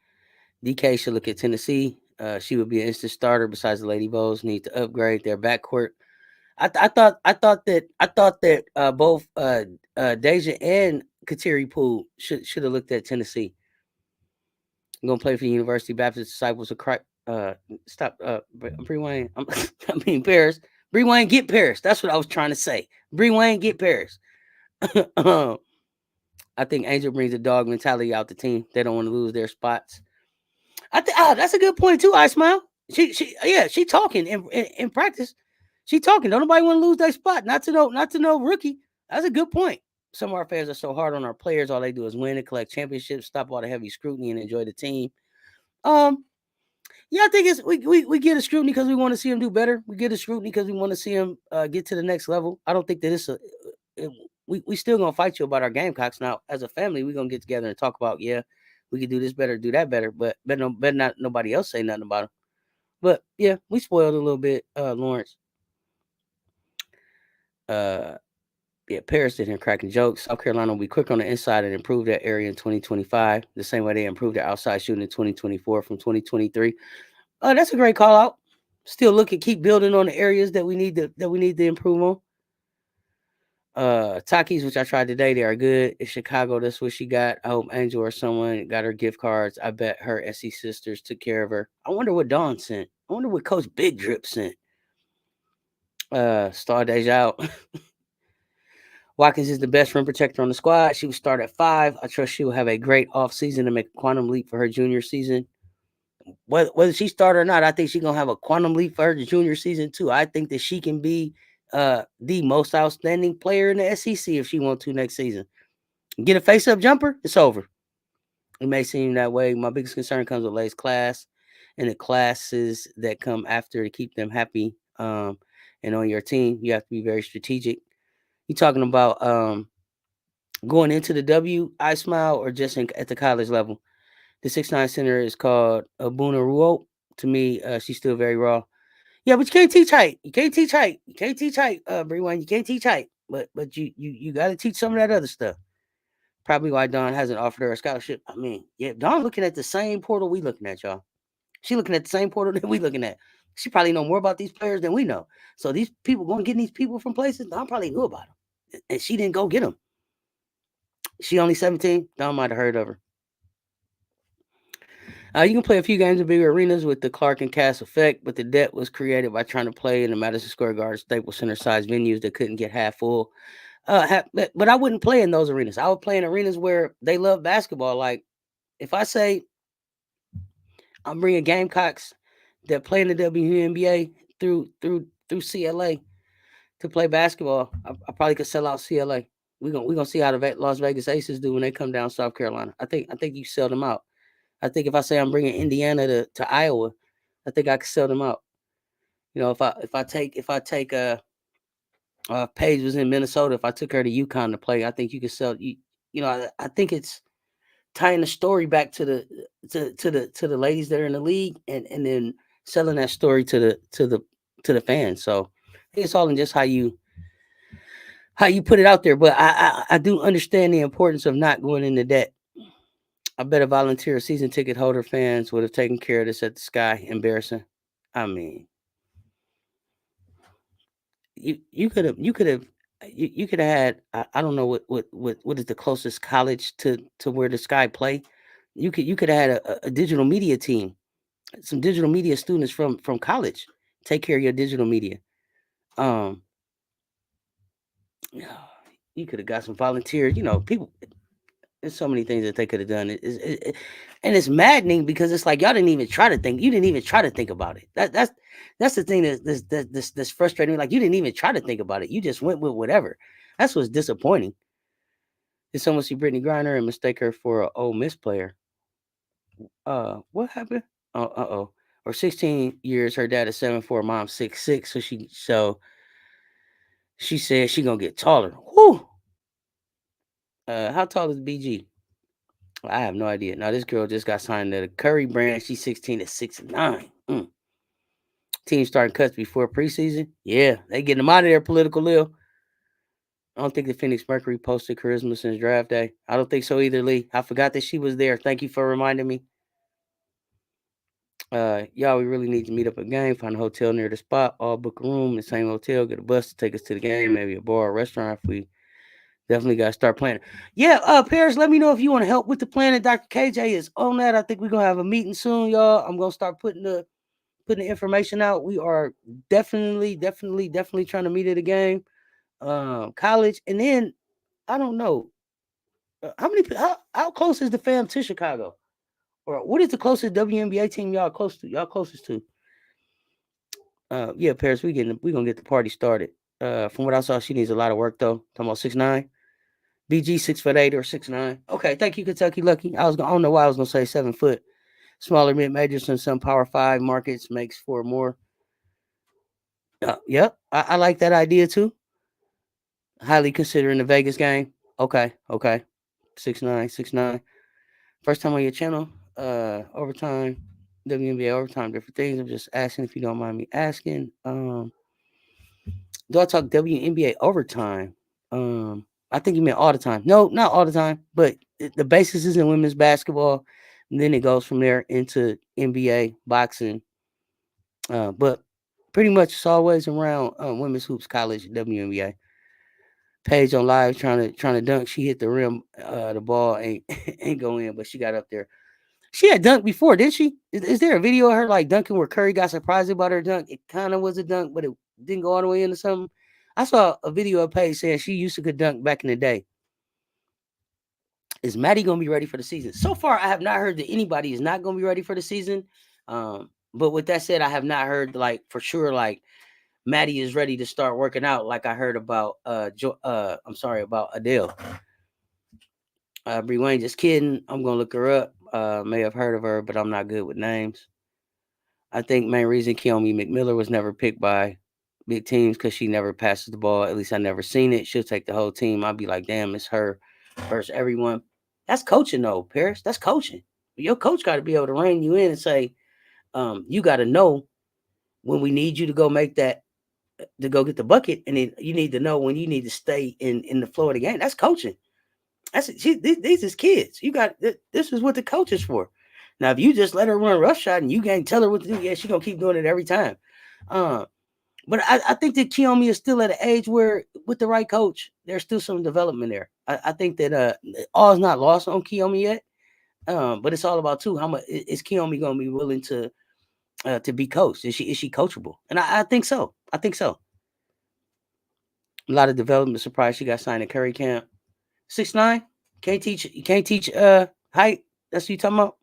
[SPEAKER 1] DK should look at Tennessee. She would be an instant starter. Besides the Lady Bows, need to upgrade their backcourt. I thought that both Deja and Kateri Poole should have looked at Tennessee. I'm gonna play for the University Baptist Disciples of Christ. Stop. Bree Wayne. I mean Paris. Bree Wayne get Paris. That's what I was trying to say. Bree Wayne get Paris. I think Angel brings a dog mentality out the team. They don't want to lose their spots. I think that's a good point too. I smile. She talking in practice. She talking. Don't nobody want to lose their spot. Not to know rookie. That's a good point. Some of our fans are so hard on our players. All they do is win and collect championships, stop all the heavy scrutiny, and enjoy the team. Um, yeah, I think it's we get a scrutiny because we want to see them do better. We get a scrutiny because we want to see them get to the next level. I don't think that we still gonna fight you about our Gamecocks. Now, as a family, we're gonna get together and talk about we could do this better, do that better, but better not nobody else say nothing about them. But yeah, we spoiled a little bit, Lawrence. Uh, yeah, Paris did here cracking jokes. South Carolina will be quick on the inside and improve that area in 2025, the same way they improved their outside shooting in 2024 from 2023. That's a great call out. Still keep building on the areas that we need to improve on. Takis, which I tried today, they are good. In Chicago, that's what she got. I hope Angel or someone got her gift cards. I bet her SC sisters took care of her. I wonder what Dawn sent. I wonder what Coach Big Drip sent. Star Deja out. Watkins is the best rim protector on the squad. She will start at 5. I trust she will have a great offseason to make a quantum leap for her junior season. Whether she start or not, I think she's gonna have a quantum leap for her junior season too. I think that she can be the most outstanding player in the SEC if she wants to next season. Get a face-up jumper, it's over. It may seem that way. My biggest concern comes with Lay's class and the classes that come after to keep them happy. And on your team, you have to be very strategic. You talking about going into the W, I smile, or just at the college level? The 6'9" center is called Abuna Ruo. To me, she's still very raw. Yeah, but you can't teach height. You can't teach height. You can't teach height, Bree Wayne. You can't teach height. But you got to teach some of that other stuff. Probably why Dawn hasn't offered her a scholarship. I mean, yeah, Dawn looking at the same portal we looking at, y'all. She looking at the same portal that we looking at. She probably know more about these players than we know. So these people going getting these people from places, Dawn probably knew about them. And she didn't go get them. She only 17. Dawn might have heard of her. You can play a few games in bigger arenas with the Clark and Cass effect, but the debt was created by trying to play in the Madison Square Garden, Staples Center size venues that couldn't get half full. But I wouldn't play in those arenas. I would play in arenas where they love basketball. Like if I say I'm bringing Gamecocks that play in the WNBA through CLA to play basketball. I probably could sell out CLA. We gonna see how the Las Vegas Aces do when they come down South Carolina. I think you sell them out. I think if I say I'm bringing Indiana to Iowa, I think I could sell them out. You know, if Paige was in Minnesota, if I took her to UConn to play, I think you could sell you. You know, I think it's tying the story back to the ladies that are in the league, and then selling that story to the fans. So I think it's all in just how you put it out there. But I do understand the importance of not going into debt. I bet a volunteer season ticket holder fans would have taken care of this at the Sky. Embarrassing. I mean, you could have had, I don't know what is the closest college to where the Sky play. You could have had a digital media team, some digital media students from college take care of your digital media. Um, you could have got some volunteers. You know, people. There's so many things that they could have done. And it's maddening because it's like y'all didn't even try to think. You didn't even try to think about it. That's the thing that's frustrating. Like you didn't even try to think about it. You just went with whatever. That's what's disappointing. Did someone see Brittany Griner and mistake her for an Ole Miss player? What happened? Oh. Or 16 years, her dad is 7'4", mom 6'6", so she said she gonna get taller. Whoo! How tall is BG? I have no idea. Now this girl just got signed to the Curry brand. She's 16 to 6'9". Team starting cuts before preseason. Yeah, they getting them out of there. Political Lil. I don't think the Phoenix Mercury posted charisma since draft day. I don't think so either, Lee. I forgot that she was there. Thank you for reminding me. Y'all, we really need to meet up a game. Find a hotel near the spot. All book a room in the same hotel. Get a bus to take us to the game. Maybe a bar or restaurant if we definitely got to start planning. Yeah, Paris, let me know if you want to help with the planning. Dr. KJ is on that. I think we're going to have a meeting soon, y'all. I'm going to start putting the information out. We are definitely trying to meet at a game, college. And then, I don't know, how close is the fam to Chicago? Or what is the closest WNBA team y'all closest to? Yeah, Paris, we gonna get the party started. From what I saw, she needs a lot of work though. Talking about 6'9". BG 6'8" or 6'9". Okay, thank you, Kentucky Lucky. I don't know why I was gonna say 7 foot. Smaller mid majors and some Power 5 markets makes for more. Yep, I like that idea too. Highly considering the Vegas game. Okay. 6'9", 6'9". First time on your channel. Overtime, WNBA overtime, different things. I'm just asking if you don't mind me asking. Do I talk WNBA overtime? I think you meant all the time. No, not all the time, but the basis is in women's basketball, and then it goes from there into NBA, boxing. But pretty much it's always around women's hoops, college, WNBA. Paige on live trying to dunk. She hit the rim. The ball ain't ain't go in, but she got up there. She had dunked before, didn't she? Is there a video of her like dunking where Curry got surprised about her dunk? It kind of was a dunk, but it didn't go all the way into something. I saw a video of Paige saying she used to could dunk back in the day. Is Maddie gonna be ready for the season? So far, I have not heard that anybody is not gonna be ready for the season. But with that said, I have not heard like for sure like Maddie is ready to start working out like I heard about about Adele. Bree Wayne, just kidding. I'm gonna look her up. May have heard of her, but I'm not good with names. I think main reason Keomi McMiller was never picked by big teams because she never passes the ball. At least I never seen it. She'll take the whole team. I'll be like, damn, it's her versus everyone. That's coaching though, Paris. That's coaching. Your coach got to be able to rein you in and say, you got to know when we need you to go make that to go get the bucket, and then you need to know when you need to stay in the flow of the game. That's coaching. These is kids. You got this is what the coach is for. Now, if you just let her run a rough shot and you can't tell her what to do, yeah, she's gonna keep doing it every time. But I think that Kiyomi is still at an age where, with the right coach, there's still some development there. I think that all is not lost on Kiyomi yet. But it's all about too how much is Kiyomi gonna be willing to be coached? Is she coachable? And I think so. I think so. A lot of development. Surprised she got signed at Curry camp. 6'9". You can't teach height. That's what you talking about.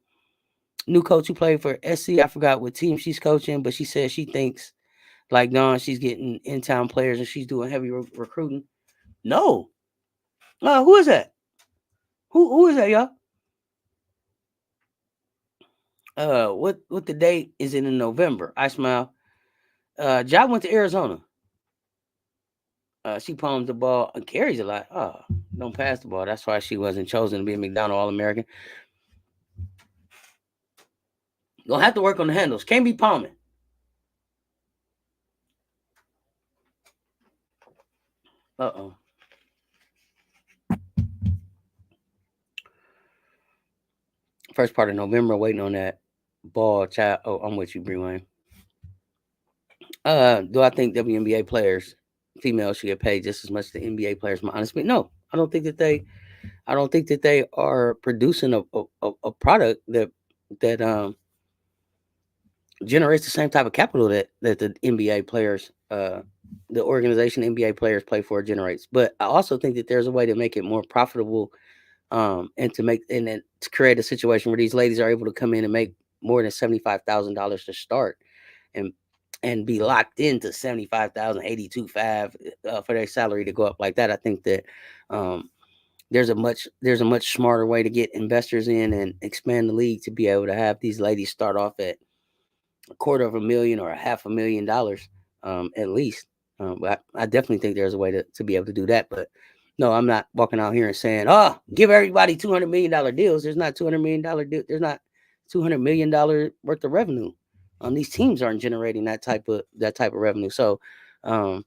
[SPEAKER 1] new coach who played for SC. I forgot what team she's coaching, but she says she thinks like Dawn, she's getting in-town players and she's doing heavy recruiting. No. Who is that? Who is that, y'all? What the date is it in November? I smile. Ja went to Arizona. She palms the ball and carries a lot. Oh, don't pass the ball. That's why she wasn't chosen to be a McDonald All-American. Gonna have to work on the handles. Can't be palming. Uh-oh. First part of November, waiting on that ball, child. Oh, I'm with you, Bree Wayne. Do I think WNBA players, females, should get paid just as much as the NBA players? My honest opinion, no. I don't think that they are producing a product that generates the same type of capital that the NBA players, the organization NBA players play for generates. But I also think that there's a way to make it more profitable, and to create a situation where these ladies are able to come in and make more than $75,000 to start, and be locked into 75,000, 82.5 for their salary to go up like that. I think that there's a much smarter way to get investors in and expand the league to be able to have these ladies start off at $250,000 or $500,000 at least. But I definitely think there's a way to be able to do that. But no, I'm not walking out here and saying, "Oh, give everybody $200 million deals." There's not $200 million deal. There's not $200 million worth of revenue. These teams aren't generating that type of revenue. So, I'm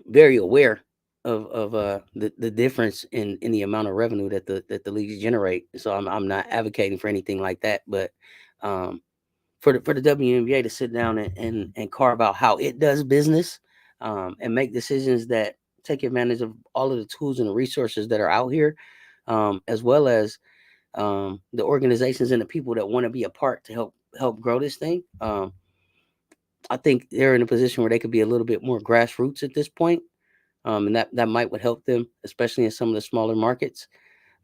[SPEAKER 1] very aware of the difference in the amount of revenue that the leagues generate. So I'm not advocating for anything like that, but for the WNBA to sit down and carve out how it does business, and make decisions that take advantage of all of the tools and the resources that are out here, as well as the organizations and the people that want to be a part to help grow this thing. I think they're in a position where they could be a little bit more grassroots at this point. And that might would help them, especially in some of the smaller markets.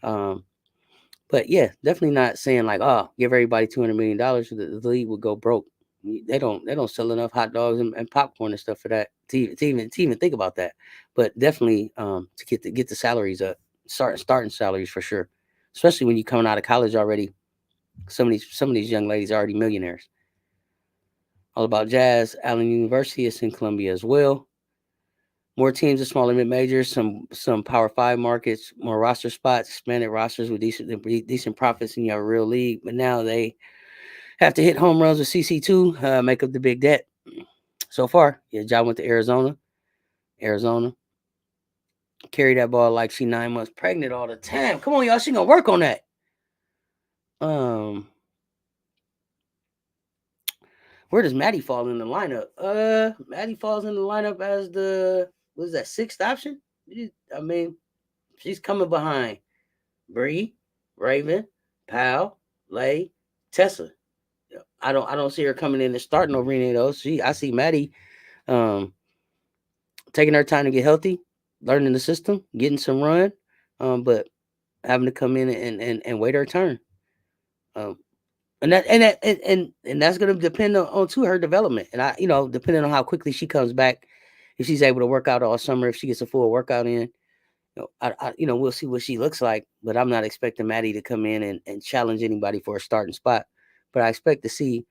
[SPEAKER 1] But yeah, definitely not saying like, oh, give everybody $200 million, the league would go broke. They don't sell enough hot dogs and popcorn and stuff for that to even think about that. But definitely to get the salaries up, starting salaries for sure, especially when you're coming out of college already. Some of these young ladies are already millionaires. All about Jazz. Allen University is in Columbia as well. More teams of smaller mid majors, some Power 5 markets, more roster spots, expanded rosters with decent profits in your real league. But now they have to hit home runs with CC2, make up the big debt. So far, yeah, Ja went to Arizona. Carry that ball like she 9 months pregnant all the time. Come on, y'all, she gonna work on that. Where does Maddie fall in the lineup? Maddie falls in the lineup as the, what is that, sixth option? I mean, she's coming behind Bree, Raven, Powell, Lay, Tessa. I don't see her coming in and starting over any of those. I see Maddie taking her time to get healthy, learning the system, getting some run, but having to come in and wait her turn. And that's going to depend on to her development. And depending on how quickly she comes back, if she's able to work out all summer, if she gets a full workout in, we'll see what she looks like. But I'm not expecting Maddie to come in and challenge anybody for a starting spot. But I expect to see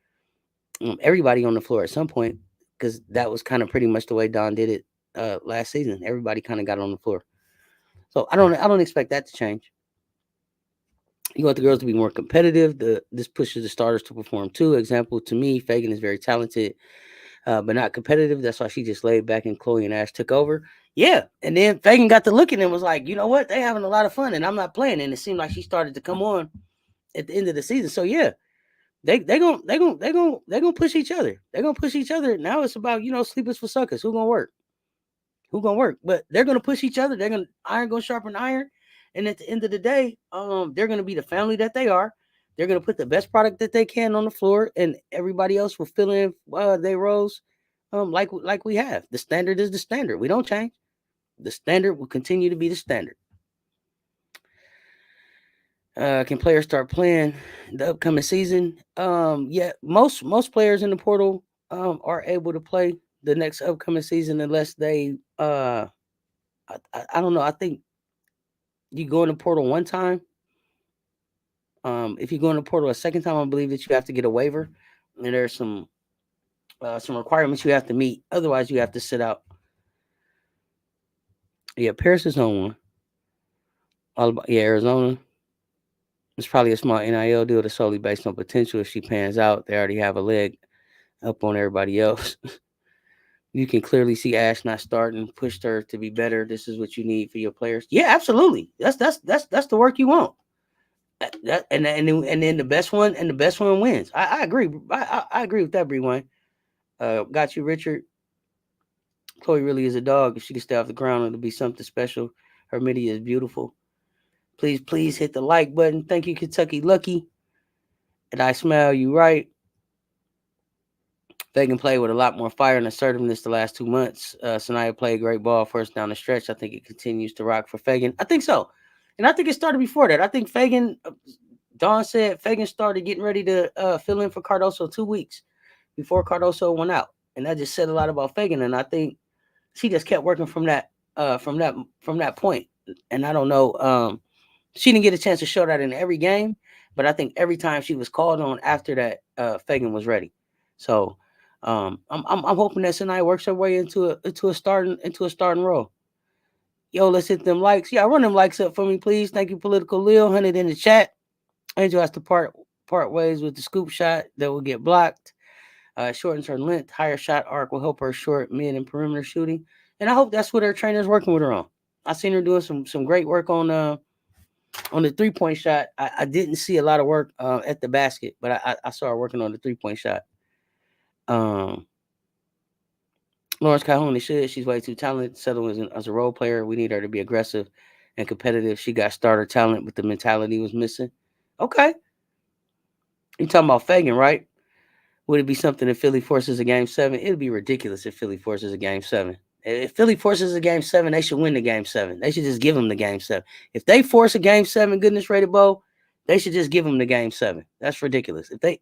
[SPEAKER 1] everybody on the floor at some point, because that was kind of pretty much the way Don did it last season. Everybody kind of got on the floor. So I don't expect that to change. You want the girls to be more competitive. This pushes the starters to perform too. Example, to me, Fagan is very talented, but not competitive. That's why she just laid back and Chloe and Ash took over. Yeah, and then Fagan got to looking and was like, you know what? They having a lot of fun, and I'm not playing. And it seemed like she started to come on at the end of the season. So yeah, they gonna push each other. They're gonna push each other. Now it's about sleepers for suckers. Who gonna work? But they're gonna push each other. They're gonna iron go sharpen iron. And at the end of the day, they're gonna be the family that they are. They're gonna put the best product that they can on the floor, and everybody else will fill in their roles, like we have. The standard is the standard. We don't change. The standard will continue to be the standard. Can players start playing the upcoming season? Yeah, most players in the portal are able to play the next upcoming season unless they I don't know. I think you go in the portal one time. If you go in the portal a second time, I believe that you have to get a waiver, and there's some requirements you have to meet. Otherwise, you have to sit out. Yeah, Paris is on one. All about, yeah, Arizona. It's probably a small NIL deal that's solely based on potential. If she pans out, they already have a leg up on everybody else. You can clearly see Ash not starting, pushed her to be better. This is what you need for your players. Yeah, absolutely. That's the work you want. And then the best one wins. I agree. I agree with that, Bree Wayne. Got you, Richard. Chloe really is a dog. If she can stay off the ground, it'll be something special. Her midi is beautiful. Please hit the like button. Thank you, Kentucky Lucky. And I smell you right. Fagan played with a lot more fire and assertiveness the last 2 months. Sanaya played great ball first down the stretch. I think it continues to rock for Fagan. I think so. And I think it started before that. I think Fagan, Dawn said Fagan started getting ready to fill in for Cardoso 2 weeks before Cardoso went out. And that just said a lot about Fagan. And I think she just kept working from that point. And I don't know. She didn't get a chance to show that in every game, but I think every time she was called on after that, Fagan was ready. So I'm hoping that Sinai works her way into a starting role. Yo, let's hit them likes. Yeah, run them likes up for me, please. Thank you, Political Lil. 100 in the chat. Angel has to part ways with the scoop shot that will get blocked. Shortens her length. Higher shot arc will help her short, mid, and perimeter shooting. And I hope that's what her trainer's working with her on. I seen her doing some great work on the 3-point shot. I didn't see a lot of work at the basket, but I saw her working on the 3-point shot. Um, Lawrence Calhoun should. She's way too talented. Settle as a role player. We need her to be aggressive and competitive. She got starter talent, but the mentality was missing. Okay. You talking about Fagan, right? Would it be something if Philly forces a game 7? It'd be ridiculous if Philly forces a game 7. If Philly forces a game 7, they should win the game 7. They should just give them the game 7. If they force a game 7, goodness rated bowl, they should just give them the game 7. That's ridiculous. If they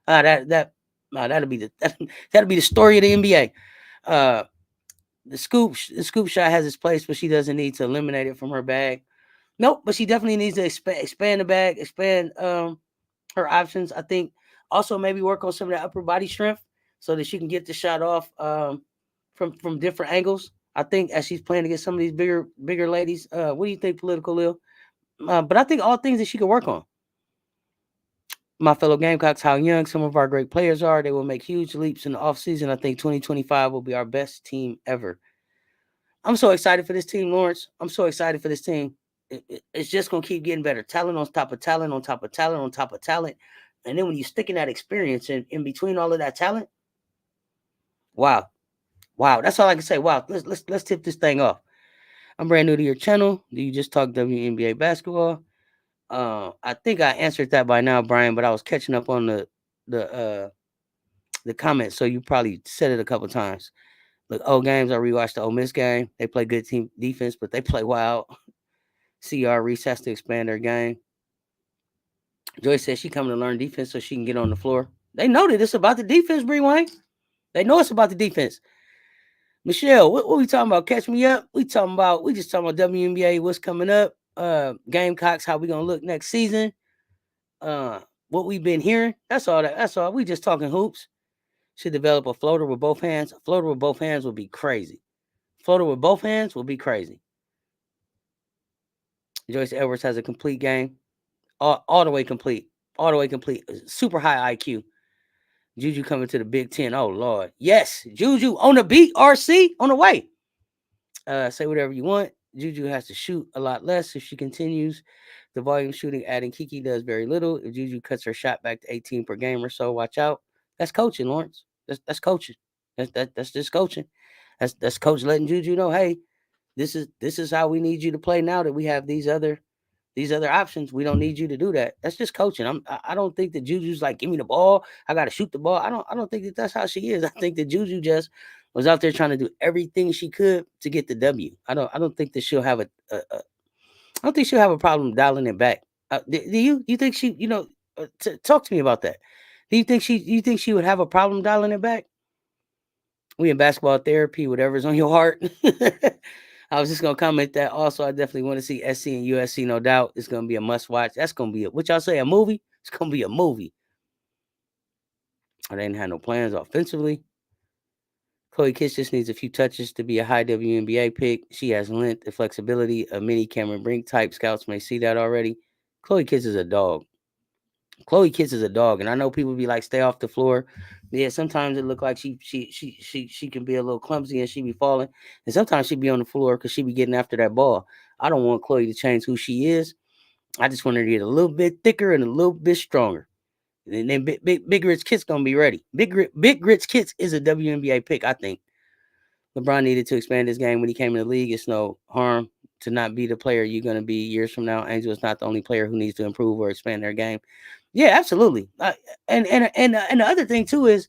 [SPEAKER 1] that'll be that'll be the story of the NBA. The scoop shot has its place, but she doesn't need to eliminate it from her bag. Nope, but she definitely needs to expand the bag, expand her options. I think also maybe work on some of that upper body strength so that she can get the shot off from different angles. I think as she's playing against some of these bigger ladies. What do you think, Political Lil? But I think all things that she can work on. My fellow Gamecocks, how young some of our great players are. They will make huge leaps in the offseason. I think 2025 will be our best team ever. I'm so excited for this team, Lawrence. I'm so excited for this team. It's just going to keep getting better. Talent on top of talent on top of talent on top of talent. And then when you stick in that experience in between all of that talent, wow. Wow. That's all I can say. Wow. Let's tip this thing off. I'm brand new to your channel. Do you just talk WNBA basketball? I think I answered that by now, Brian, but I was catching up on the comments, so you probably said it a couple times. Look, old games, I rewatched the Ole Miss game. They play good team defense, but they play wild. CR Reese has to expand their game. Joyce says she coming to learn defense so she can get on the floor. They know that it's about the defense, Bree Wayne. They know it's about the defense. Michelle, what we talking about? Catch me up. We just talking about WNBA, what's coming up. Gamecocks, how we gonna look next season. What we've been hearing. That's all. We just talking hoops. Should develop a floater with both hands. A floater with both hands would be crazy. Floater with both hands will be crazy. Joyce Edwards has a complete game. All the way complete. All the way complete. Super high IQ. Juju coming to the Big Ten. Oh, Lord. Yes. Juju on the beat. RC on the way. Say whatever you want. Juju has to shoot a lot less if she continues. The volume shooting, adding Kiki does very little. If Juju cuts her shot back to 18 per game or so, watch out. That's coaching, Lawrence. That's coaching. That's just coaching. That's coach letting Juju know, hey, this is how we need you to play now that we have these other options. We don't need you to do that. That's just coaching. I don't think that Juju's like, give me the ball. I got to shoot the ball. I don't think that that's how she is. I think that Juju just was out there trying to do everything she could to get the W. I don't think that she'll have I don't think she'll have a problem dialing it back. Do you think she, talk to me about that? Do you think she would have a problem dialing it back? We in basketball therapy, whatever's on your heart. I was just gonna comment that also. I definitely want to see SC and USC, no doubt. It's gonna be a must watch. That's gonna be what y'all say, a movie? It's gonna be a movie. I didn't have no plans offensively. Chloe Kiss just needs a few touches to be a high WNBA pick. She has length and flexibility. A mini Cameron Brink type. Scouts may see that already. Chloe Kiss is a dog. Chloe Kiss is a dog, and I know people be like, stay off the floor. Yeah, sometimes it look like she can be a little clumsy and she be falling, and sometimes she be on the floor because she be getting after that ball. I don't want Chloe to change who she is. I just want her to get a little bit thicker and a little bit stronger. And then Big Rich Kits gonna be ready. Big Rich Kits is a WNBA pick, I think. LeBron needed to expand his game when he came in the league. It's no harm to not be the player you're going to be years from now. Angel is not the only player who needs to improve or expand their game. Yeah, absolutely. And the other thing too is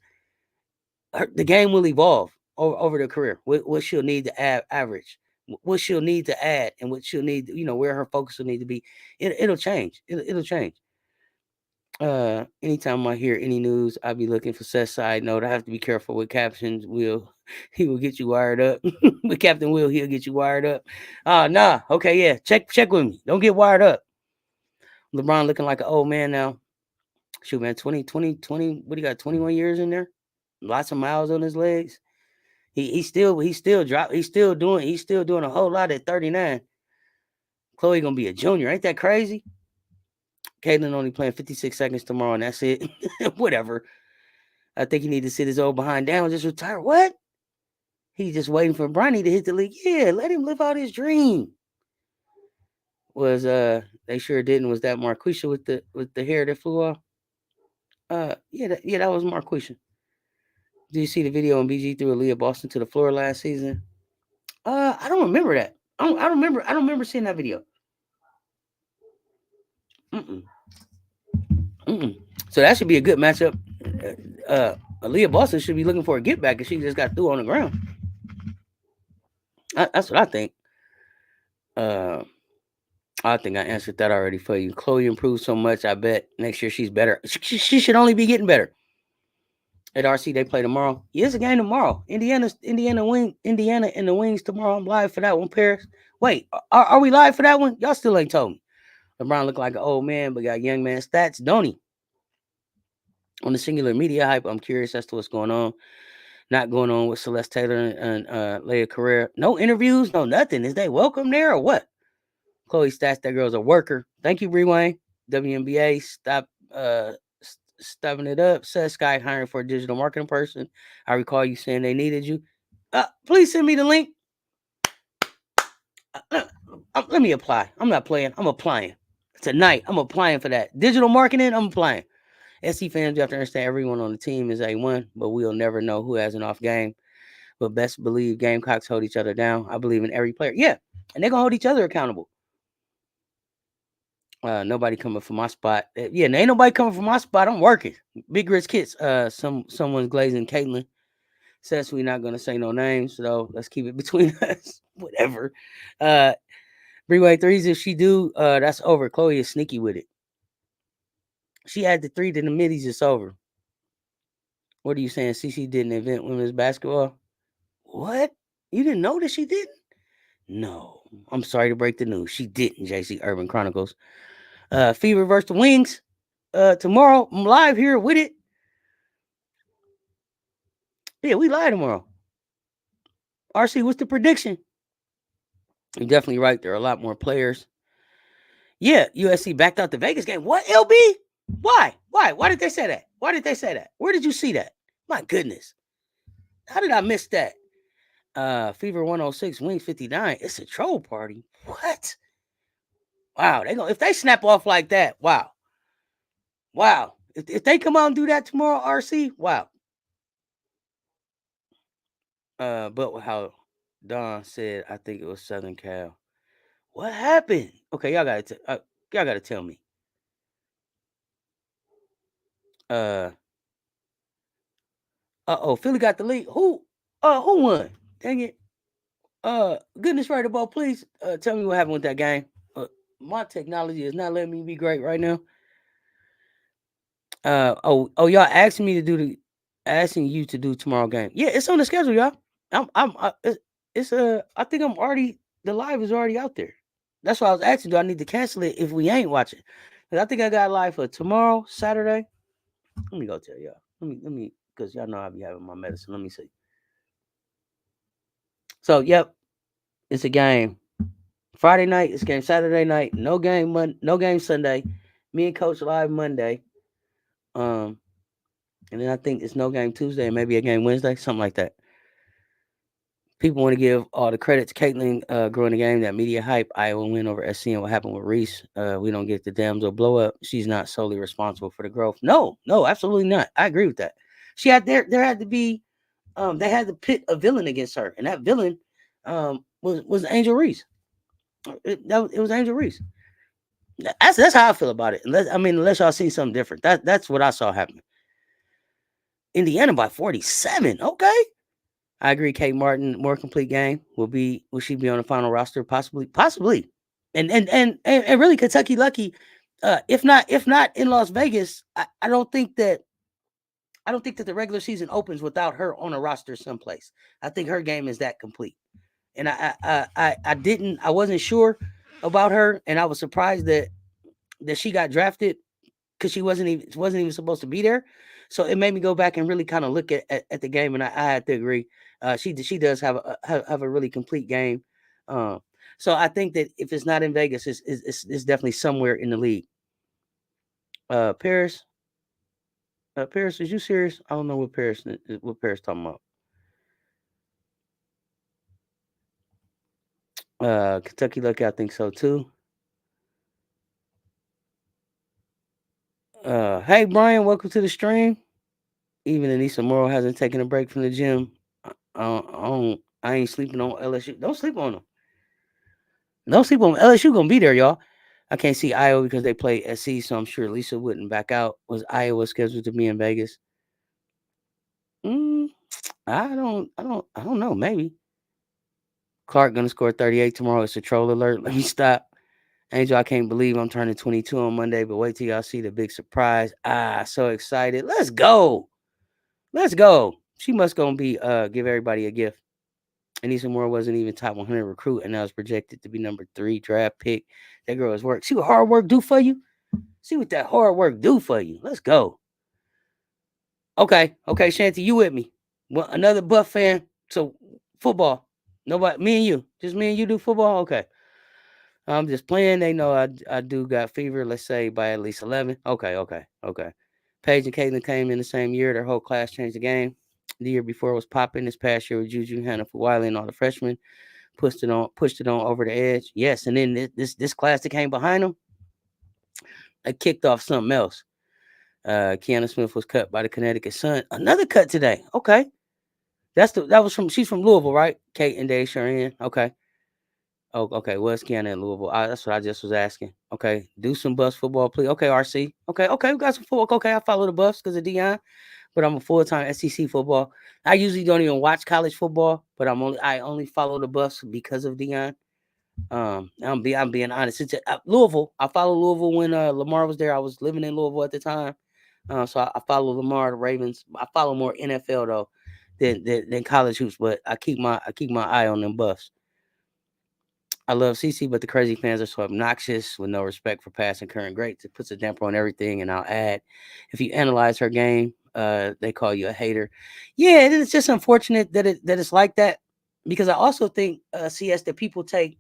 [SPEAKER 1] the game will evolve over the career. What she'll need to average, what she'll need to add, and what she'll need, where her focus will need to be. It'll change. It'll change. Anytime I hear any news, I'll be looking for Cess side note. I have to be careful with captions. He will get you wired up. With Captain Will, he'll get you wired up. Nah. Okay, yeah. Check with me. Don't get wired up. LeBron looking like an old man now. Shoot, man, 20. What do you got? 21 years in there? Lots of miles on his legs. He's still doing a whole lot at 39. Chloe gonna be a junior. Ain't that crazy? Caitlin only playing 56 seconds tomorrow, and that's it. Whatever. I think he need to sit his old behind down and just retire. What? He's just waiting for Bronny to hit the league. Yeah, let him live out his dream. They sure didn't. Was that Marquisha with the hair that flew off? That was Marquisha. Did you see the video on BG threw Aaliyah Boston to the floor last season? I don't remember that. I don't remember seeing that video. So that should be a good matchup. Aaliyah Boston should be looking for a get back, and she just got through on the ground. That's what I think. I think I answered that already for you. Chloe improved so much. I bet next year she's better. She should only be getting better. At RC, they play tomorrow. Yeah, it's a game tomorrow. Indiana and the Wings tomorrow. I'm live for that one. Paris. Wait, are we live for that one? Y'all still ain't told me. LeBron look like an old man, but got young man stats, don't he? On the singular media hype, I'm curious as to what's going on. Not going on with Celeste Taylor and Leah Carrera. No interviews, no nothing. Is they welcome there or what? Chloe stats, that girl's a worker. Thank you, Rewind. WNBA, stop stuffing it up. Cess Sky hiring for a digital marketing person. I recall you saying they needed you. Please send me the link. Let me apply. I'm not playing. I'm applying. Tonight, I'm applying for that. Digital marketing, I'm applying. SC fans, you have to understand everyone on the team is A1, but we'll never know who has an off game. But best believe Gamecocks hold each other down. I believe in every player. Yeah, and they're going to hold each other accountable. Nobody coming for my spot. Yeah, ain't nobody coming for my spot. I'm working. Big Rich Kits. Someone's glazing Caitlin. Says we're not gonna say no names, so let's keep it between us. Whatever. Freeway threes. If she do, that's over. Chloe is sneaky with it. She had the 3 to the middies. It's over. What are you saying? CC didn't invent women's basketball. What? You didn't know that she didn't? No. I'm sorry to break the news. She didn't. JC Urban Chronicles. Fever versus the Wings. Tomorrow I'm live here with it. Yeah, we live tomorrow. RC, what's the prediction? You're definitely right. There are a lot more players. Yeah, USC backed out the Vegas game. What, LB? Why? Why did they say that? Why did they say that? Where did you see that? My goodness. How did I miss that? Fever 106, Wings 59. It's a troll party. What? Wow. If they snap off like that, wow. Wow. If they come out and do that tomorrow, RC, wow. But how Don said, I think it was Southern Cal. What happened? Okay, y'all gotta tell me. Philly got the lead. Who won? Dang it. Goodness right about, please tell me what happened with that game. My technology is not letting me be great right now. Y'all asking you to do tomorrow game. Yeah, it's on the schedule, y'all. I think I'm already the live is already out there. That's why I was asking, do I need to cancel it if we ain't watching? Cause I think I got live for tomorrow, Saturday. Let me go tell y'all. Let me, cause y'all know I be having my medicine. Let me see. So, yep, it's a game. Friday night, it's game Saturday night. No game Sunday. Me and Coach live Monday. Um, and then I think it's no game Tuesday and maybe a game Wednesday, something like that. People want to give all the credit to Caitlin growing the game, that media hype, Iowa win over SC, and what happened with Reese. We don't get the damsel blow up. She's not solely responsible for the growth. No, absolutely not. I agree with that. She had there had to be they had to pit a villain against her, and that villain was Angel Reese. It was Angel Reese. That's how I feel about it. Unless y'all see something different. That's what I saw happen. Indiana by 47. Okay. I agree. Kate Martin, more complete game. Will she be on the final roster? Possibly. And really Kentucky lucky. If not in Las Vegas, I don't think that the regular season opens without her on a roster someplace. I think her game is that complete. And I wasn't sure about her, and I was surprised that she got drafted because she wasn't even supposed to be there. So it made me go back and really kind of look at the game, and I had to agree. She does have a really complete game. Um, so I think that if it's not in Vegas, it's definitely somewhere in the league. Paris, Paris, is you serious? I don't know what Paris talking about. Kentucky Lucky, I think so too. Hey Brian, welcome to the stream. Even Anissa Morrow hasn't taken a break from the gym. I ain't sleeping on LSU. Don't sleep on them. Don't sleep on LSU. Gonna be there, y'all. I can't see Iowa because they play SC, so I'm sure Lisa wouldn't back out. Was Iowa scheduled to be in Vegas? Mm, I don't know. Maybe Clark gonna score 38 tomorrow. It's a troll alert. Let me stop. Angel, I can't believe I'm turning 22 on Monday, but wait till y'all see the big surprise. So excited. Let's go. Let's go. She must gonna be give everybody a gift. Anissa Moore wasn't even top 100 recruit, and now is projected to be number 3 draft pick. That girl has worked. See what hard work do for you? See what that hard work do for you. Let's go. Okay, Shanty, you with me? Well, another Buff fan. So football. Nobody, me and you. Just me and you do football? Okay. I'm just playing. They know I do got fever, let's say by at least 11. Okay. Paige and Caitlin came in the same year. Their whole class changed the game. The year before was popping. This past year with Juju, Hannah Wiley, and all the freshmen pushed it on over the edge. Yes, and then this class that came behind them, they kicked off something else. Kiana Smith was cut by the Connecticut Sun. Another cut today. Okay. She's from Louisville, right? Kate and Dave Sharian. Okay. Oh, okay. What's Kiana in Louisville? That's what I just was asking. Okay. Do some Buffs football, please. Okay, RC. Okay. We got some football. Okay, I follow the Buffs because of Dion, but I'm a full-time SEC football. I usually don't even watch college football, but I only follow the Buffs because of Dion. I'm being honest. It's Louisville. I follow Louisville when Lamar was there. I was living in Louisville at the time. So I follow Lamar, the Ravens. I follow more NFL though than college hoops, but I keep my eye on them Buffs. I love CC, but the crazy fans are so obnoxious with no respect for past and current greats. It puts a damper on everything. And I'll add, if you analyze her game, they call you a hater. Yeah, it's just unfortunate that it's like that, because I also think CS that people take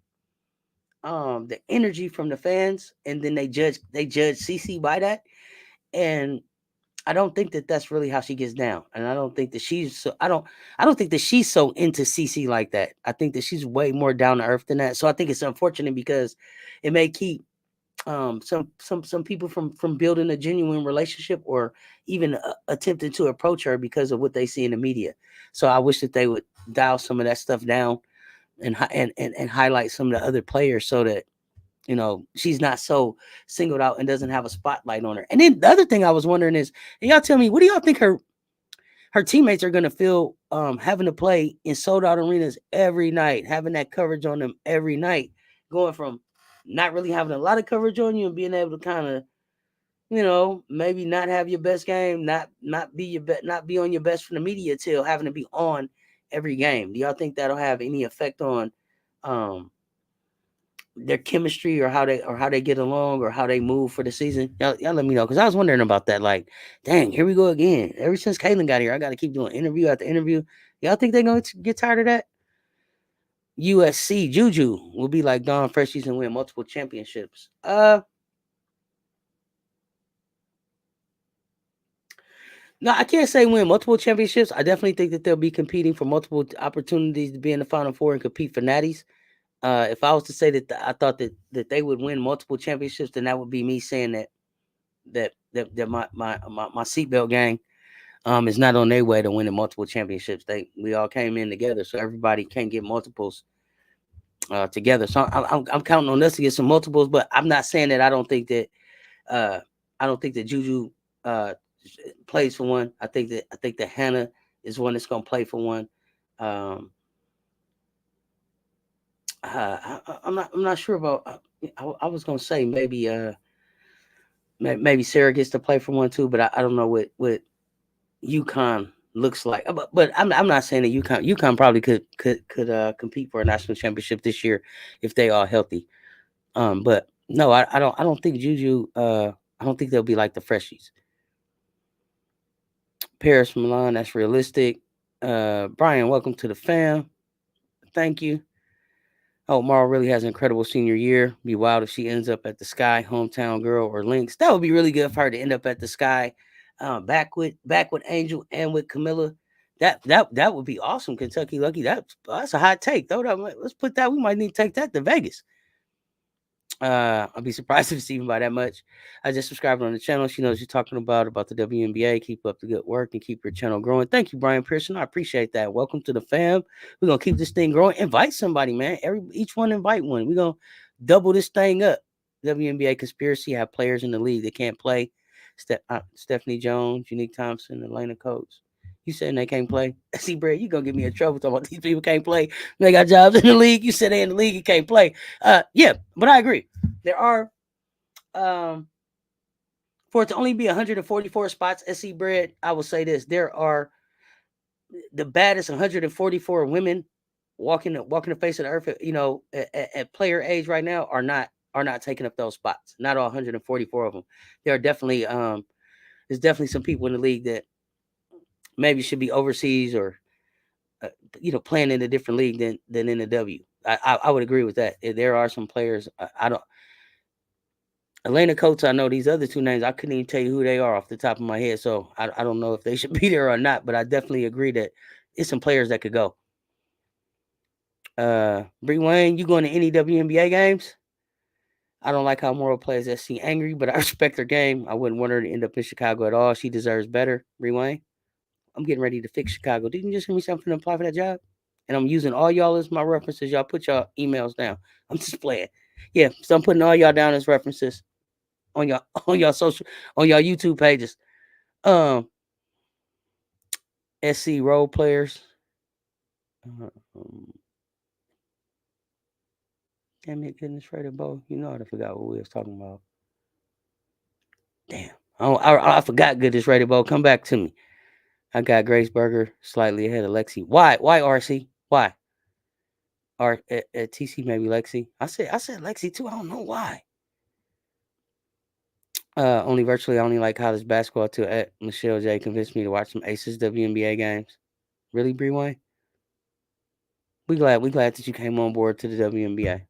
[SPEAKER 1] the energy from the fans and then they judge CC by that. And I don't think that that's really how she gets down, and I don't think that I don't think that she's so into CC like that. I think that she's way more down to earth than that. So I think it's unfortunate because it may keep some people from building a genuine relationship or even attempting to approach her because of what they see in the media. So I wish that they would dial some of that stuff down and highlight some of the other players so that she's not so singled out and doesn't have a spotlight on her. And then the other thing I was wondering is, and y'all tell me, what do y'all think her teammates are going to feel having to play in sold out arenas every night, having that coverage on them every night, going from not really having a lot of coverage on you and being able to kind of, maybe not have your best game, not be not be on your best from the media till having to be on every game. Do y'all think that'll have any effect on their chemistry or how they get along or how they move for the season? Y'all let me know, because I was wondering about that. Like, dang, here we go again. Ever since Caitlin got here, I got to keep doing interview after interview. Y'all think they're going to get tired of that? USC Juju will be like Dawn Freshies and win multiple championships. No, I can't say win multiple championships. I definitely think that they'll be competing for multiple opportunities to be in the Final Four and compete for natties. If I was to say that I thought that they would win multiple championships, then that would be me saying that my seatbelt gang is not on their way to winning multiple championships. We all came in together, so everybody can't get multiples together. So I'm counting on us to get some multiples, but I'm not saying that I don't think that Juju plays for one. I think that Hannah is one that's gonna play for one. I'm not sure about. I was gonna say maybe Sarah gets to play for one too, but I don't know what UConn looks like. But I'm not saying that UConn probably could compete for a national championship this year if they are healthy. But no, I don't think Juju. I don't think they'll be like the Freshies. Paris Milan, that's realistic. Brian, welcome to the fam. Thank you. Oh, Mara really has an incredible senior year. Be wild if she ends up at the Sky, hometown girl, or Lynx. That would be really good for her to end up at the Sky, back with Angel and with Camilla. That would be awesome. Kentucky Lucky. That's a hot take. Let's put that. We might need to take that to Vegas. I'll be surprised if it's even by that much. I just subscribed on the channel. She knows you're talking about the WNBA. Keep up the good work and keep your channel growing. Thank you, Brian Pearson. I appreciate that. Welcome to the fam. We're gonna keep this thing growing. Invite somebody, man. Each one invite one. We're gonna double this thing up. WNBA conspiracy have players in the league that can't play. Stephanie Jones, Unique Thompson, Elena Coates. You saying they can't play? See, Brad, you gonna get me in trouble talking about these people can't play. They got jobs in the league. You said they in the league and can't play. Yeah, but I agree. There are, for it to only be 144 spots, SC Bread, I will say this: there are the baddest 144 women walking the face of the earth. At player age right now are not taking up those spots. Not all 144 of them. There are definitely there's definitely some people in the league that maybe should be overseas or playing in a different league than in the W. I would agree with that. There are some players I don't. Elena Coates, I know. These other two names, I couldn't even tell you who they are off the top of my head, so I don't know if they should be there or not, but I definitely agree that it's some players that could go. Bree Wayne, you going to any WNBA games? I don't like how Moral plays SC angry, but I respect her game. I wouldn't want her to end up in Chicago at all. She deserves better. Bree Wayne, I'm getting ready to fix Chicago. Didn't you just give me something to apply for that job? And I'm using all y'all as my references. Y'all put y'all emails down. I'm just playing. Yeah, so I'm putting all y'all down as references on y'all YouTube pages. SC role players. Damn it, goodness, Freddy Bo. You know I forgot what we was talking about. Damn. I forgot goodness, Freddy Bo. Come back to me. I got Grace Berger slightly ahead of Lexi. Why RC? Why? Or at TC maybe Lexi. I said Lexi too. I don't know why. I only like college basketball till Michelle J convinced me to watch some Aces WNBA games. Really, Bree Wayne? We glad that you came on board to the WNBA.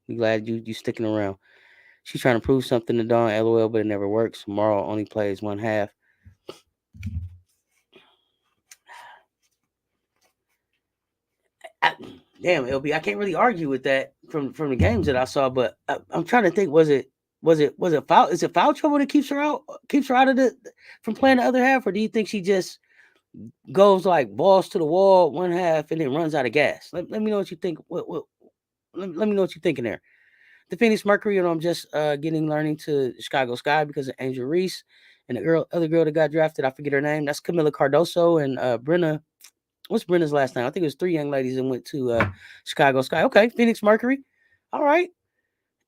[SPEAKER 1] We glad you sticking around. She's trying to prove something to Dawn, LOL, but it never works. Morrow only plays one half. Damn, LB, I can't really argue with that from the games that I saw, but I'm trying to think. Was it foul? Is it foul trouble that keeps her out of from playing the other half, or do you think she just goes like balls to the wall one half and then runs out of gas? Let me know what you think. Let me know what you're thinking there. The Phoenix Mercury, and I'm just learning to Chicago Sky because of Angel Reese and the other girl that got drafted. I forget her name. That's Camila Cardoso and Brenna. What's Brenna's last name? I think it was 3 young ladies that went to Chicago Sky. Okay, Phoenix Mercury. All right.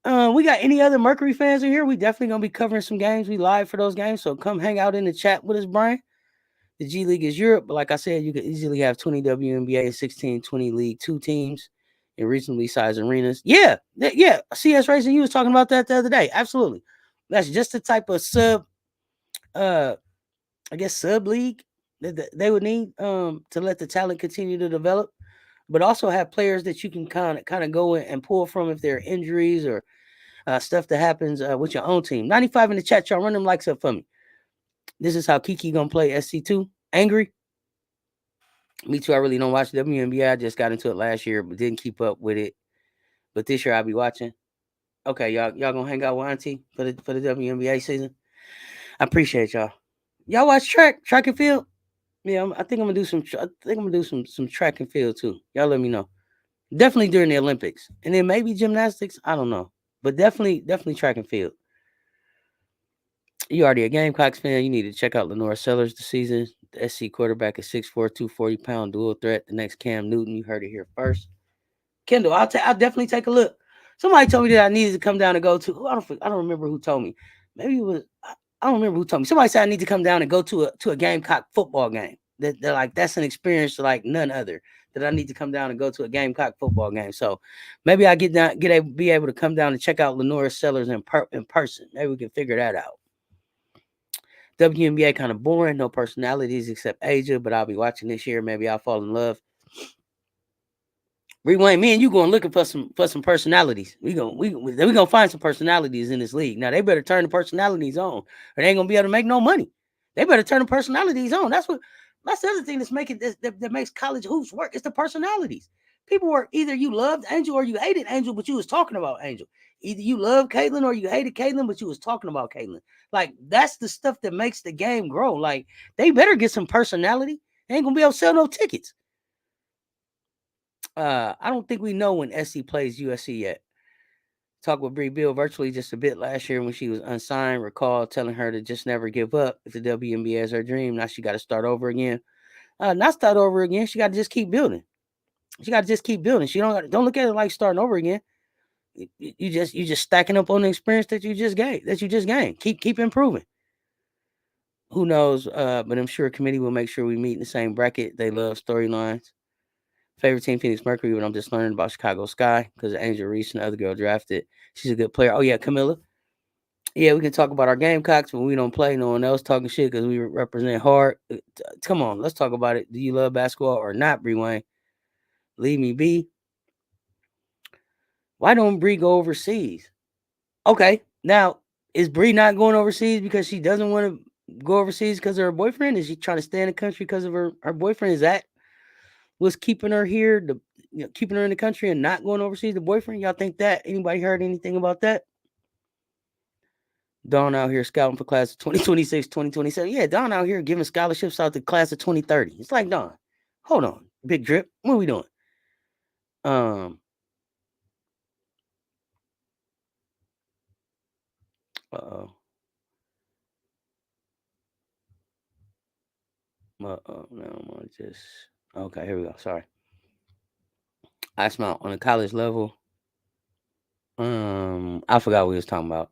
[SPEAKER 1] We got any other Mercury fans in here? We definitely gonna be covering some games. We live for those games, so come hang out in the chat with us, Brian. The G League is Europe, but like I said, you could easily have 20 WNBA, 16, 20 League 2 teams in reasonably sized arenas. Yeah. CS Racing, you was talking about that the other day. Absolutely. That's just the type of I guess sub league that they would need to let the talent continue to develop, but also have players that you can kind of go in and pull from if there are injuries or stuff that happens with your own team. 95 in the chat, y'all run them likes up for me. This is how Kiki gonna play SC2. Angry. Me too. I really don't watch WNBA. I just got into it last year, but didn't keep up with it. But this year I'll be watching. Okay, y'all gonna hang out with Auntie for the WNBA season. I appreciate y'all. Y'all watch track and field. Yeah, I think I'm gonna do some. I think I'm gonna do some track and field too. Y'all let me know. Definitely during the Olympics, and then maybe gymnastics. I don't know, but definitely track and field. You already a Gamecocks fan. You need to check out Lenora Sellers this season. The SC quarterback is 6'4", 240-pound dual threat. The next Cam Newton. You heard it here first. Kendall, I'll definitely take a look. Somebody told me that I needed to come down and go to. I don't remember who told me. Maybe it was. I don't remember who told me. Somebody said I need to come down and go to a Gamecock football game. That like that's an experience like none other. That I need to come down and go to a Gamecock football game. So maybe I be able to come down and check out Lenora Sellers in person. Maybe we can figure that out. WNBA kind of boring, no personalities except Asia, but I'll be watching this year. Maybe I'll fall in love. Rewind, me and you going looking for some personalities. We gonna find some personalities in this league. Now they better turn the personalities on, or they ain't gonna be able to make no money. They better turn the personalities on. That's the other thing that's making this that makes college hoops work. It's the personalities. People were either you loved Angel or you hated Angel, but you was talking about Angel. Either you loved Caitlin or you hated Caitlin, but you was talking about Caitlin. Like that's the stuff that makes the game grow. Like they better get some personality. They ain't gonna be able to sell no tickets. I don't think we know when SC plays USC yet. Talked with Bree Bill virtually just a bit last year when she was unsigned. Recall telling her to just never give up. If the WNBA is her dream, now she got to start over again. Not start over again. She got to just keep building. She don't look at it like starting over again. You just stacking up on the experience that you just gained. Keep improving. Who knows? But I'm sure a committee will make sure we meet in the same bracket. They love storylines. Favorite team, Phoenix Mercury, but I'm just learning about Chicago Sky because Angel Reese and the other girl drafted. She's a good player. Oh, yeah, Camilla. Yeah, we can talk about our Gamecocks, but we don't play. No one else talking shit because we represent hard. Come on, let's talk about it. Do you love basketball or not, Bree Wayne? Leave me be. Why don't Bree go overseas? Okay, now, is Bree not going overseas because she doesn't want to go overseas because of her boyfriend? Is she trying to stay in the country because of her boyfriend? Is that what's keeping her here? Keeping her in the country and not going overseas, the boyfriend? Y'all think that? Anybody heard anything about that? Dawn out here scouting for class of 2026, 2027. Yeah, Dawn out here giving scholarships out to class of 2030. It's like, Dawn, hold on. Big Drip, what are we doing? Uh-oh. No, I'm just... Okay, here we go. Sorry. I smell on a college level. I forgot what we was talking about.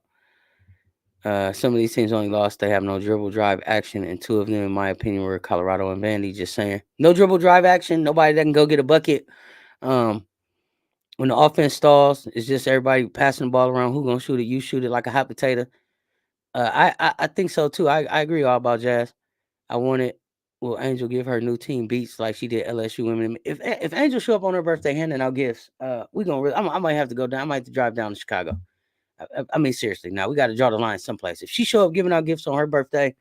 [SPEAKER 1] Some of these teams only lost. They have no dribble drive action, and two of them, in my opinion, were Colorado and Vandy. Just saying, no dribble drive action. Nobody that can go get a bucket. When the offense stalls, it's just everybody passing the ball around. Who gonna shoot it? You shoot it like a hot potato. I think so too. I agree all about Jazz. I wanted. Will Angel give her new team beats like she did LSU women? If Angel show up on her birthday handing out gifts, we gonna. I might have to go down. I might have to drive down to Chicago. I mean, seriously, now we got to draw the line someplace. If she show up giving out gifts on her birthday,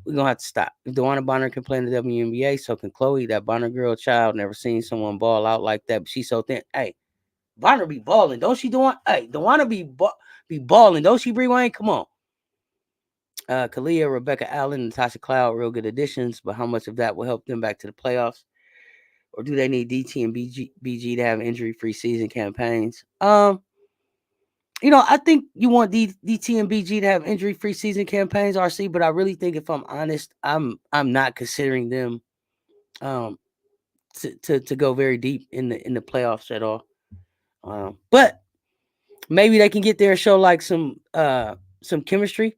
[SPEAKER 1] we're going to have to stop. If DeWanna Bonner can play in the WNBA, so can Chloe. That Bonner girl child, never seen someone ball out like that, but she's so thin. Hey, Bonner be balling. Don't she, DeWanna? Hey, DeWanna be balling. Don't she, Bree Wayne? Come on. Kalia, Rebecca Allen, Natasha Cloud, real good additions, but how much of that will help them back to the playoffs? Or do they need DT and BG to have injury-free season campaigns? I think you want DT and BG to have injury-free season campaigns, RC, but I really think, if I'm honest, I'm not considering them to go very deep in the playoffs at all. But Maybe they can get there and show like some chemistry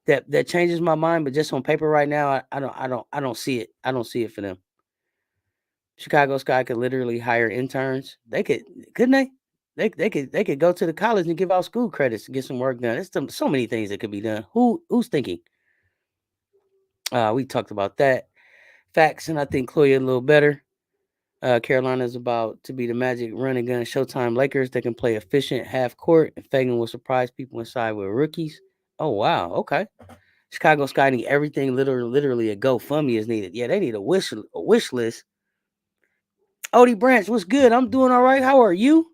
[SPEAKER 1] that changes my mind. But just on paper right now, I don't see it. I don't see it for them. Chicago Sky could literally hire interns. They couldn't they? They could go to the college and give out school credits to get some work done. There's so many things that could be done. Who's thinking? We talked about that. Facts, and I think Chloe a little better. Carolina's about to be the Magic run and gun Showtime Lakers. They can play efficient half court, and Fagan will surprise people inside with rookies. Oh wow, okay. Chicago Sky need everything. Literally a GoFundMe is needed. Yeah, they need a wish list. Odie Branch, what's good? I'm doing all right. How are you?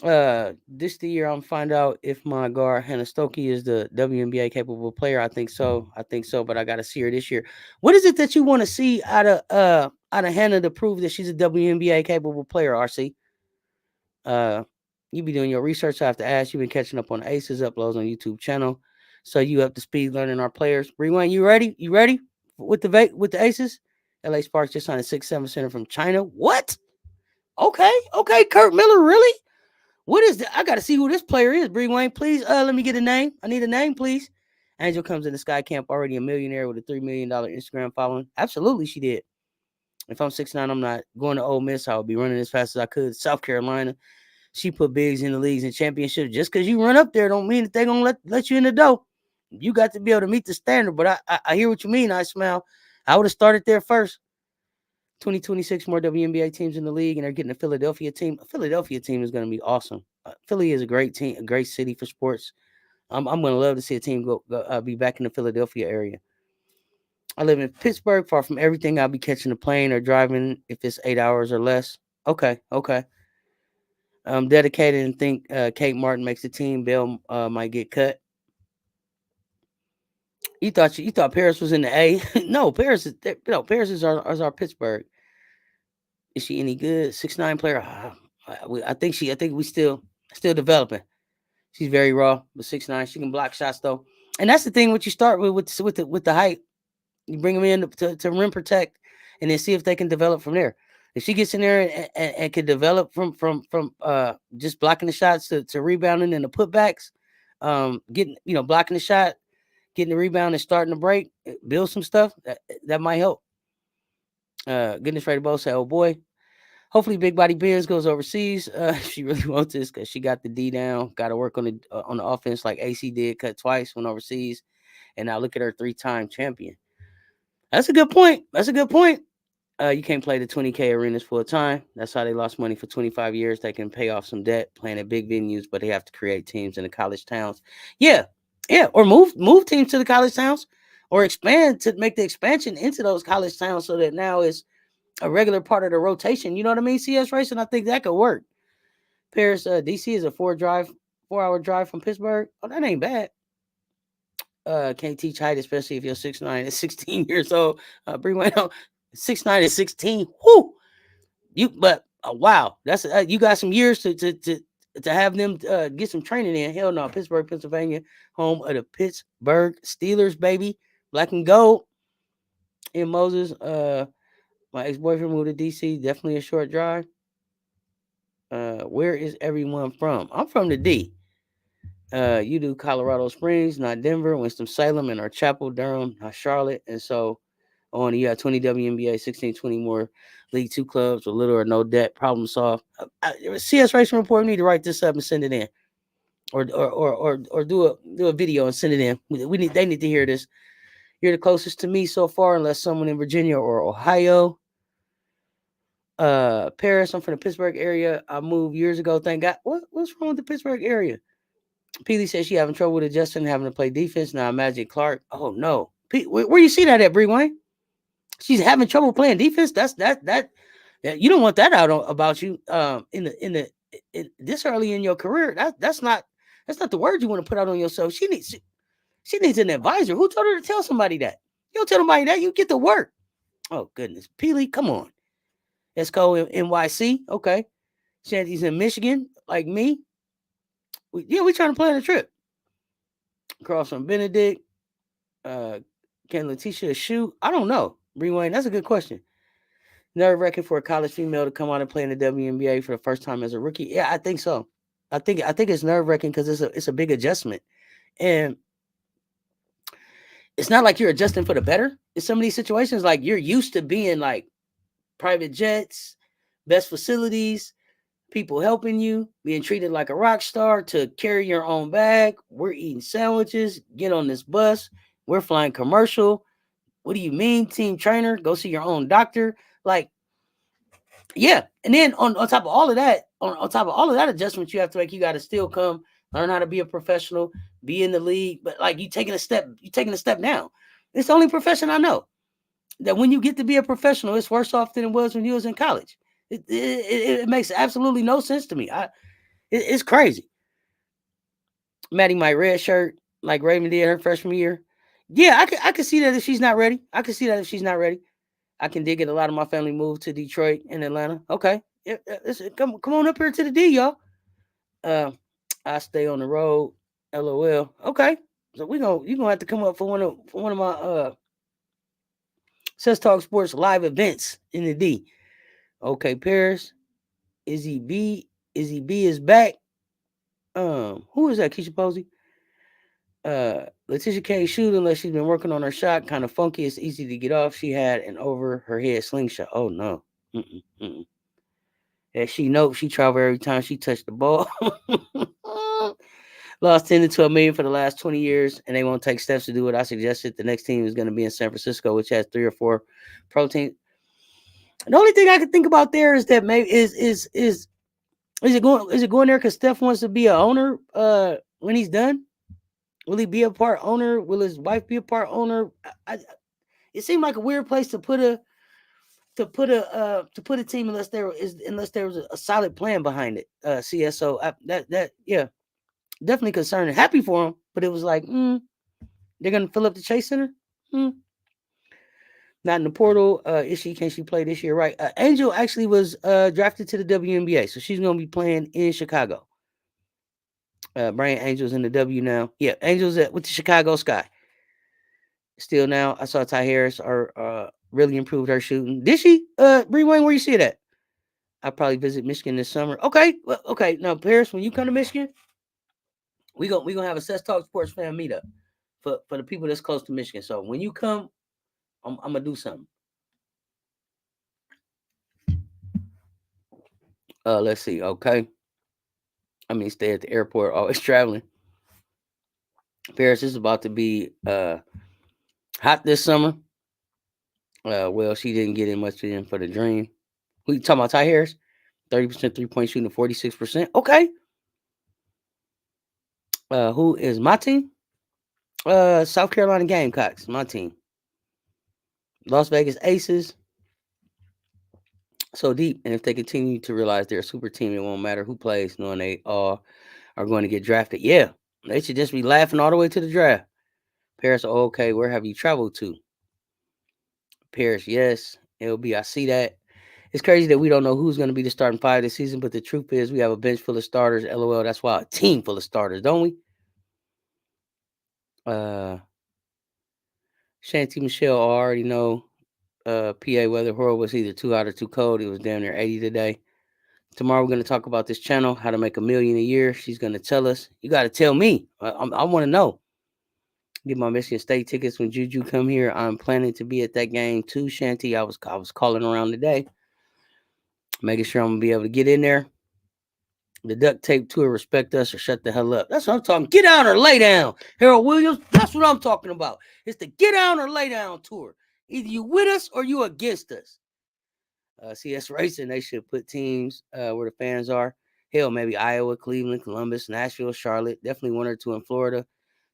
[SPEAKER 1] This the year I'm find out if my guard Hannah Stokey is the WNBA capable player. I think so. But I gotta see her this year. What is it that you want to see out of Hannah to prove that she's a WNBA capable player? RC. Uh, you be doing your research. I have to ask. You've been catching up on Aces uploads on YouTube channel, so you up to speed learning our players. Rewind. You ready? You ready with the Aces? LA Sparks just signed a 6'7" center from China. What? Okay. Kurt Miller, really? What is that? I gotta see who this player is. Bree Wayne, please. Let me get a name. I need a name, please. Angel comes in the Sky Camp already a millionaire with a $3 million Instagram following. Absolutely, she did. If I'm 6'9", I'm not going to Ole Miss. I would be running as fast as I could. South Carolina. She put bigs in the leagues and championships. Just because you run up there don't mean that they're gonna let you in the door. You got to be able to meet the standard. But I hear what you mean. I smile. I would have started there first. 2026 more WNBA teams in the league, and they're getting a Philadelphia team. A Philadelphia team is going to be awesome. Philly is a great team, a great city for sports. I'm going to love to see a team be back in the Philadelphia area. I live in Pittsburgh, far from everything. I'll be catching a plane or driving if it's 8 hours or less. Okay. I'm dedicated and think Kate Martin makes the team. Bell might get cut. You thought Paris was in the A? No, Paris is our Pittsburgh. Is she any good? 6'9" player. I think we still developing. She's very raw, but 6'9". She can block shots though, and that's the thing. What you start with the height, you bring them in to rim protect, and then see if they can develop from there. If she gets in there and can develop from just blocking the shots to rebounding and the putbacks, getting blocking the shot, getting the rebound and starting to break, build some stuff that might help. Goodness, ready to both say, oh boy. Hopefully, Big Body Benz goes overseas. She really wants this because she got the D down. Got to work on the offense like AC did. Cut twice, went overseas, and now look at her 3-time champion. That's a good point. You can't play the 20K arenas full time. That's how they lost money for 25 years. They can pay off some debt playing at big venues, but they have to create teams in the college towns. Yeah, or move teams to the college towns, or expand to make the expansion into those college towns so that now it's a regular part of the rotation. You know what I mean? CS racing, I think that could work. Paris, DC is a 4-hour drive from Pittsburgh. Oh, that ain't bad. Can't teach height, especially if you're 6'9" and 16 years old. Bring one out 6'9" and 16. Whoo! Wow, that's you got some years to have them get some training in. Hell no, Pittsburgh, Pennsylvania, home of the Pittsburgh Steelers, baby, black and gold. In Moses, my ex-boyfriend moved to DC. Definitely a short drive. Where is everyone from? I'm from the D. You do Colorado Springs, not Denver, Winston-Salem, and our Chapel, Durham, not Charlotte. And so on, you got 20 WNBA, 16, 20 more League Two clubs with little or no debt. Problem solved. CS Racing Report, we need to write this up and send it in. Or do a video and send it in. They need to hear this. You're the closest to me so far, unless someone in Virginia or Ohio. Paris, I'm from the Pittsburgh area. I moved years ago. Thank God. What's wrong with the Pittsburgh area? Peely says she having trouble with adjusting, having to play defense. Now Magic Clark. Oh no. Where you see that at, Bree Wayne? She's having trouble playing defense. That you don't want that out about you. In this early in your career. That's not the word you want to put out on yourself. She needs an advisor. Who told her to tell somebody that? You don't tell somebody that. You get to work. Oh goodness, Peely, come on. Esco NYC. Okay. Shanty's in Michigan, like me. We trying to plan a trip. Cross from Benedict. Can Letitia shoot? I don't know. Bree Wayne, that's a good question. Nerve wracking for a college female to come out and play in the WNBA for the first time as a rookie. Yeah, I think so. I think it's nerve-wracking because it's a big adjustment. And it's not like you're adjusting for the better. In some of these situations, like you're used to being like private jets, best facilities, people helping you, being treated like a rock star, to carry your own bag. We're eating sandwiches, get on this bus, we're flying commercial. What do you mean, team trainer? Go see your own doctor. Like, yeah. And then on top of all of that, on top of all of that adjustment you have to make, you got to still come, learn how to be a professional, be in the league. But like you taking a step now. It's the only profession I know that when you get to be a professional, it's worse off than it was when you was in college. It makes absolutely no sense to me. It's crazy. Maddie might red shirt like Raven did her freshman year. Yeah, I could see that if she's not ready. I can see that if she's not ready. I can dig it. A lot of my family moved to Detroit and Atlanta. Okay, come on up here to the D, y'all. Uh, I stay on the road. LOL. Okay, so you gonna have to come up for one of my Cess Talk Sports live events in the D. Okay, Paris. Izzy B. Izzy B is back. Who is that? Keisha Posey. Letitia can't shoot unless she's been working on her shot. Kind of funky. It's easy to get off. She had an over her head slingshot. Oh no. Mm-mm, mm-mm. Yeah, she knows she travel every time she touched the ball. Lost 10 to 12 million for the last 20 years, and they won't take steps to do what I suggested. The next team is going to be in San Francisco, which has 3 or 4 protein. The only thing I can think about there is that maybe is it going there because Steph wants to be a owner when he's done? Will he be a part owner? Will his wife be a part owner? It seemed like a weird place to put a team unless there was a solid plan behind it. CSO that yeah, definitely concerning. Happy for him, but it was like they're gonna fill up the Chase Center. Not in the portal. Can she play this year? Right. Angel actually was drafted to the WNBA, so she's gonna be playing in Chicago. Brian Angel's in the W now. Yeah, Angel's with the Chicago Sky. Still now, I saw Ty Harris really improved her shooting. Did she? Bree Wayne, where you see it at? I'll probably visit Michigan this summer. Okay, well, okay. Now, Paris, when you come to Michigan, we gonna have a Cess Talk Sports fan meetup for the people that's close to Michigan. So when you come, I'm gonna do something. Let's see. Okay. I mean, stay at the airport, always traveling. Paris is about to be hot this summer. Well, she didn't get in much in for the dream. Who you talking about? Ty Harris, 30% 3-point shooting, 46%. Okay. Who is my team? South Carolina Gamecocks, my team. Las Vegas Aces. So deep, and if they continue to realize they're a super team, it won't matter who plays, knowing they all are going to get drafted. Yeah, they should just be laughing all the way to the draft. Paris, okay, where have you traveled to? Paris, yes. LB, I see that. It's crazy that we don't know who's going to be the starting 5 this season, but the truth is we have a bench full of starters. LOL, that's why a team full of starters, don't we? Shanty Michelle already know. PA weather horror was either too hot or too cold. It was down there 80 today. Tomorrow we're going to talk about this channel, how to make $1 million a year. She's going to tell us. You got to tell me. I want to know. Get my Michigan State tickets when Juju come here. I'm planning to be at that game too, Shanty. I was calling around today, making sure I'm gonna be able to get in there. The duct tape tour, respect us or shut the hell up. That's what I'm talking. Get down or lay down, Harold Williams. That's what I'm talking about. It's the get down or lay down tour. Either you with us or you against us. CS Racing, they should put teams where the fans are. Hell, maybe Iowa, Cleveland, Columbus, Nashville, Charlotte. Definitely 1 or 2 in Florida.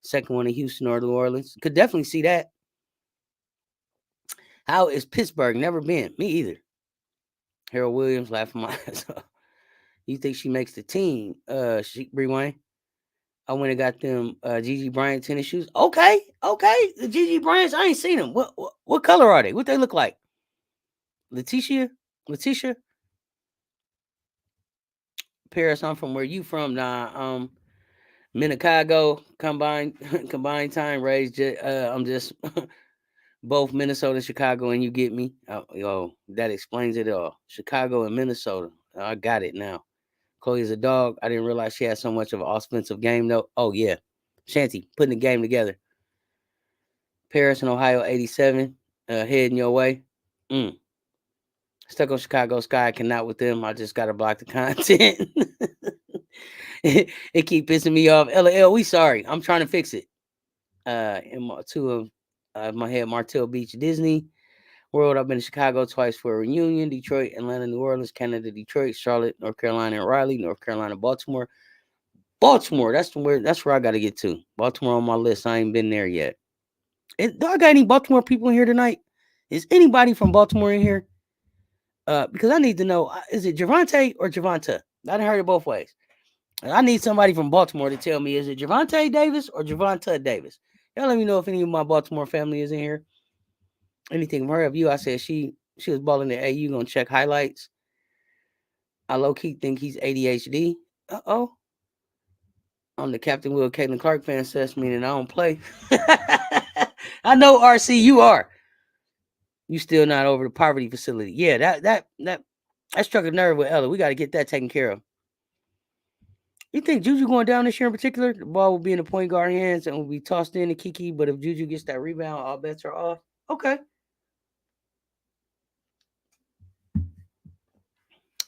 [SPEAKER 1] Second one in Houston or New Orleans. Could definitely see that. How is Pittsburgh? Never been. Me either. Harold Williams laughing my ass off. You think she makes the team? Bree Wayne. I went and got them Gigi Bryant tennis shoes. Okay. The Gigi Bryants, I ain't seen them. What color are they? What they look like? Letitia? Paris, I'm from where you from? Nah, Minnecago, combined time, raised. I'm just both Minnesota and Chicago, and you get me. That explains it all. Chicago and Minnesota. I got it now. Chloe is a dog. I didn't realize she had so much of an offensive game, though. Oh, yeah. Shanty, putting the game together. Paris in Ohio, 87. Heading your way. Stuck on Chicago Sky. I cannot with them. I just got to block the content. It keep pissing me off. LL, we sorry. I'm trying to fix it. Two of my head, Martell Beach, Disney World. I've been to Chicago twice for a reunion. Detroit, Atlanta, New Orleans, Canada, Detroit, Charlotte, North Carolina, and Raleigh, North Carolina, Baltimore. Baltimore, that's where I got to get to. Baltimore on my list. I ain't been there yet. Do I got any Baltimore people in here tonight? Is anybody from Baltimore in here? Because I need to know, is it Javante or Javonta? I done heard it both ways. And I need somebody from Baltimore to tell me, is it Javante Davis or Javonta Davis? Y'all let me know if any of my Baltimore family is in here. Anything from her of you? I said she was balling at AU. Gonna check highlights. I low key think he's ADHD. I'm the Captain Will Caitlin Clark fan, says meaning I don't play. I know RC you are. You still not over the poverty facility. Yeah, that struck a nerve with Ella. We got to get that taken care of. You think Juju going down this year in particular? The ball will be in the point guard hands and will be tossed in to Kiki. But if Juju gets that rebound, all bets are off. Okay.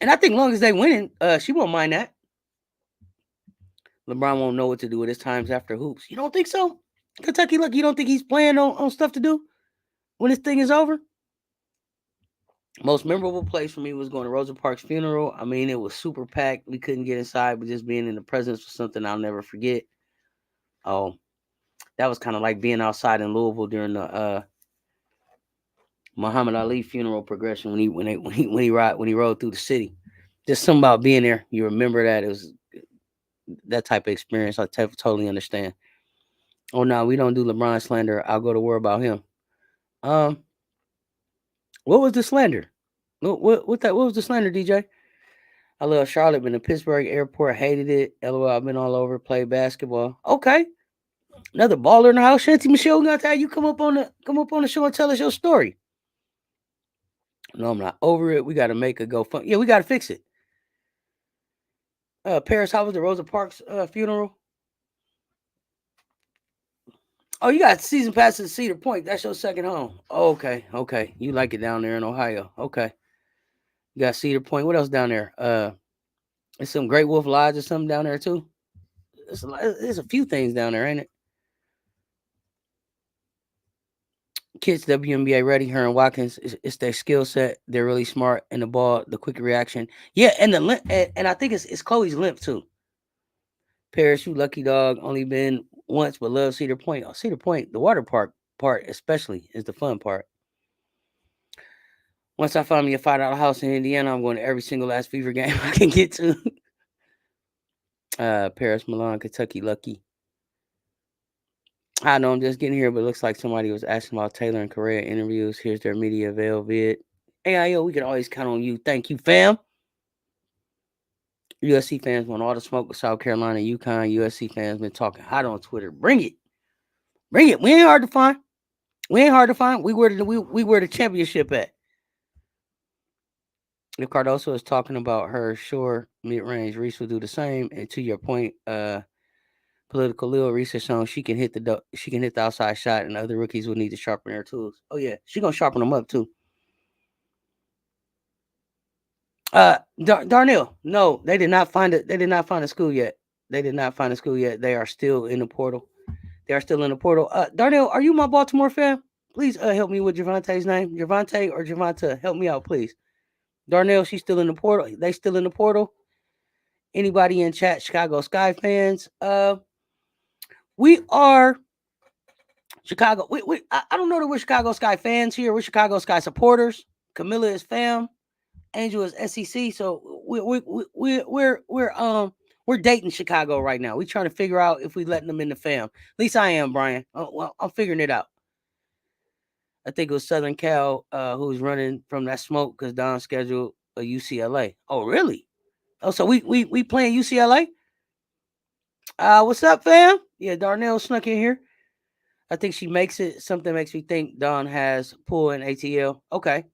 [SPEAKER 1] And I think as long as they winning, she won't mind that. LeBron won't know what to do with his times after hoops. You don't think so? Kentucky, look, you don't think he's playing on stuff to do when this thing is over? Most memorable place for me was going to Rosa Parks' funeral. I mean, it was super packed. We couldn't get inside, but just being in the presence was something I'll never forget. Oh, that was kind of like being outside in Louisville during the Muhammad Ali funeral progression when he rode through the city. Just something about being there. You remember that it was that type of experience. I totally understand. Oh no, we don't do LeBron slander. I'll go to war about him. What was the slander? What was the slander, DJ? I love Charlotte, been to Pittsburgh airport, hated it. LOL, I've been all over, played basketball. Okay. Another baller in the house. Shanty Michelle, got to have you come up on the show and tell us your story. No, I'm not over it. We gotta make a GoFundMe. Yeah, we gotta fix it. Paris, how was the Rosa Parks funeral? Oh, you got season passes to Cedar Point. That's your second home. Oh, okay. You like it down there in Ohio. Okay. You got Cedar Point. What else down there? There's some Great Wolf Lodge or something down there too. There's a few things down there, ain't it? Kids WNBA ready. Her and Watkins, it's their skill set. They're really smart, and the ball, the quick reaction. Yeah, and the limp, and I think it's Chloe's limp too. Paris, you lucky dog. Only been once, but love Cedar Point. Oh, Cedar Point, the water park part especially is the fun part. Once I find me a $5 house in Indiana, I'm going to every single last Fever game I can get to. Paris, Milan, Kentucky, lucky. I know I'm just getting here, but it looks like somebody was asking about Taylor and Correa interviews. Here's their media vid. AIO, we can always count on you. Thank you, fam. USC fans want all the smoke with South Carolina, UConn. USC fans been talking hot on Twitter. Bring it. We ain't hard to find. We where the championship at. If Cardoso is talking about her sure mid-range, Reese will do the same. And to your point, political Lil research shown she can hit the outside shot, and other rookies will need to sharpen their tools. Oh yeah, she gonna sharpen them up too. Darnell, no, they did not find it. They did not find a school yet. They are still in the portal. Darnell, are you my Baltimore fan? Please help me with Javante's name. Javante or Javanta, help me out, please. Darnell, she's still in the portal. They still in the portal. Anybody in chat, Chicago Sky fans? We are Chicago. I don't know that we're Chicago Sky fans here. We're Chicago Sky supporters. Camilla is fam. Angel is SEC. So we're dating Chicago right now. We're trying to figure out if we letting them in the fam. At least I am, Brian. Well, I'm figuring it out. I think it was Southern Cal who's running from that smoke because Don scheduled a UCLA. Oh, really? Oh, so we playing UCLA? What's up, fam? Yeah, Darnell snuck in here. I think she makes it. Something makes me think Don has pull and ATL. Okay.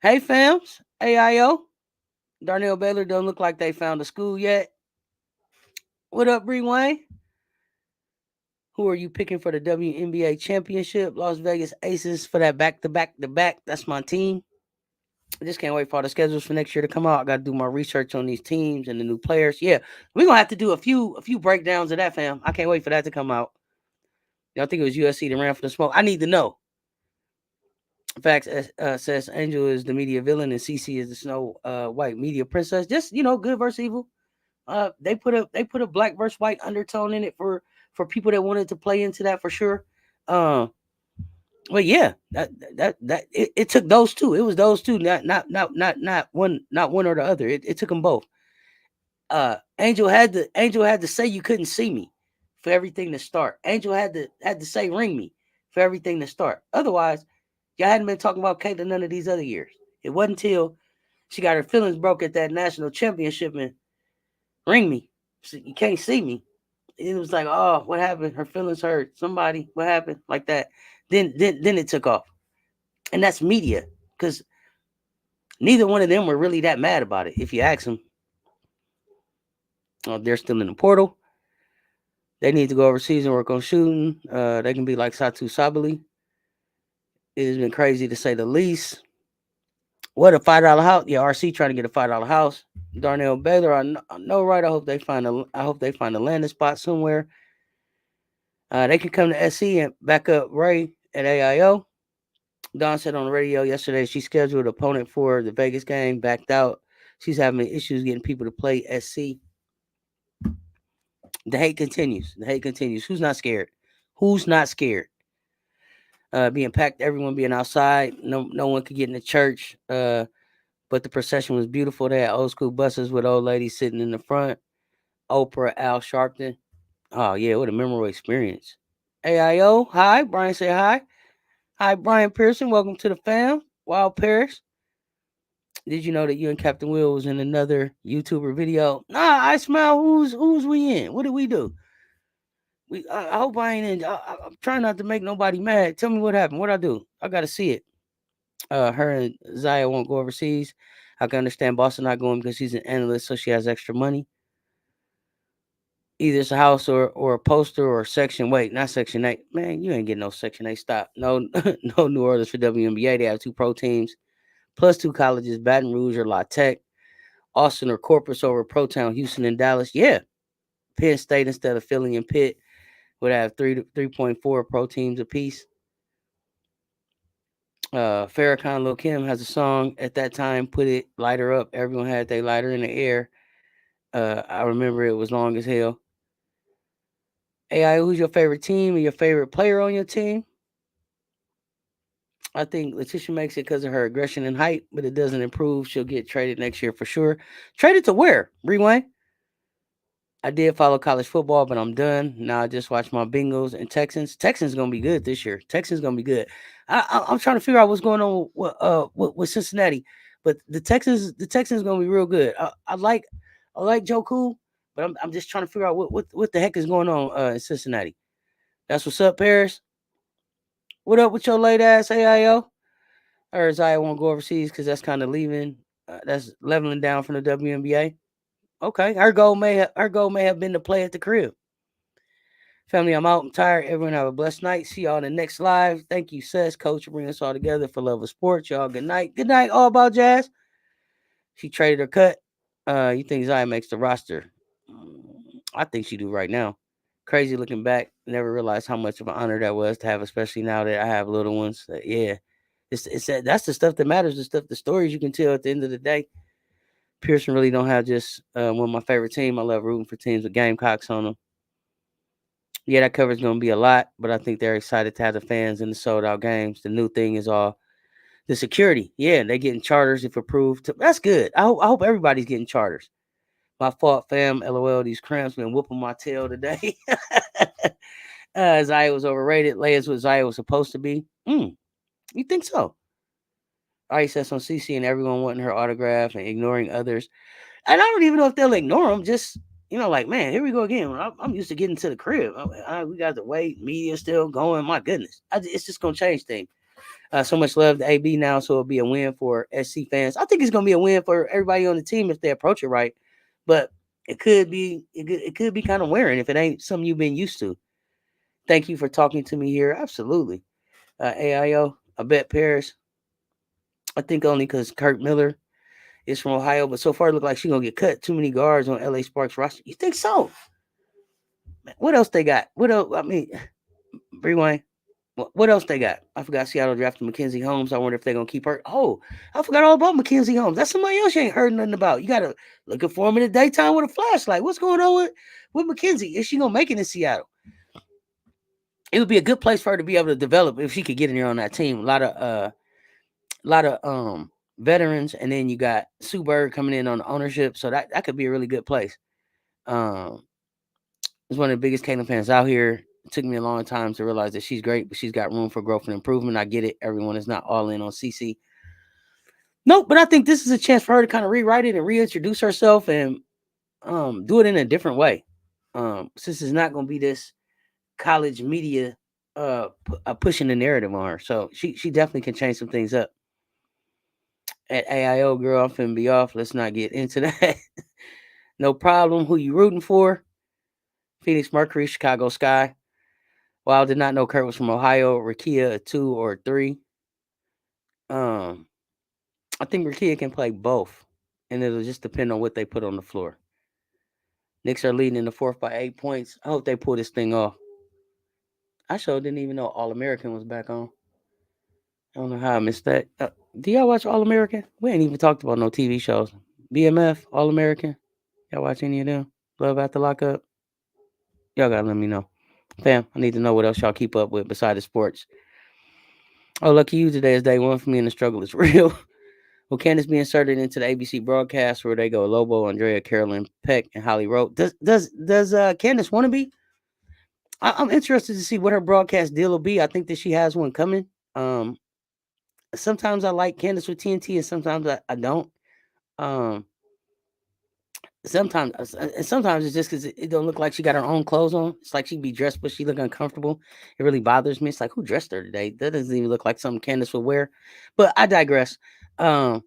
[SPEAKER 1] Hey, fams. AIO. Darnell Baylor don't look like they found a school yet. What up, Bree Wayne? Who are you picking for the WNBA championship? Las Vegas Aces for that back-to-back-to-back. That's my team. I just can't wait for all the schedules for next year to come out. I got to do my research on these teams and the new players. Yeah, we're gonna have to do a few breakdowns of that, fam. I can't wait for that to come out. Y'all think it was USC that ran for the smoke? I need to know. Facts says Angel is the media villain and CC is the Snow White media princess. Just good versus evil. They put a black versus white undertone in it for people that wanted to play into that for sure. But yeah, it took those two. It was those two, not one or the other. It took them both. Angel had to say you couldn't see me for everything to start. Angel had to say ring me for everything to start. Otherwise, y'all hadn't been talking about Caitlyn none of these other years. It wasn't until she got her feelings broke at that national championship and ring me. So you can't see me. It was like, oh, what happened? Her feelings hurt. Somebody, what happened? Like that. Then it took off. And that's media. Because neither one of them were really that mad about it. If you ask them, they're still in the portal. They need to go overseas and work on shooting. They can be like Satu Sabali. It has been crazy to say the least. What, a $5 house? Yeah, RC trying to get a $5 house. Darnell Baylor, I know, right? I hope they find a landing spot somewhere. They can come to SC and back up Ray at AIO. Dawn said on the radio yesterday she scheduled an opponent for the Vegas game, backed out. She's having issues getting people to play SC. The hate continues. Who's not scared? Being packed, everyone being outside. No one could get in the church. But the procession was beautiful. They had old school buses with old ladies sitting in the front. Oprah, Al Sharpton. Oh yeah, what a memorable experience. AIO, hi. Brian say hi. Hi, Brian Pearson. Welcome to the fam. Wild Paris. Did you know that you and Captain Will was in another YouTuber video? Nah, I smell. Who's we in? What did we do? I hope I ain't in. I'm trying not to make nobody mad. Tell me what happened. What I do? I gotta see it. Her and Zaya won't go overseas. I can understand Boston not going because she's an analyst, so she has extra money. Either it's a house or a poster or a section. Wait, not Section 8. Man, you ain't getting no Section 8. Stop. No, no New Orleans for WNBA. They have 2 pro teams, plus 2 colleges, Baton Rouge or La Tech, Austin or Corpus over Pro Town, Houston and Dallas. Yeah. Penn State instead of Philly and Pitt would have 3.4 pro teams apiece. Farrakhan Lil Kim has a song at that time, Put It, Lighter Up. Everyone had their lighter in the air. I remember it was long as hell. AI, who's your favorite team and your favorite player on your team? I think Letitia makes it because of her aggression and height, but it doesn't improve. She'll get traded next year for sure. Traded to where? Rewind. I did follow college football, but I'm done. Now I just watch my Bengals and Texans. Texans going to be good this year. Texans going to be good. I'm trying to figure out what's going on with Cincinnati, but the Texans going to be real good. I like Joe Cool, but I'm just trying to figure out what the heck is going on in Cincinnati. That's what's up, Paris. What up with your late ass AIO? Or Zaya won't go overseas because that's kind of leaving. That's leveling down from the WNBA. Okay, her goal may have been to play at the crib. Family, I'm out. I'm tired. Everyone have a blessed night. See y'all in the next live. Thank you, Cess, Coach, for bringing us all together for love of sports. Y'all, good night. Good night, All About Jazz. She traded her cut. You think Zaya makes the roster? I think she do right now. Crazy looking back. Never realized how much of an honor that was to have, especially now that I have little ones. Yeah, it's that's the stuff that matters. The stories you can tell at the end of the day. Pearson really don't have just one of my favorite team. I love rooting for teams with Gamecocks on them. Yeah, that coverage going to be a lot, but I think they're excited to have the fans in the sold-out games. The new thing is all the security. Yeah, they're getting charters if approved. That's good. I hope everybody's getting charters. My fault, fam. LOL, these cramps been whooping my tail today. Zaya was overrated. Leia's what Zaya was supposed to be. You think so? Ice says on CC and everyone wanting her autograph and ignoring others. And I don't even know if they'll ignore them. Just, like, man, here we go again. I'm used to getting to the crib. We got to wait. Media still going. My goodness. It's just going to change things. So much love to AB now, so it'll be a win for SC fans. I think it's gonna be a win for everybody on the team if they approach it right. But it could be kind of wearing if it ain't something you've been used to. Thank you for talking to me here. Absolutely. AIO, I bet Paris. I think only because Kurt Miller is from Ohio, but so far it look like she's gonna get cut. Too many guards on LA Sparks roster. You think so? What else they got? What else? I mean, rewind. What else they got? I forgot Seattle drafted Mackenzie Holmes. I wonder if they're gonna keep her. Oh, I forgot all about Mackenzie Holmes. That's somebody else you ain't heard nothing about. You gotta looking for him in the daytime with a flashlight. What's going on with Mackenzie? Is she gonna make it in Seattle? It would be a good place for her to be able to develop if she could get in there on that team. A lot of veterans, and then you got Sue Bird coming in on ownership, so that could be a really good place. It's one of the biggest Caitlin fans out here. It took me a long time to realize that she's great, but she's got room for growth and improvement. I get it. Everyone is not all in on CC. Nope, but I think this is a chance for her to kind of rewrite it and reintroduce herself and do it in a different way. Since it's not going to be this college media pushing the narrative on her, so she definitely can change some things up. At AIO, girl, I'm finna be off. Let's not get into that. No problem. Who you rooting for? Phoenix Mercury, Chicago Sky. While I did not know Kurt was from Ohio, Rakia a 2 or a 3. I think Rakia can play both, and it'll just depend on what they put on the floor. Knicks are leading in the fourth by 8 points. I hope they pull this thing off. I sure didn't even know All American was back on. I don't know how I missed that. Do y'all watch All American? We ain't even talked about no TV shows. BMF, All American. Y'all watch any of them? Love After Lockup? Y'all gotta let me know. Fam, I need to know what else y'all keep up with besides the sports. Oh, lucky you, today is day one for me and the struggle is real. Will Candace be inserted into the ABC broadcast where they go Lobo, Andrea, Carolyn Peck, and Holly Rowe? Does Candace want to be? I'm interested to see what her broadcast deal will be. I think that she has one coming. Um, Sometimes I like Candace with TNT, and sometimes I don't. Um, sometimes it's just because it don't look like she got her own clothes on. It's like she be dressed, but she look uncomfortable. It really bothers me. It's like, who dressed her today? That doesn't even look like something Candace would wear. But I digress. Um,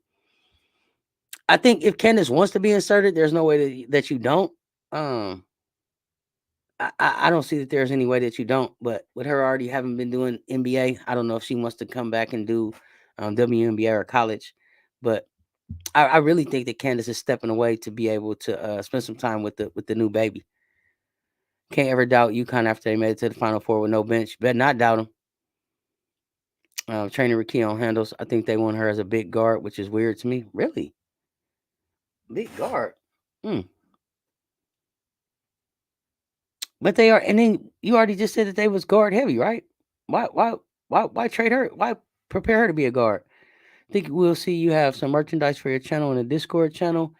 [SPEAKER 1] I think if Candace wants to be inserted, there's no way that you don't. Um, I don't see that there's any way that you don't. But with her already having been doing NBA, I don't know if she wants to come back and do WNBA or college. But I really think that Candace is stepping away to be able to spend some time with the new baby. Can't ever doubt UConn after they made it to the Final Four with no bench. Better not doubt them. Trainer Ricky on handles. I think they want her as a big guard, which is weird to me. Really, big guard. Hmm. But they are, and then you already just said that they was guard heavy, right? Why trade her? Why prepare her to be a guard? I think we'll see you have some merchandise for your channel in the Discord channel.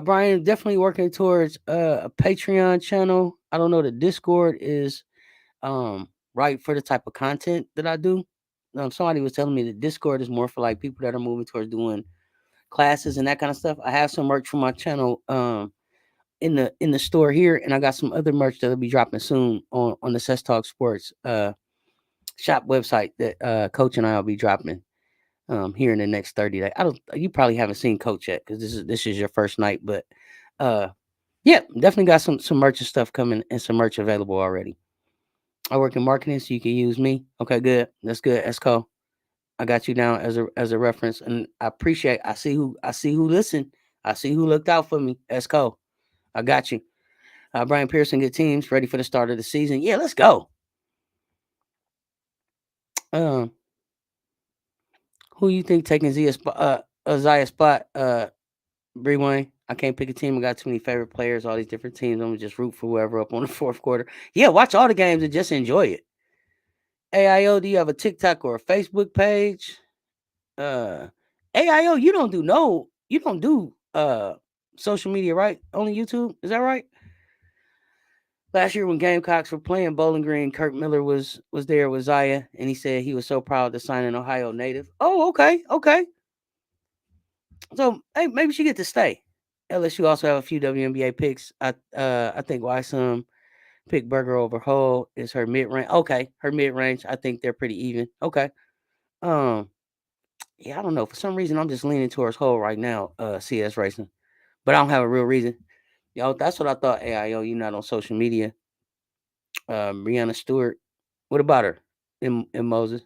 [SPEAKER 1] Brian, definitely working towards a Patreon channel. I don't know, the Discord is right for the type of content that I do. Somebody was telling me that Discord is more for like people that are moving towards doing classes and that kind of stuff. I have some merch for my channel in the store here, and I got some other merch that'll be dropping soon on the Cess Talk Sports shop website that Coach and I'll be dropping here in the next 30 days. You probably haven't seen Coach yet because this is your first night, but yeah, definitely got some merch and stuff coming and some merch available already. I work in marketing, so you can use me. Okay, good. That's good. That's cool. I got you down as a reference, and I appreciate. I see who listened. I see who looked out for me. That's cool. I got you. Brian Pearson, good teams ready for the start of the season. Yeah, let's go. Um, who you think taking Zia's spot? Bree Wayne. I can't pick a team. I got too many favorite players. All these different teams. I'm gonna just root for whoever up on the fourth quarter. Yeah, watch all the games and just enjoy it. AIO, do you have a TikTok or a Facebook page? AIO, you don't do social media, right? Only YouTube, is that right? Last year when Gamecocks were playing Bowling Green, Kurt Miller was there with Zaya, and he said he was so proud to sign an Ohio native. Oh, okay, okay. So hey, maybe she get to stay. LSU also have a few WNBA picks. I think why some pick Burger over Hull is her mid range. Okay, her mid range. I think they're pretty even. Okay. Yeah, I don't know. For some reason, I'm just leaning towards whole right now. CS racing, but I don't have a real reason. Yo, that's what I thought. AIO, you not on social media. Brianna Stewart. What about her? In Moses.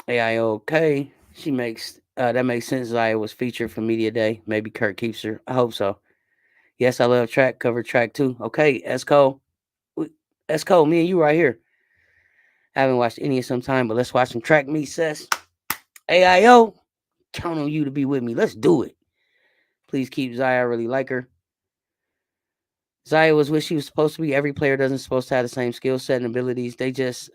[SPEAKER 1] AIO. Okay, she makes that makes sense. Zaya was featured for media day. Maybe Kurt keeps her. I hope so. Yes, I love track. Cover track too. Okay, Esco. Esco, me and you right here. Haven't watched any in some time, but let's watch some track meet, Cess. AIO, count on you to be with me. Let's do it. Please keep Zaya. I really like her. Zaya was what she was supposed to be. Every player doesn't supposed to have the same skill set and abilities. They just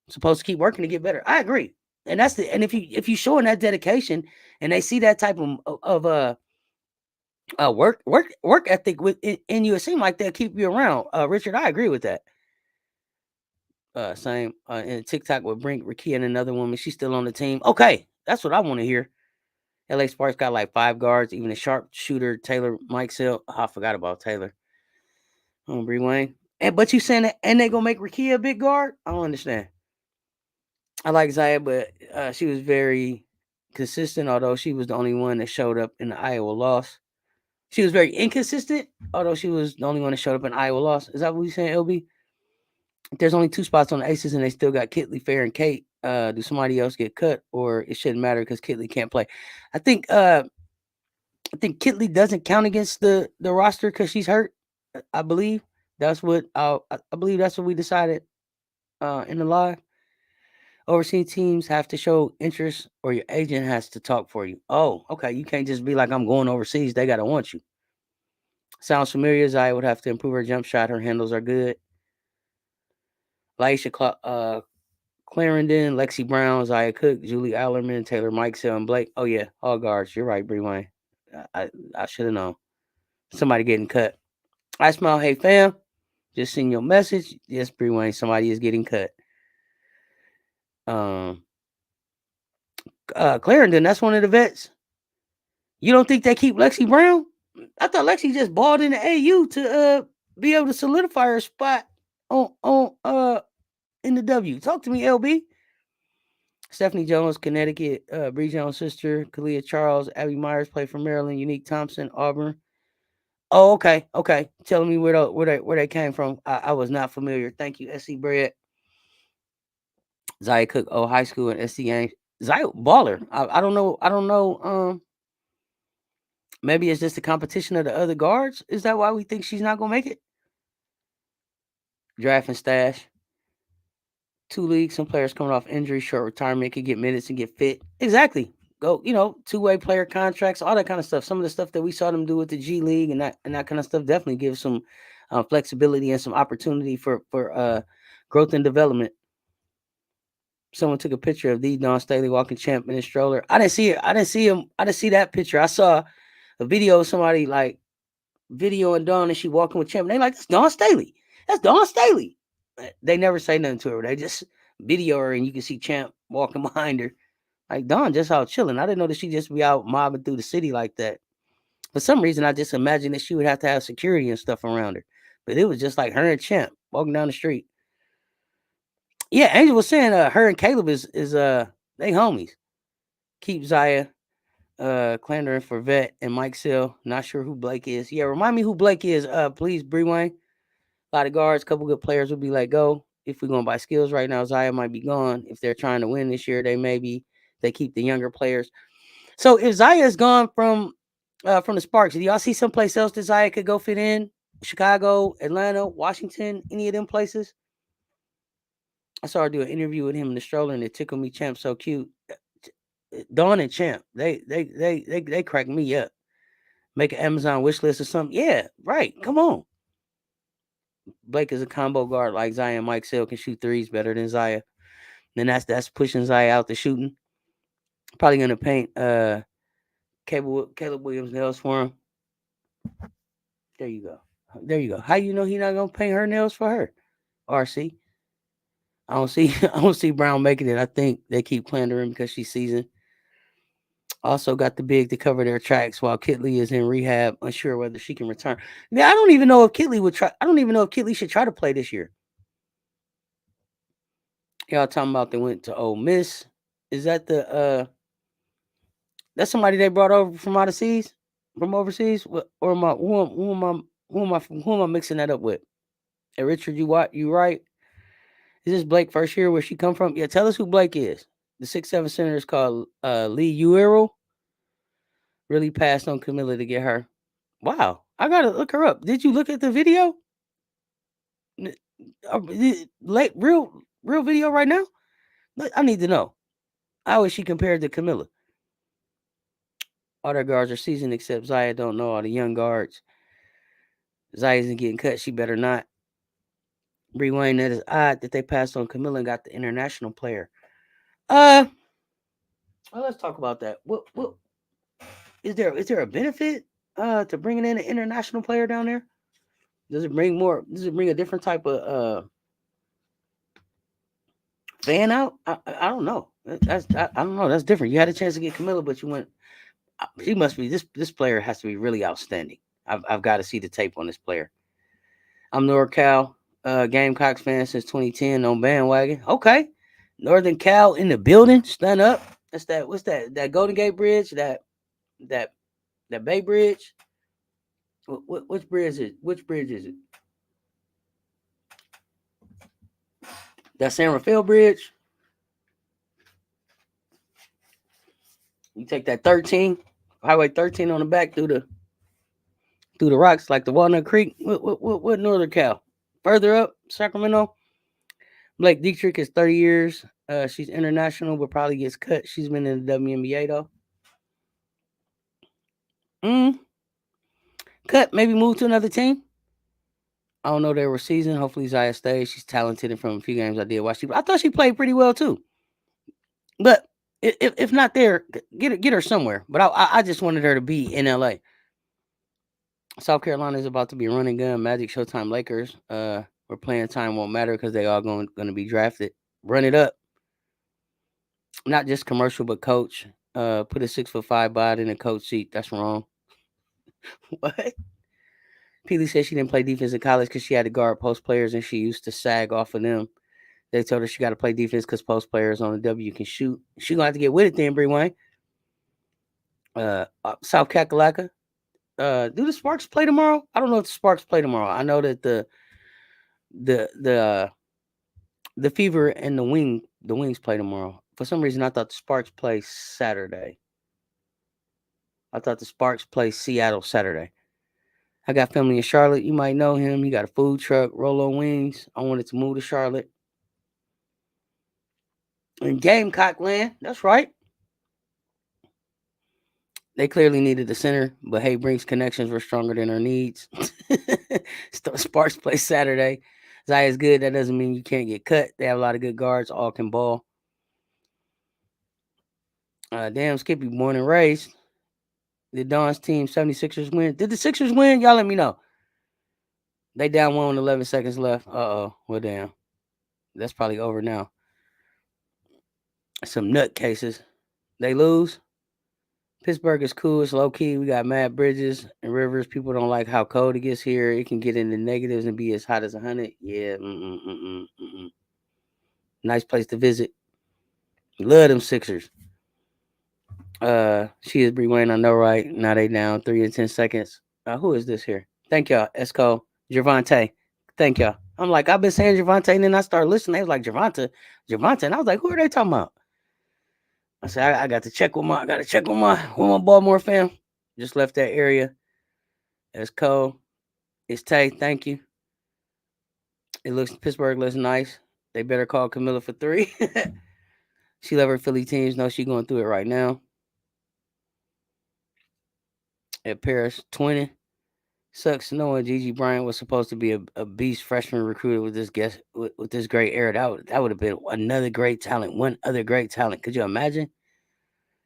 [SPEAKER 1] supposed to keep working to get better. I agree. And that's the and if you showing that dedication and they see that type of work ethic in you, it seems like they'll keep you around. Richard, I agree with that. Same. And TikTok with Brink, Rakia, and another woman. She's still on the team. Okay, that's what I want to hear. LA Sparks got like 5 guards, even a sharpshooter, Taylor, Mike Sill. Oh, I forgot about Taylor. Bree Wayne. But you saying that, and they gonna make Rakia a big guard? I don't understand. I like Zaya, but she was very consistent. Although she was the only one that showed up in the Iowa loss. She was very inconsistent. Although she was the only one that showed up in Iowa loss. Is that what you saying, LB? There's only 2 spots on the Aces, and they still got Kitley, Fair, and Kate. Do somebody else get cut, or it shouldn't matter because Kitley can't play? I think Kitley doesn't count against the roster because she's hurt. I believe that's what I believe that's what we decided in the live. Overseas teams have to show interest, or your agent has to talk for you. Oh, okay. You can't just be like, I'm going overseas. They gotta want you. Sounds familiar. Zaya would have to improve her jump shot. Her handles are good. Laisha Clarendon, Lexi Brown, Zaya Cook, Julie Allerman, Taylor Mikesell, and Blake. Oh yeah, all guards. You're right, Bree Wayne. I should have known. Somebody getting cut. I smile. Hey fam, just seen your message. Yes, Bree Wayne. Somebody is getting cut. Um, Clarendon. That's one of the vets. You don't think they keep Lexi Brown? I thought Lexi just balled in the AU to be able to solidify her spot on in the W. Talk to me, LB. Stephanie Jones, Connecticut. Bree Jones' sister, Kalia Charles, Abby Myers played for Maryland. Unique Thompson, Auburn. Oh, okay, okay. Telling me where they came from. I was not familiar. Thank you, SC Bread. Zaya Cook, high school and SC Games. Zaya baller. I don't know. I don't know. Maybe it's just the competition of the other guards. Is that why we think she's not gonna make it? Draft and stash. 2 leagues. Some players coming off injury, short retirement can get minutes and get fit. Exactly. Go, 2-way player contracts, all that kind of stuff. Some of the stuff that we saw them do with the G League and that kind of stuff definitely gives some flexibility and some opportunity for growth and development. Someone took a picture of the Don Staley walking champ in his stroller. I didn't see it. I didn't see him. I didn't see that picture. I saw a video of somebody like videoing Dawn and she walking with Champ. And they like, that's Dawn Staley. That's Dawn Staley. They never say nothing to her. They just video her and you can see Champ walking behind her. Like Dawn just out chilling. I didn't know that she just be out mobbing through the city like that. For some reason, I just imagined that she would have to have security and stuff around her. But it was just like her and Champ walking down the street. Yeah, Angel was saying her and Caleb is they homies. Keep Zaya Clandering for Vet and Mike Sill. Not sure who Blake is. Yeah, remind me who Blake is, please, Bree Wayne. A lot of guards, couple good players will be let go. If we're going by skills right now, Zaya might be gone. If they're trying to win this year, they keep the younger players. So if Zaya is gone from the Sparks, do y'all see someplace else that Zaya could go fit in? Chicago, Atlanta, Washington, any of them places? I saw her do an interview with him in the stroller, and it tickled me. Champ so cute. Dawn and Champ, they crack me up. Make an Amazon wish list or something. Yeah, right. Come on. Blake is a combo guard like Zaya. Mike Sale can shoot threes better than Zaya. Then that's pushing Zaya out the shooting. Probably gonna paint Caleb Williams nails for him. There you go. There you go. How you know he not gonna paint her nails for her? RC. I don't see I don't see Brown making it. I think they keep clandering because she's seasoned. Also got the big to cover their tracks while Kitley is in rehab, unsure whether she can return. Now I don't even know if Kitley would try. I don't even know if Kitley should try to play this year. Y'all talking about they went to Ole Miss. Is that that's somebody they brought over from overseas? From overseas? Or am I who am I mixing that up with? Hey, Richard, you right? Is this Blake first year where she come from? Yeah, tell us who Blake is. The 6'7" center is called Lee Uero. Really passed on Camilla to get her. Wow, I gotta look her up. Did you look at the video? Late real video right now? I need to know. How is she compared to Camilla? All their guards are seasoned except Zaya. Don't know all the young guards. Zaya isn't getting cut. She better not. Bree Wayne, that is odd that they passed on Camilla and got the international player. Well, let's talk about that. What is there a benefit to bringing in an international player down there? Does it bring more? Does it bring a different type of fan out? I don't know. I don't know. That's different. You had a chance to get Camilla, but you went. She must be this player has to be really outstanding. I've got to see the tape on this player. I'm NorCal Gamecocks fan since 2010 on bandwagon. Okay, Northern Cal in the building. Stand up. That's that. What's that? That Golden Gate Bridge. That Bay Bridge. Which bridge is it? Which bridge is it? That San Rafael Bridge. You take that 13, Highway 13 on the back through the rocks like the Walnut Creek. What Northern Cal? Further up, Sacramento. Blake Dietrich is 30 years. She's international, but probably gets cut. She's been in the WNBA though. Cut, maybe move to another team. I don't know they were seasoned. Hopefully Zaya stays. She's talented, and from a few games I did watch, I thought she played pretty well too. But if not there, get her somewhere. But I just wanted her to be in LA. South Carolina is about to be a running gun. Magic, Showtime, Lakers. Where playing time won't matter because they all going to be drafted. Run it up. Not just commercial, but coach. Put a 6'5" bod in the coach seat. That's wrong. What? Peely said she didn't play defense in college because she had to guard post players and she used to sag off of them. They told her she got to play defense because post players on the W can shoot. She gonna have to get with it then, Bree Wayne. South Kakalaka. Do the Sparks play tomorrow? I don't know if the Sparks play tomorrow. I know that the Fever and the Wings play tomorrow. For some reason, I thought the Sparks play Saturday. I thought the Sparks play Seattle Saturday. I got family in Charlotte. You might know him. He got a food truck, Rolo Wings. I wanted to move to Charlotte. In Gamecock land, that's right. They clearly needed a center, but hey, Brink's connections were stronger than her needs. Sparks play Saturday. Zaya's good. That doesn't mean you can't get cut. They have a lot of good guards. All can ball. Damn, Skippy, born and raised. Did Don's team 76ers win? Did the Sixers win? Y'all let me know. They down one with 11 seconds left. Uh-oh. Well, damn. That's probably over now. Some nutcases. They lose. Pittsburgh is cool. It's low key. We got mad bridges and rivers. People don't like how cold it gets here. It can get into negatives and be as hot as 100. Yeah. Nice place to visit. Love them Sixers. She is Bree Wayne. I know, right? Now they down 3 and 10 seconds. Who is this here? Thank y'all. Esco. Javante. Thank y'all. I'm like, I've been saying Javante, and then I started listening. They was like, Javante. And I was like, who are they talking about? I said, I got to check with my Baltimore fam. Just left that area. It's cold. It's Tay. Thank you. Pittsburgh looks nice. They better call Camilla for 3. She love her Philly teams. No, she going through it right now. At Paris 20. Sucks knowing Gigi Bryant was supposed to be a beast freshman recruited with this great era. That would have been another great talent. One other great talent. Could you imagine?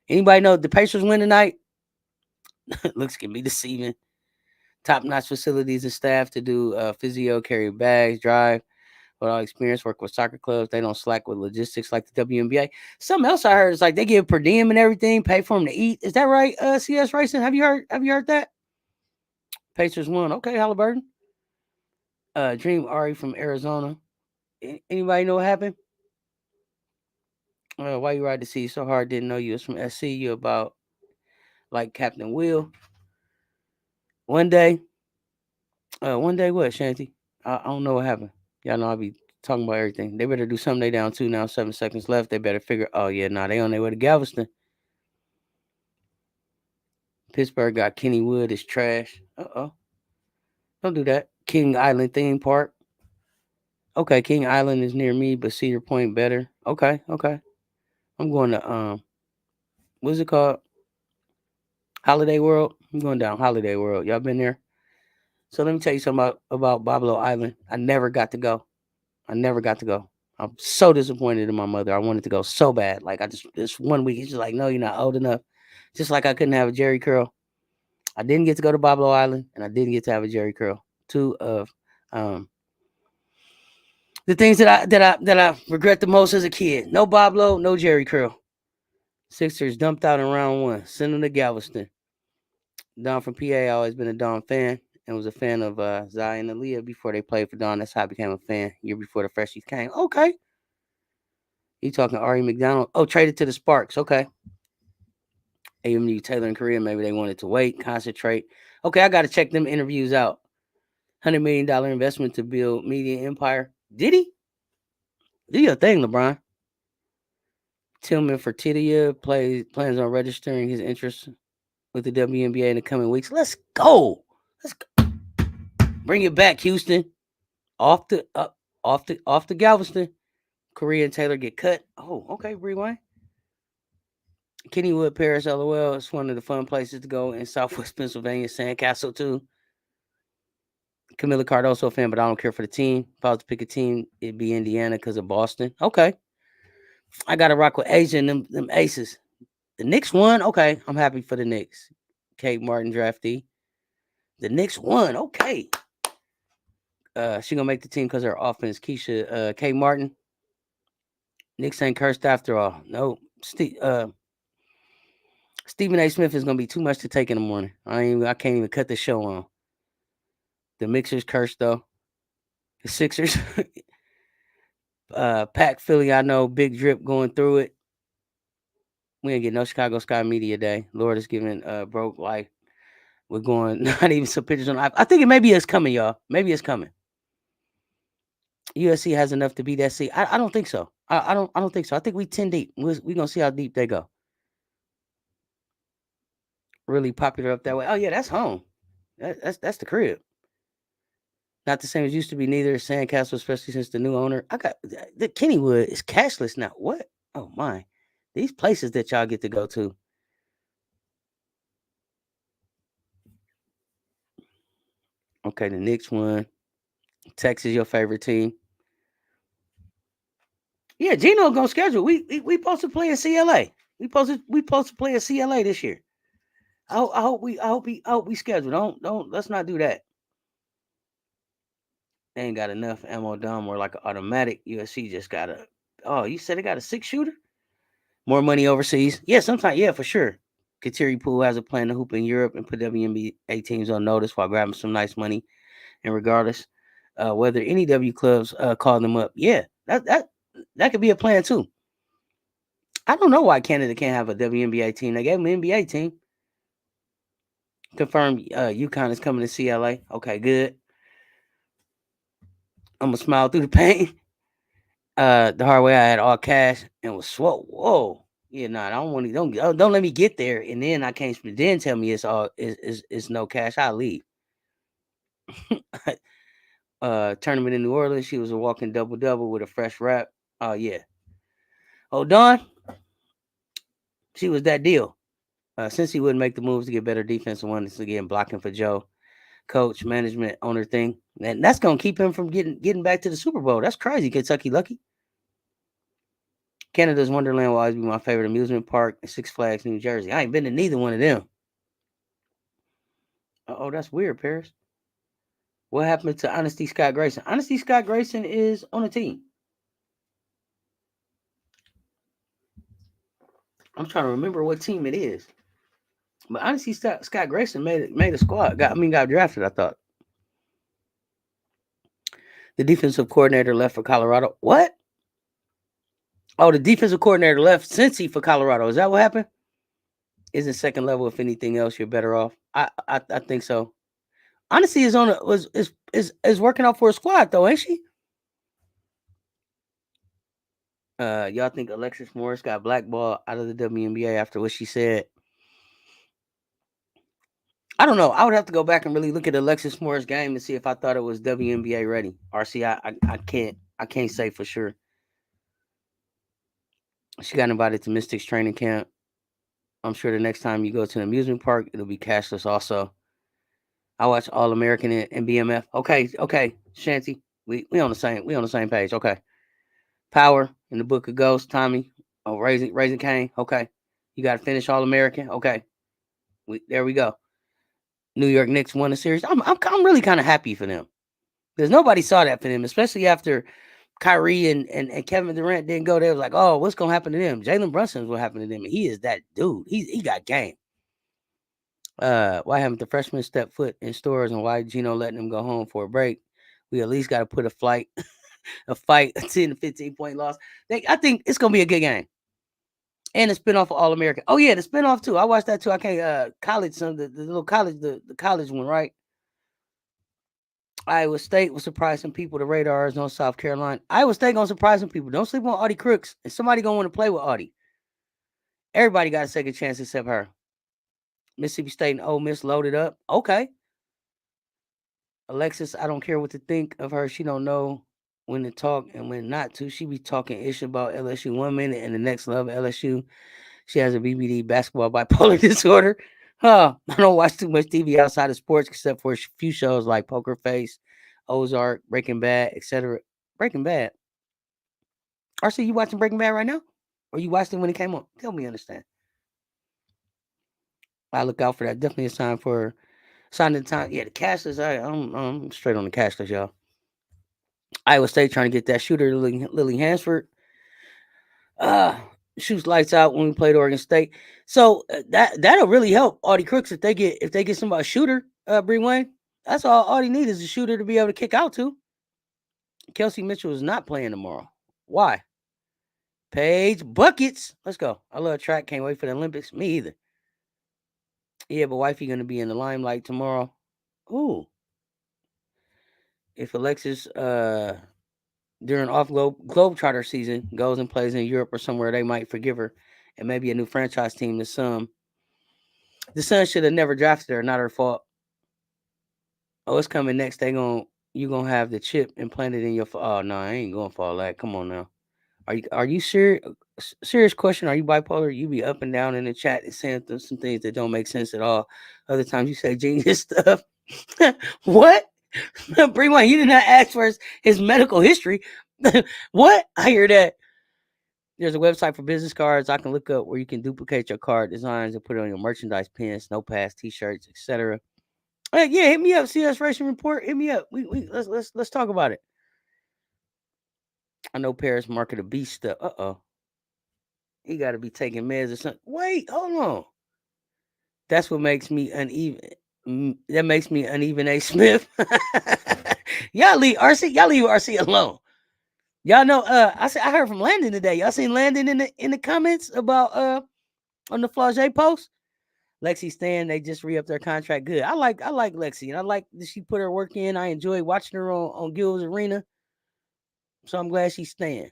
[SPEAKER 1] Anybody know the Pacers win tonight? Looks can be deceiving. Top-notch facilities and staff to do physio, carry bags, drive. With all experience, work with soccer clubs. They don't slack with logistics like the WNBA. Something else I heard is like they give per diem and everything, pay for them to eat. Is that right? CS Racing, have you heard that? Pacers won. Okay, Halliburton. Dream Ari from Arizona. Anybody know what happened? Why you ride to see so hard? Didn't know you was from SC. You about like Captain Will. One day what, Shanty? I don't know what happened. Y'all know I be talking about everything. They better do something. They down 2 now, 7 seconds left. They better figure. Oh yeah, nah, they on their way to Galveston. Pittsburgh got Kenny Wood is trash. Don't do that. King Island theme park. Okay, King Island is near me, but Cedar Point better. Okay. I'm going to what's it called? Holiday World. I'm going down Holiday World. Y'all been there? So let me tell you something about Bablo Island. I never got to go. I'm so disappointed in my mother. I wanted to go so bad. Like this 1 week, she's like, no, you're not old enough. Just like I couldn't have a Jerry curl. I didn't get to go to Bablo Island, and I didn't get to have a Jerry curl. Two of the things that I regret the most as a kid. No Bablo, no Jerry curl. Sixers dumped out in round 1. Send them to Galveston. Don from PA, always been a Don fan and was a fan of Zion and Aaliyah before they played for Don. That's how I became a fan. Year before the Freshies came. Okay. You talking Ari McDonald? Oh, traded to the Sparks. Okay. AMU Taylor in Korea. Maybe they wanted to wait, concentrate. Okay, I got to check them interviews out. $100 million investment to build media empire. Did he? Do your thing, LeBron. Tillman Fertitta plans on registering his interest with the WNBA in the coming weeks. Let's go. Bring it back, Houston. Off the Galveston. Korea and Taylor get cut. Oh, okay, rewind. Kennywood, Paris, LOL. It's one of the fun places to go in Southwest Pennsylvania. Sandcastle, too. Camila Cardoso fan, but I don't care for the team. If I was to pick a team, it'd be Indiana because of Boston. Okay. I got to rock with Asia and them aces. The Knicks won. Okay. I'm happy for the Knicks. Kate Martin draftee. The Knicks won. Okay. She going to make the team because of her offense. Keisha, Kate Martin. Knicks ain't cursed after all. No. Stephen A. Smith is gonna be too much to take in the morning. I can't even cut the show on. The Mixers cursed though. The Sixers, Pack Philly. I know Big Drip going through it. We ain't get no Chicago Sky Media Day. Lord is giving broke life. We're going not even some pictures on. I think it maybe it's coming, y'all. Maybe it's coming. USC has enough to beat SC. I don't think so. I don't think so. I think we 10 deep. We're gonna see how deep they go. Really popular up that way. Oh yeah, that's home. That's the crib. Not the same as used to be. Neither is Sandcastle, especially since the new owner. I got the Kennywood is cashless now. What? Oh my! These places that y'all get to go to. Okay, the Knicks won. Texas, your favorite team. Yeah, Gino gonna schedule. We supposed to play in CLA. We supposed to play in CLA this year. I hope we schedule. Don't let's not do that. They ain't got enough ammo dome or like an automatic. USC just got a. Oh, you said they got a 6-shooter? More money overseas? Yeah, sometimes. Yeah, for sure. Kateri Poole has a plan to hoop in Europe and put WNBA teams on notice while grabbing some nice money. And regardless, whether any W clubs call them up, yeah, that could be a plan too. I don't know why Canada can't have a WNBA team. They gave them an NBA team. Confirmed UConn is coming to CLA. Okay, good. I'm gonna smile through the pain. The hard way I had all cash and was swole. Whoa. Yeah, nah, I don't want to. Don't let me get there, and then I can't. Then tell me it's all is no cash. I'll leave. Tournament in New Orleans. She was a walking double with a fresh wrap. Oh yeah. Oh Don, she was that deal. Since he wouldn't make the moves to get better defensive ones again, blocking for Joe, coach, management, owner thing, and that's gonna keep him from getting back to the Super Bowl. That's crazy, Kentucky lucky. Canada's Wonderland will always be my favorite amusement park in Six Flags, New Jersey. I ain't been to neither one of them. Oh, that's weird, Paris. What happened to Honesty Scott Grayson? Honesty Scott Grayson is on a team. I'm trying to remember what team it is. But Honesty Scott Grayson made a squad. Got drafted, I thought. The defensive coordinator left for Colorado. What? Oh, the defensive coordinator left Cincy for Colorado. Is that what happened? Isn't second level, if anything else, you're better off. I think so. Honestly, is on a, was is working out for a squad though, ain't she? Y'all think Alexis Morris got blackballed out of the WNBA after what she said? I don't know. I would have to go back and really look at Alexis Morris' game to see if I thought it was WNBA ready. RC, I can't say for sure. She got invited to Mystics training camp. I'm sure the next time you go to an amusement park, it'll be cashless. Also, I watch All American and BMF. Okay, Shanty, we on the same page. Okay, Power in the Book of Ghosts. Tommy, oh Raising Cane. Okay, you got to finish All American. Okay, there we go. New York Knicks won the series. I'm really kind of happy for them because nobody saw that for them, especially after Kyrie and Kevin Durant didn't go there. It was like, oh, what's gonna happen to them? Jalen Brunson's what happened to them, and he is that dude. He got game. Why haven't the freshmen stepped foot in stores, and why Gino letting them go home for a break? We at least got to put a fight, a 10 to 15 point loss. I think it's gonna be a good game. And the spinoff of All American. Oh yeah, the spinoff too. I watched that too. I can't college the little college the college one, right? Iowa State was surprising people. The radars on South Carolina. Iowa State gonna surprise some people. Don't sleep on Audie Crooks. And somebody gonna want to play with Audie. Everybody got a second chance except her. Mississippi State and Ole Miss loaded up. Okay. Alexis, I don't care what to think of her. She don't know when to talk and when not to. She be talking ish about LSU 1 minute and the next love LSU. She has a BBD, basketball bipolar disorder. Huh. I don't watch too much TV outside of sports except for a few shows like Poker Face, Ozark, Breaking Bad, etc. Breaking Bad. RC, you watching Breaking Bad right now? Or you watched it when it came on? Help me understand. I look out for that. Definitely a sign for sign of the time. Yeah, the cashless. I'm straight on the cashless, y'all. Iowa State trying to get that shooter, Lily Hansford. Uh, shoots lights out when we played Oregon State. So that'll really help Audie Crooks if they get somebody a shooter. Bree Wayne. That's all he needs is a shooter to be able to kick out to. Kelsey Mitchell is not playing tomorrow. Why? Paige buckets. Let's go. I love track. Can't wait for the Olympics. Me either. Yeah, but wifey gonna be in the limelight tomorrow. Ooh. If Alexis during off Globetrotter season goes and plays in Europe or somewhere, they might forgive her and maybe a new franchise team to some. The Suns should have never drafted her, not her fault. Oh, it's coming next. You gonna have the chip implanted in your oh no, I ain't going for all that. Come on now. Are you serious? Serious question. Are you bipolar? You be up and down in the chat and saying some things that don't make sense at all. Other times you say genius stuff. What? Bring one. You did not ask for his medical history. What? I hear that. There's a website for business cards I can look up where you can duplicate your card designs and put it on your merchandise pins, notepads, t-shirts, etc. Hey, yeah, hit me up. CS Racing Report. Hit me up. We let's talk about it. I know Paris Marketability stuff. He got to be taking meds or something. Wait, hold on. That's what makes me uneven. That makes me uneven. A Smith. Y'all leave RC alone. Y'all know. I heard from Landon today. Y'all seen Landon in the comments about on the Flage post. Lexi Stan, they just re-upped their contract. Good. I like Lexi, and I like that she put her work in. I enjoy watching her on Gil's Arena. So I'm glad she's staying.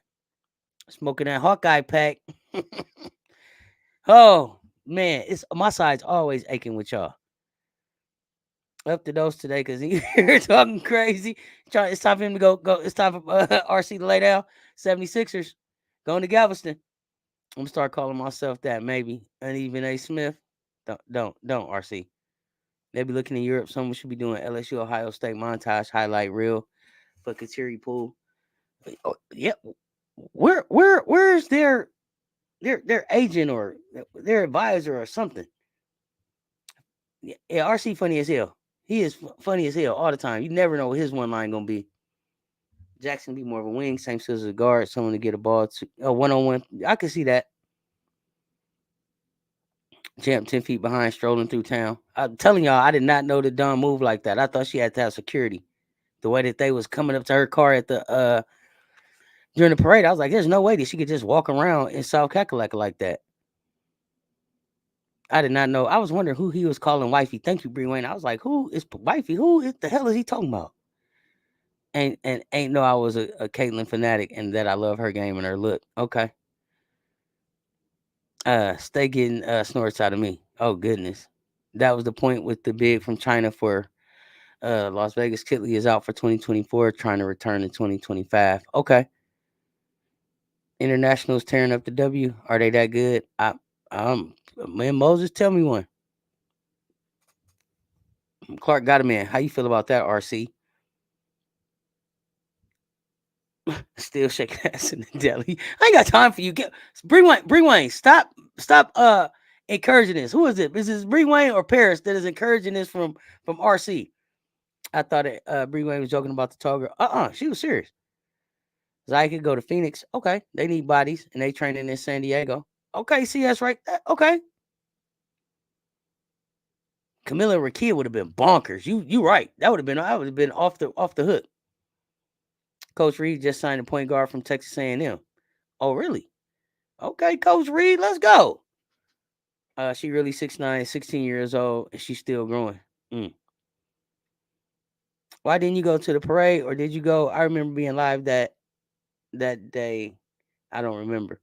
[SPEAKER 1] Smoking that Hawkeye pack. Oh man, it's my side's always aching with y'all. Up to those today because you're talking crazy. It's time for him to go. It's time for RC to lay down. 76ers going to Galveston. I'm gonna start calling myself that. Maybe uneven A Smith. Don't RC. They be looking in Europe. Someone should be doing LSU Ohio State montage highlight reel for Kateri Poole. Oh, yeah, where's their agent or their advisor or something? Yeah, RC funny as hell. He is funny as hell all the time. You never know what his one line gonna be. Jackson be more of a wing, same as a guard, someone to get a ball to a 1-on-1. I can see that. Champ 10 feet behind, strolling through town. I'm telling y'all, I did not know the Dawn moved like that. I thought she had to have security. The way that they was coming up to her car at the During the parade, I was like, there's no way that she could just walk around in South Kakalaka like that. I did not know. I was wondering who he was calling wifey. Thank you, Bree Wayne. I was like, who is wifey? Who is the hell is he talking about? And ain't know I was a Caitlyn fanatic and that I love her game and her look. Okay. Stay getting snorts out of me. Oh goodness. That was the point with the bid from China for Las Vegas. Kitley is out for 2024, trying to return in 2025. Okay. Internationals tearing up the W. Are they that good? Man, Moses, tell me one. Clark got a man. How you feel about that, RC? Still shaking ass in the deli. I ain't got time for you. Bring Wayne. Stop encouraging this. Who is it? Is this Bree Wayne or Paris that is encouraging this from RC? I thought Bree Wayne was joking about the tall girl. She was serious. Zai could go to Phoenix. Okay, they need bodies and they training in San Diego. Okay, see that's right. Okay. Camilla Rakia would have been bonkers. You right. I would have been off the hook. Coach Reed just signed a point guard from Texas A&M. Oh, really? Okay, Coach Reed, let's go. She really 6'9", 16 years old, and she's still growing. Why didn't you go to the parade, or did you go? I remember being live that day. I don't remember.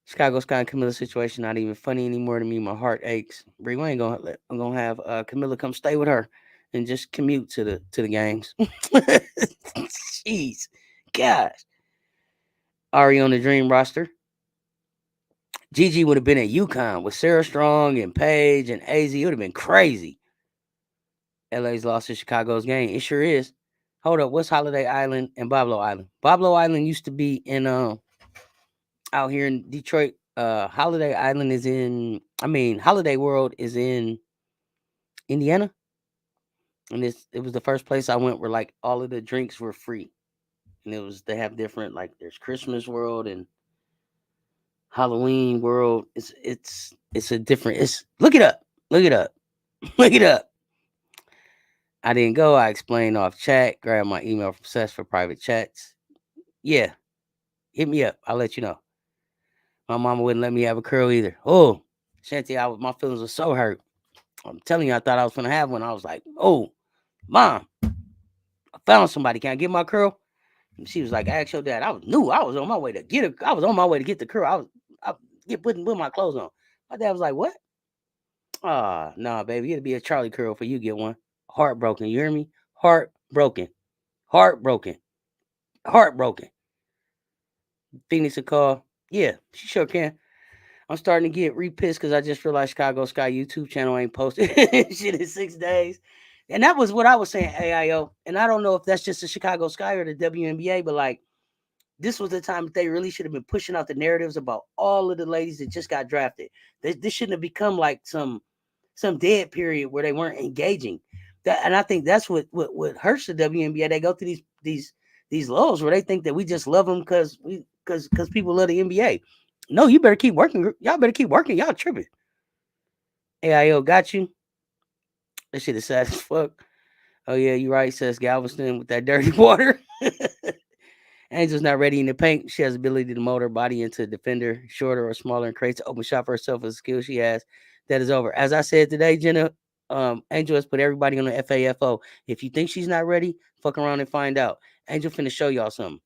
[SPEAKER 1] Chicago Sky and Camilla situation not even funny anymore to me. My heart aches. Bree Wayne I'm gonna have Camilla come stay with her and just commute to the games. Jeez, gosh. Ari on the dream roster. Gigi would have been at UConn with Sarah Strong and Paige and AZ. It would have been crazy. LA's lost to Chicago's game. It sure is. Hold up, what's Holiday Island and Boblo Island? Boblo Island used to be in out here in Detroit. Holiday Island is Holiday World is in Indiana. And it was the first place I went where like all of the drinks were free. And they have different, like there's Christmas World and Halloween World. It's a different look it up. Look it up. Look it up. I didn't go. I explained off chat. Grab my email from Cess for private chats. Yeah. Hit me up. I'll let you know. My mama wouldn't let me have a curl either. Oh, Shanty, my feelings were so hurt. I'm telling you, I thought I was gonna have one. I was like, oh, Mom, I found somebody. Can I get my curl? And she was like, ask your dad. I was on my way to get I was on my way to get the curl. I putting my clothes on. My dad was like, what? Nah, baby, it'll be a Charlie curl for you get one. Heartbroken. You hear me? Heartbroken. Heartbroken. Heartbroken. Phoenix a call. Yeah, she sure can. I'm starting to get re-pissed because I just realized Chicago Sky YouTube channel ain't posted shit in 6 days. And that was what I was saying, AIO. And I don't know if that's just the Chicago Sky or the WNBA, but like this was the time that they really should have been pushing out the narratives about all of the ladies that just got drafted. This shouldn't have become like some dead period where they weren't engaging. And I think that's what hurts the WNBA. They go through these lulls where they think that we just love them because people love the NBA. No, you better keep working. Y'all better keep working. Y'all tripping. AIO got you. That shit is sad as fuck. Oh yeah, you right, says Galveston with that dirty water. Angel's not ready in the paint. She has the ability to mold her body into a defender, shorter or smaller, and creates an open shot for herself with a skill she has. That is over. As I said today, Jenna, Angel has put everybody on the FAFO. If you think she's not ready, fuck around and find out. Angel finna show y'all something.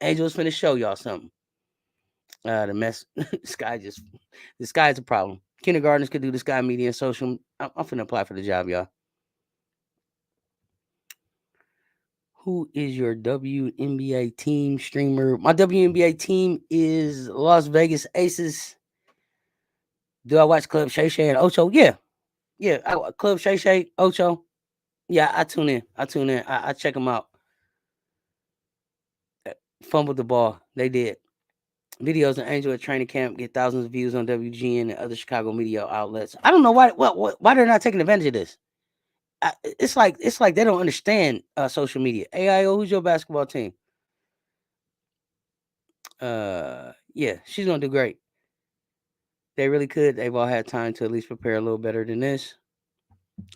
[SPEAKER 1] Angel's finna show y'all something. The mess, the sky is a problem. Kindergartners could do the Sky Media and social. I'm finna apply for the job, y'all. Who is your WNBA team streamer? My WNBA team is Las Vegas Aces. Do I watch Club Shay Shay and Ocho? Yeah. Club Shay Shay, Ocho. Yeah, I tune in. I check them out. Fumbled the ball. They did. Videos of Angel at training camp get thousands of views on WGN and other Chicago media outlets. I don't know why they're not taking advantage of this. It's like they don't understand social media. AIO, who's your basketball team? Yeah, she's gonna do great. They really could. They've all had time to at least prepare a little better than this.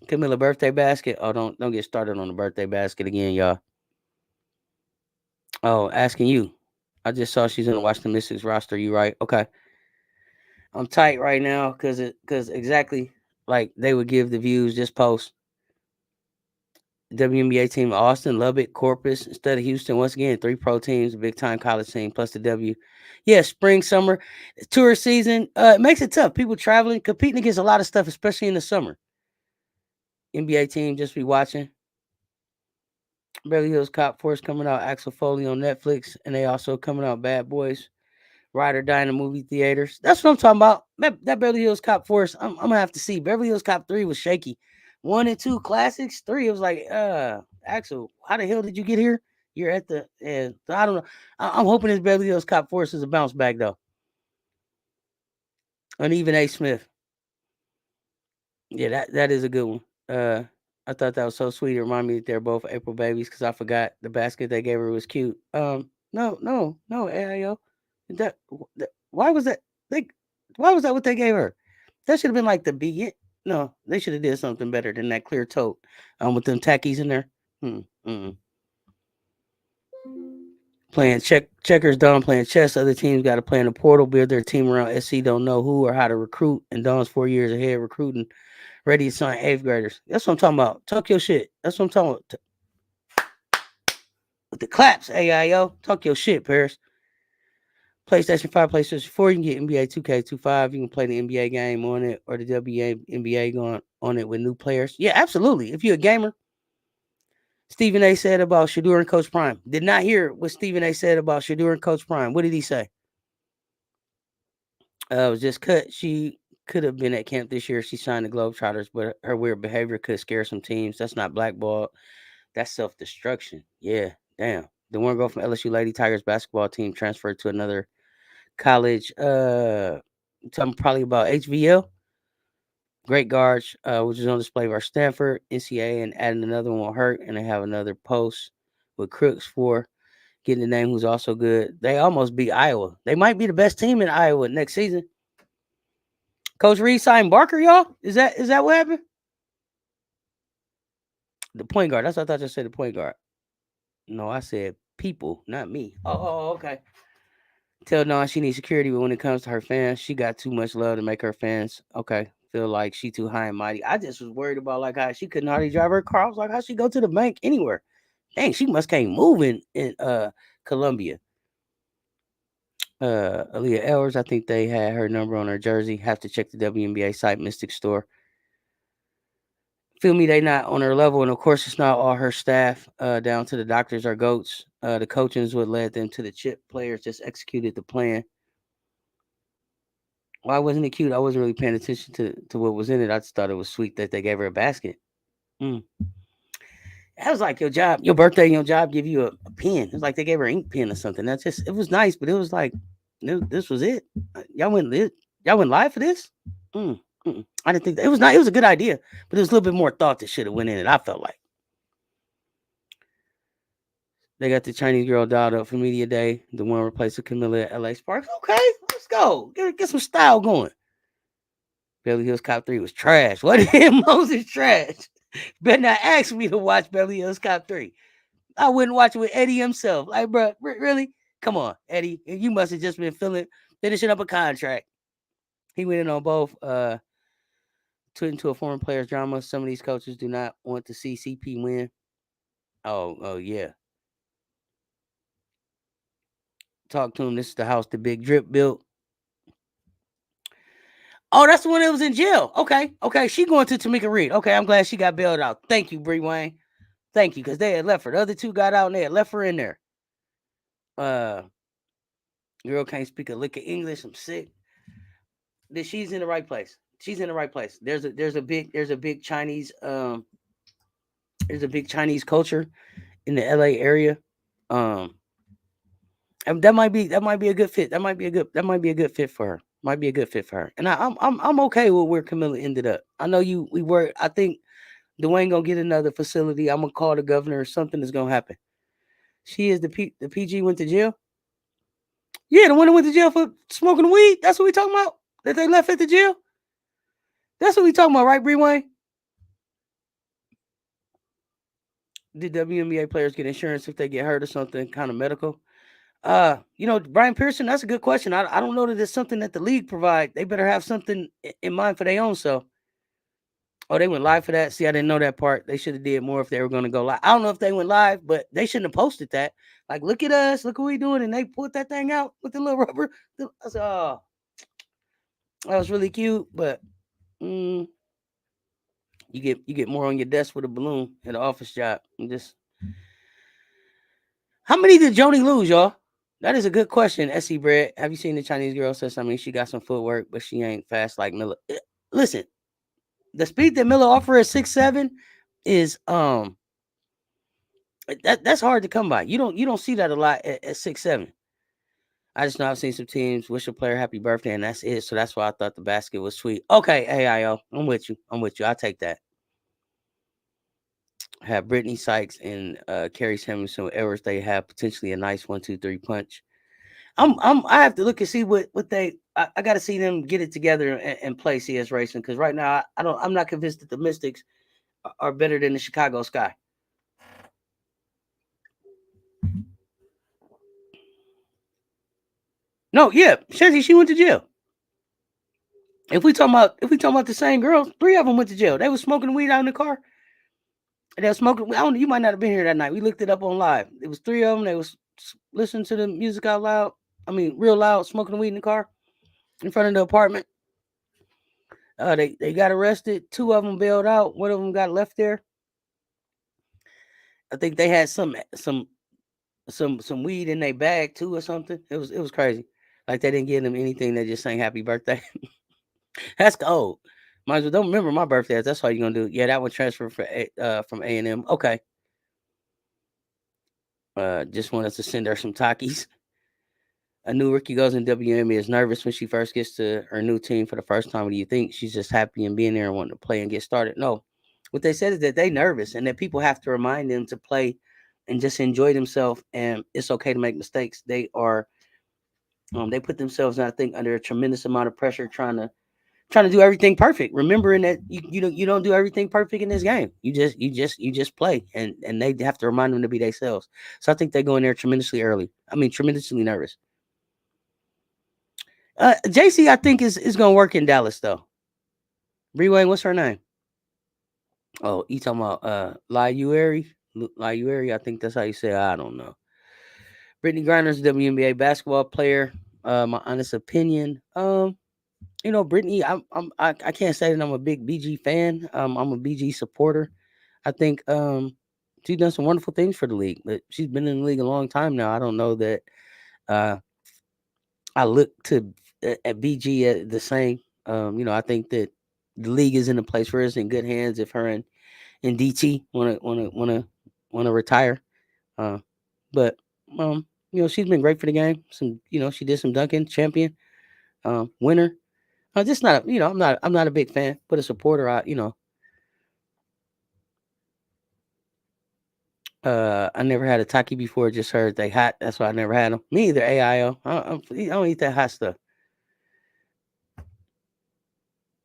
[SPEAKER 1] Camilla birthday basket. Oh, don't get started on the birthday basket again, y'all. Oh, asking you. I just saw she's in the Washington Mystics roster. You right? Okay. I'm tight right now because exactly like they would give the views this post. WNBA team Austin, Lubbock, Corpus, instead of Houston. Once again, 3 pro teams, a big time college team plus the W. Yeah, spring, summer, tour season. It makes it tough. People traveling, competing against a lot of stuff, especially in the summer. NBA team just be watching. Beverly Hills Cop Force coming out, Axel Foley on Netflix, and they also coming out Bad Boys, Ride or Die in the movie theaters. That's what I'm talking about. That Beverly Hills Cop Force, I'm gonna have to see. Beverly Hills Cop 3 was shaky. 1 and 2 classics. 3, it was like, Axel, how the hell did you get here? You're at the, I don't know. I'm hoping this Beverly Hills Cop Force is a bounce back though. Uneven A. Smith. Yeah, that is a good one. I thought that was so sweet. It reminded me that they're both April babies because I forgot the basket they gave her was cute. No, AIO. Why was that? They, why was that what they gave her? That should have been like the begin. No, they should have did something better than that clear tote. With them tackies in there. Playing checkers, Dawn playing chess. Other teams got to play in the portal, build their team around SC. Don't know who or how to recruit, and Dawn's 4 years ahead recruiting, ready to sign 8th graders. That's what I'm talking about. Talk your shit. That's what I'm talking about. With the claps, AIO. Talk your shit, Paris. PlayStation 5, PlayStation 4, you can get NBA 2K25. You can play the NBA game on it or the WNBA going on it with new players. Yeah, absolutely. If you're a gamer, Stephen A said about Shadur and Coach Prime. Did not hear what Stephen A said about Shadur and Coach Prime. What did he say? It was just cut. She could have been at camp this year. She signed the Globetrotters, but her weird behavior could scare some teams. That's not blackball. That's self-destruction. Yeah, damn. The one girl from LSU Lady Tigers basketball team transferred to another college. Talking probably about HVL. Great guards, which is on display for Stanford, NCAA, and adding another one will hurt. And they have another post with Crooks for getting the name who's also good. They almost beat Iowa. They might be the best team in Iowa next season. Coach Reed signed Barker, y'all. Is that what happened? The point guard. That's what I thought you said. The point guard. No, I said people, not me. Okay. Tell Dawn she needs security, but when it comes to her fans, she got too much love to make her fans feel like she too high and mighty. I just was worried about like how she couldn't hardly drive her car. I was like, how she go to the bank anywhere? Dang, she must can't move in Columbia. Aaliyah Ellers, I think they had her number on her jersey. Have to check the WNBA site, Mystic Store. Feel me, they not on her level, and of course it's not all her staff, down to the doctors or goats. The coaching is what led them to the chip. Players just executed the plan. Why wasn't it cute? I wasn't really paying attention to what was in it. I just thought it was sweet that they gave her a basket. That was like your job, your birthday, your job give you a pen. It was like they gave her an ink pen or something. That's just, it was nice, but it was like, this was it. Y'all went live for this? I didn't think that. It was not. It was a good idea, but there was a little bit more thought that should have went in it. I felt like they got the Chinese girl dialed up for media day. The one replacing Camilla at LA Sparks. Okay, let's go. Get some style going. Beverly Hills Cop 3 was trash. What him Moses trash? Better not ask me to watch Beverly Hills Cop 3. I wouldn't watch it with Eddie himself. Like, bro, really? Come on, Eddie. You must have just been finishing up a contract. He went in on both. Tweeting to a former player's drama. Some of these coaches do not want to see CP win. Oh yeah. Talk to him. This is the house the Big Drip built. Oh, that's the one that was in jail. Okay. She going to Tamika Reed. Okay, I'm glad she got bailed out. Thank you, Bree Wayne. Thank you, because they had left her. The other two got out and they had left her in there. Girl can't speak a lick of English. I'm sick. She's in the right place. She's in the right place. There's a big Chinese culture in the LA area. And that might be a good fit. That might be a good fit for her. Might be a good fit for her. And I'm okay with where Camilla ended up. I know we were. I think Dwayne gonna get another facility. I'm gonna call the governor or something is gonna happen. She is the PG went to jail. Yeah, the one that went to jail for smoking weed. That's what we talking about. That they left at the jail. That's what we talking about, right, Bree Wayne? Did WNBA players get insurance if they get hurt or something, kind of medical? Brian Pearson, that's a good question. I don't know that it's something that the league provide. They better have something in mind for their own self. Oh, they went live for that? See, I didn't know that part. They should have did more if they were going to go live. I don't know if they went live, but they shouldn't have posted that. Like, look at us. Look what we doing. And they put that thing out with the little rubber. I said, oh, that was really cute. But you get more on your desk with a balloon at an office job. How many did Joni lose, y'all? That is a good question, SC Bread. Have you seen the Chinese girl says, she got some footwork, but she ain't fast like Miller. Listen, the speed that Miller offer at 6'7" is that's hard to come by. You don't see that a lot at 6'7". I just know I've seen some teams wish a player happy birthday, and that's it. So that's why I thought the basket was sweet. Okay, AIO, I'm with you. I'll take that. Have Brittany Sykes and Carrie Samuelson Edwards. They have potentially a nice 1-2-3 punch. I have to look and see what they. I got to see them get it together and play CS Racing, because right now I'm not convinced that the Mystics are better than the Chicago Sky. No, yeah, Shanty, she went to jail. If we talking about the same girls, 3 of them went to jail. They was smoking weed out in the car. They were smoking. I don't. You might not have been here that night. We looked it up on live. It was 3 of them. They was listening to the music out loud. I mean, real loud, smoking weed in the car in front of the apartment. They got arrested. 2 of them bailed out. 1 of them got left there. I think they had some weed in their bag too or something. It was crazy. Like they didn't give them anything. They just sang happy birthday. That's cold. Might as well don't remember my birthday. That's all you're gonna do. Yeah, that one transferred from A&M. Okay. Just want us to send her some Takis. A new rookie goes in WNBA is nervous when she first gets to her new team for the first time. What do you think? She's just happy and being there and wanting to play and get started. No. What they said is that they nervous and that people have to remind them to play and just enjoy themselves, and it's okay to make mistakes. They are they put themselves, I think, under a tremendous amount of pressure trying to do everything perfect, remembering that you don't do everything perfect in this game. You just play, and they have to remind them to be themselves. So I think they go in there tremendously early. I mean, tremendously nervous. JC, I think is gonna work in Dallas though. Bree Wayne, what's her name? Oh, you talking about Liueri? I think that's how you say it. I don't know. Brittany Griner's a WNBA basketball player. My honest opinion. Brittany, I can't say that I'm a big BG fan. I'm a BG supporter. I think she's done some wonderful things for the league, but she's been in the league a long time now. I don't know that I look to at BG the same. I think that the league is in a place where it's in good hands if her and DT wanna retire. But she's been great for the game. She did some dunking, champion, winner. Just not, I'm not a big fan, but a supporter. I never had a Taki before. Just heard they hot. That's why I never had them. Me either. AIO. I don't eat that hot stuff.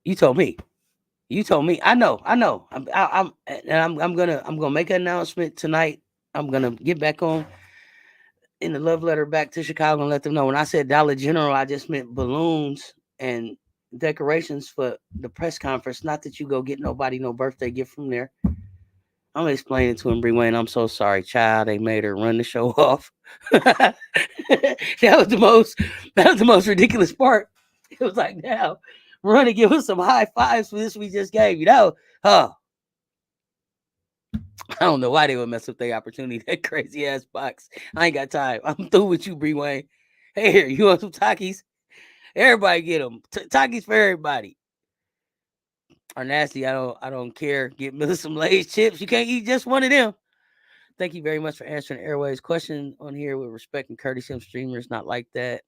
[SPEAKER 1] You told me. I know. I'm gonna make an announcement tonight. I'm gonna get back on in the love letter back to Chicago and let them know. When I said Dollar General, I just meant balloons and decorations for the press conference. Not that you go get nobody no birthday gift from there. I'm explaining to him, Bree Wayne, I'm so sorry, child. They made her run the show off. that was the most ridiculous part. It was like, now, run and give us some high fives for this we just gave you. I don't know why they would mess up their opportunity. That crazy ass box. I ain't got time. I'm through with you, Bree Wayne. Hey, here, you want some Takis? Everybody get them. Takis for everybody. Are nasty. I don't care. Get me some Lay's chips. You can't eat just one of them. Thank you very much for answering Airways question on here with respect and courtesy. Some streamers not like that.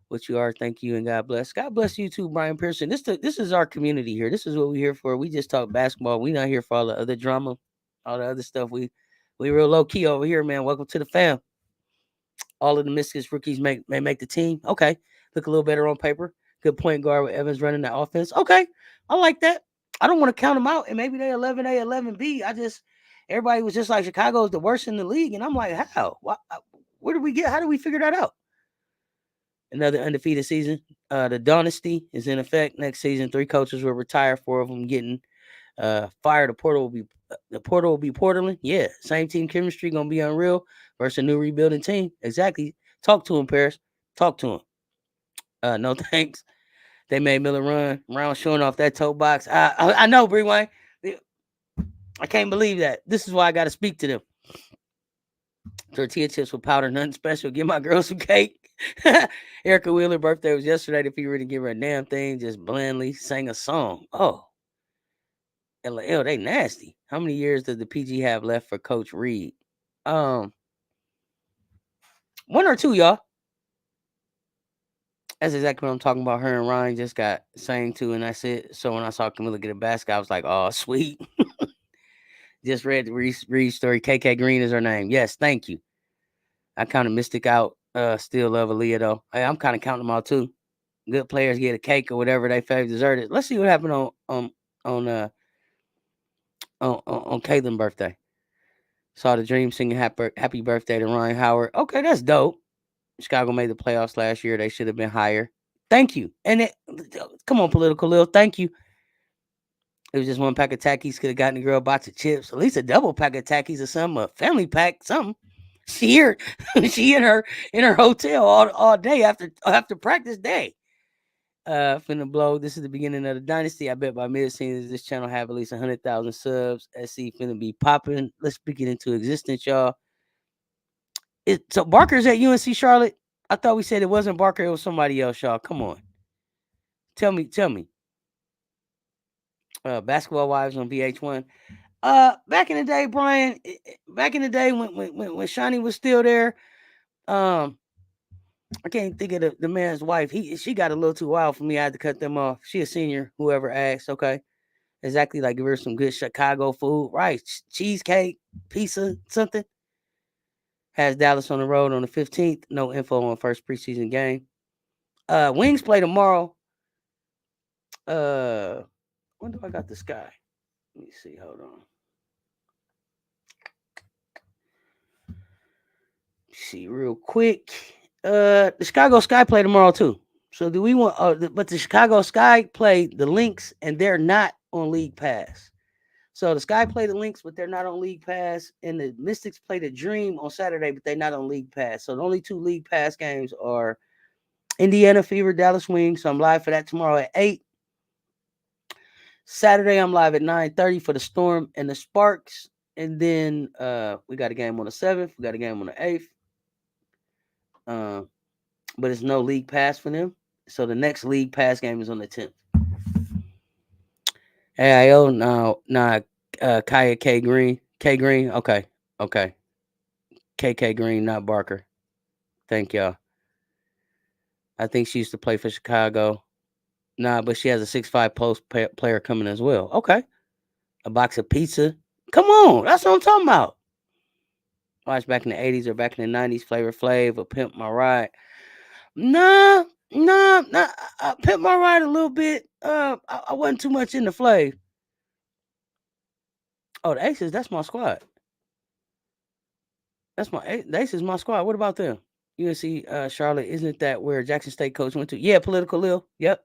[SPEAKER 1] What you are, thank you and God bless. God bless you too, Brian Pearson. This is our community here. This is what we're here for. We just talk basketball. We not here for all the other drama, all the other stuff. We real low key over here, man. Welcome to the fam. All of the Mystics rookies may make the team. Okay, look a little better on paper. Good point guard with Evans running the offense. Okay, I like that. I don't want to count them out, and maybe they 11A, 11B. Everybody was just like Chicago is the worst in the league, and I'm like, how? Where did we get? How did we figure that out? Another undefeated season. The dynasty is in effect next season. 3 coaches will retire. 4 of them getting fired. The portal will be portaling. Yeah, same team chemistry gonna be unreal versus a new rebuilding team. Exactly. Talk to him, Paris. Talk to him. No thanks. They made Miller run around showing off that toe box. I know, Bree Wayne. I can't believe that. This is why I got to speak to them. Tortilla chips with powder, nothing special. Give my girl some cake. Erica Wheeler's birthday was yesterday. If you were to give her a damn thing, just blandly sang a song. Oh, LL, they nasty. How many years does the PG have left for Coach Reed? 1 or 2, y'all. That's exactly what I'm talking about. Her and Ryan just got sang to, and that's it. So when I saw Camilla get a basket, I was like, oh, sweet. Just read the Reed story. KK Green is her name. Yes, thank you. I kind of missed it out. Still love Aaliyah, though. Hey, I'm kind of counting them out, too. Good players get a cake or whatever they favorite dessert is. Let's see what happened on Caitlin's birthday. Saw the Dream singing happy birthday to Ryan Howard. Okay, that's dope. Chicago made the playoffs last year. They should have been higher. Thank you. And come on, Political Lil. Thank you. It was just 1 pack of Takis. Could have gotten the girl a box of chips. At least a double pack of Takis or something. A family pack, something. She in her hotel all day after practice day. Finna blow. This is the beginning of the dynasty. I bet by mid-season this channel have at least 100,000 subs. SC finna be popping. Let's get into existence, y'all. So Barker's at UNC Charlotte. I thought we said it wasn't Barker. It was somebody else, y'all. Come on. Tell me. Basketball Wives on VH1. Back in the day, Brian. Back in the day when Shani was still there. I can't think of the man's wife. She got a little too wild for me. I had to cut them off. She a senior. Whoever asked, okay, exactly. Like give her some good Chicago food, right? Cheesecake, pizza, something. Has Dallas on the road on the 15th. No info on first preseason game. Wings play tomorrow. When do I got the sky? Let me see. Hold on. See real quick. The Chicago Sky play tomorrow too. So do we want? But the Chicago Sky play the Lynx, and they're not on League Pass. So the Sky play the Lynx, but they're not on League Pass, and the Mystics play the Dream on Saturday, but they're not on League Pass. So the only 2 League Pass games are Indiana Fever, Dallas Wings. So I'm live for that tomorrow at 8. Saturday I'm live at 9:30 for the Storm and the Sparks, and then we got a game on the 7th. We got a game on the 8th. But it's no League Pass for them. So the next League Pass game is on the 10th. AIO, Kaya K Green. K Green, okay. KK Green, not Barker. Thank y'all. I think she used to play for Chicago. Nah, but she has a 6'5" post player coming as well. Okay. A box of pizza. Come on. That's what I'm talking about. Watch back in the 80s or back in the 90s, Flavor Flav or Pimp My Ride. Nah. I Pimp My Ride a little bit. I wasn't too much in the Flav. Oh, the Aces, that's my squad. The Aces is my squad. What about them? UNC Charlotte, isn't that where Jackson State coach went to? Yeah, Political Lil. Yep.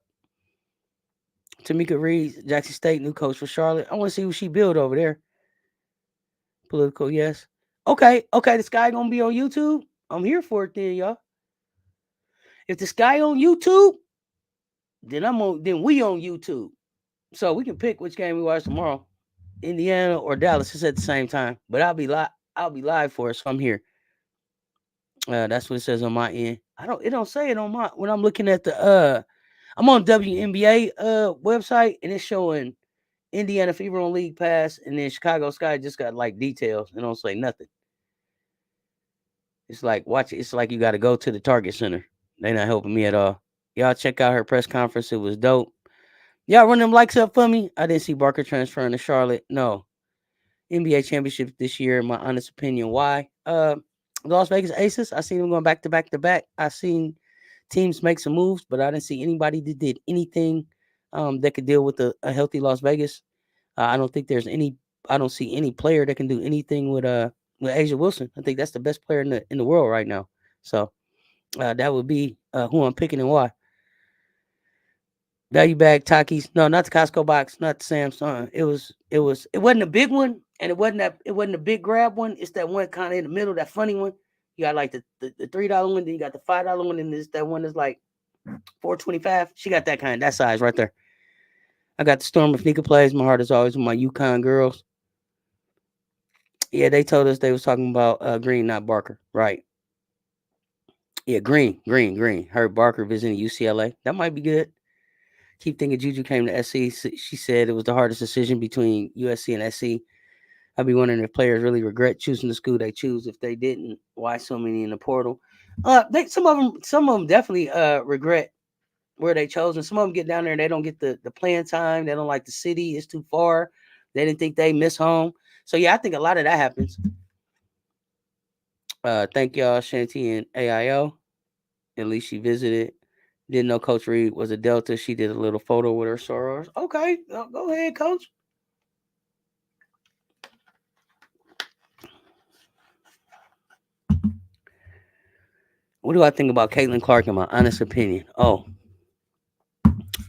[SPEAKER 1] Tamika Reed, Jackson State, new coach for Charlotte. I want to see what she build over there. Political, yes. Okay. The Sky gonna be on YouTube. I'm here for it then, y'all. If the Sky on YouTube, then we on YouTube. So we can pick which game we watch tomorrow. Indiana or Dallas. It's at the same time. But I'll be live for it, so I'm here. That's what it says on my end. It don't say it on my when I'm looking at the I'm on WNBA website and it's showing Indiana Fever on League Pass, and then Chicago Sky just got like details. It don't say nothing. It's like watch it. It's like you got to go to the Target Center. They not helping me at all. Y'all check out her press conference. It was dope. Y'all run them likes up for me. I didn't see Barker transferring to Charlotte. No. NBA championship this year, in my honest opinion. Why? Las Vegas Aces. I seen them going back to back to back. I seen teams make some moves, but I didn't see anybody that did anything that could deal with a healthy Las Vegas. I don't think there's any. I don't see any player that can do anything with with Asia Wilson. I think that's the best player in the world right now. So that would be who I'm picking and why. Value bag Takis. No, not the Costco box, not the Samsung. It wasn't a big one, and it wasn't a big grab one. It's that one kind of in the middle, that funny one. You got like the $3 one, then you got the $5 one, and there's that one that's like $4.25. She got that size right there. I got the Storm of Sneaker Plays. My heart is always with my UConn girls. Yeah, they told us they was talking about Green, not Barker. Right. Yeah, Green. Heard Barker visiting UCLA. That might be good. Keep thinking Juju came to SC. She said it was the hardest decision between USC and SC. I'd be wondering if players really regret choosing the school they choose. If they didn't, why so many in the portal? Some of them definitely regret where they chose, and some of them get down there and they don't get the playing time. They don't like the city; it's too far. They didn't think they miss home. So yeah, I think a lot of that happens. Thank y'all, Shanti and AIO. At least she visited. Didn't know Coach Reed was a Delta. She did a little photo with her sorors. Okay, go ahead, Coach. What do I think about Caitlin Clark in my honest opinion? Oh,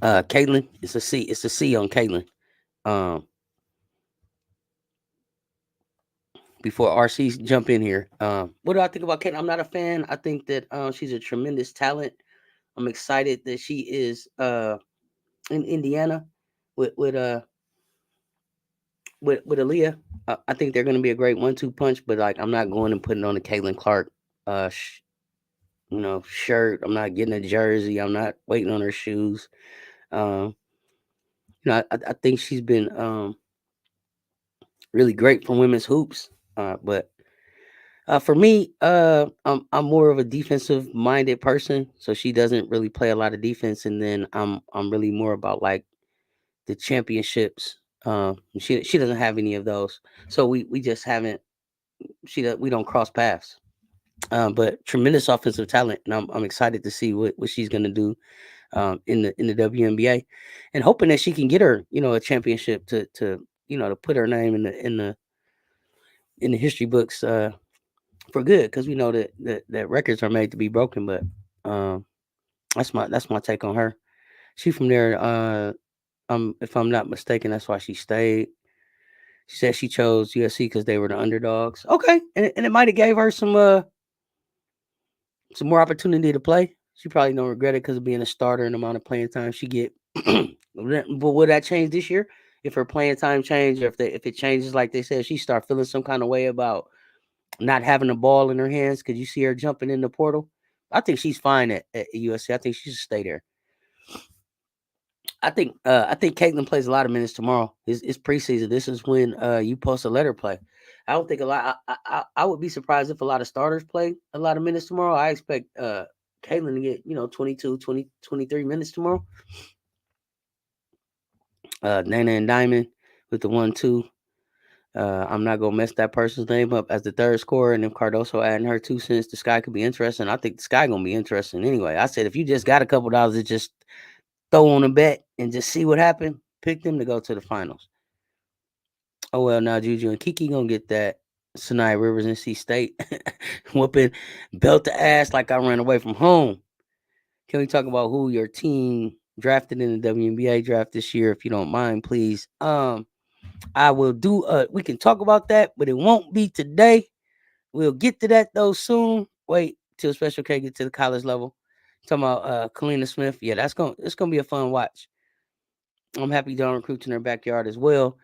[SPEAKER 1] Caitlin, it's a C. It's a C on Caitlin. Before RC jump in here, what do I think about Caitlin? I'm not a fan. I think that she's a tremendous talent. I'm excited that she is in Indiana with with Aaliyah. I think they're going to be a great 1-2 punch. But like, I'm not going and putting on a Caitlin Clark, shirt. I'm not getting a jersey. I'm not waiting on her shoes. Um, I think she's been really great for women's hoops. But for me, I'm more of a defensive minded person, so she doesn't really play a lot of defense, and then I'm really more about like the championships. She doesn't have any of those, so we just haven't. We don't cross paths. But tremendous offensive talent, and I'm excited to see what she's gonna do in the WNBA, and hoping that she can get her a championship to put her name in the history books for good, because we know that records are made to be broken. But um, that's my take on her. She from there. If I'm not mistaken, that's why she stayed. She said she chose USC because they were the underdogs. Okay, and it might have gave her some more opportunity to play. She probably don't regret it because of being a starter and the amount of playing time she get. But will that change this year? If her playing time change, or if it changes like they said, she start feeling some kind of way about not having the ball in her hands. Could you see her jumping in the portal? I think she's fine at USC. I think she should stay there. I think Caitlin plays a lot of minutes tomorrow. It's preseason. This is when you post a letter play. I don't think a lot. I would be surprised if a lot of starters play a lot of minutes tomorrow. I expect Caitlin to get 22, 20, 23 minutes tomorrow. Nana and Diamond with the 1-2. I'm not gonna mess that person's name up as the third scorer, and if Cardoso adding her 2 cents, the Sky could be interesting. I think the Sky gonna be interesting anyway. I said if you just got a couple dollars to just throw on a bet and just see what happened, pick them to go to the finals. Oh well, now Juju and Kiki gonna get that Sinai Rivers NC State whooping belt the ass like I ran away from home. Can we talk about who your team drafted in the WNBA draft this year, if you don't mind, please? I will do. We can talk about that, but it won't be today. We'll get to that though soon. Wait till Special K get to the college level. Talking about Kalina Smith. Yeah, it's gonna be a fun watch. I'm happy Don recruits in their backyard as well.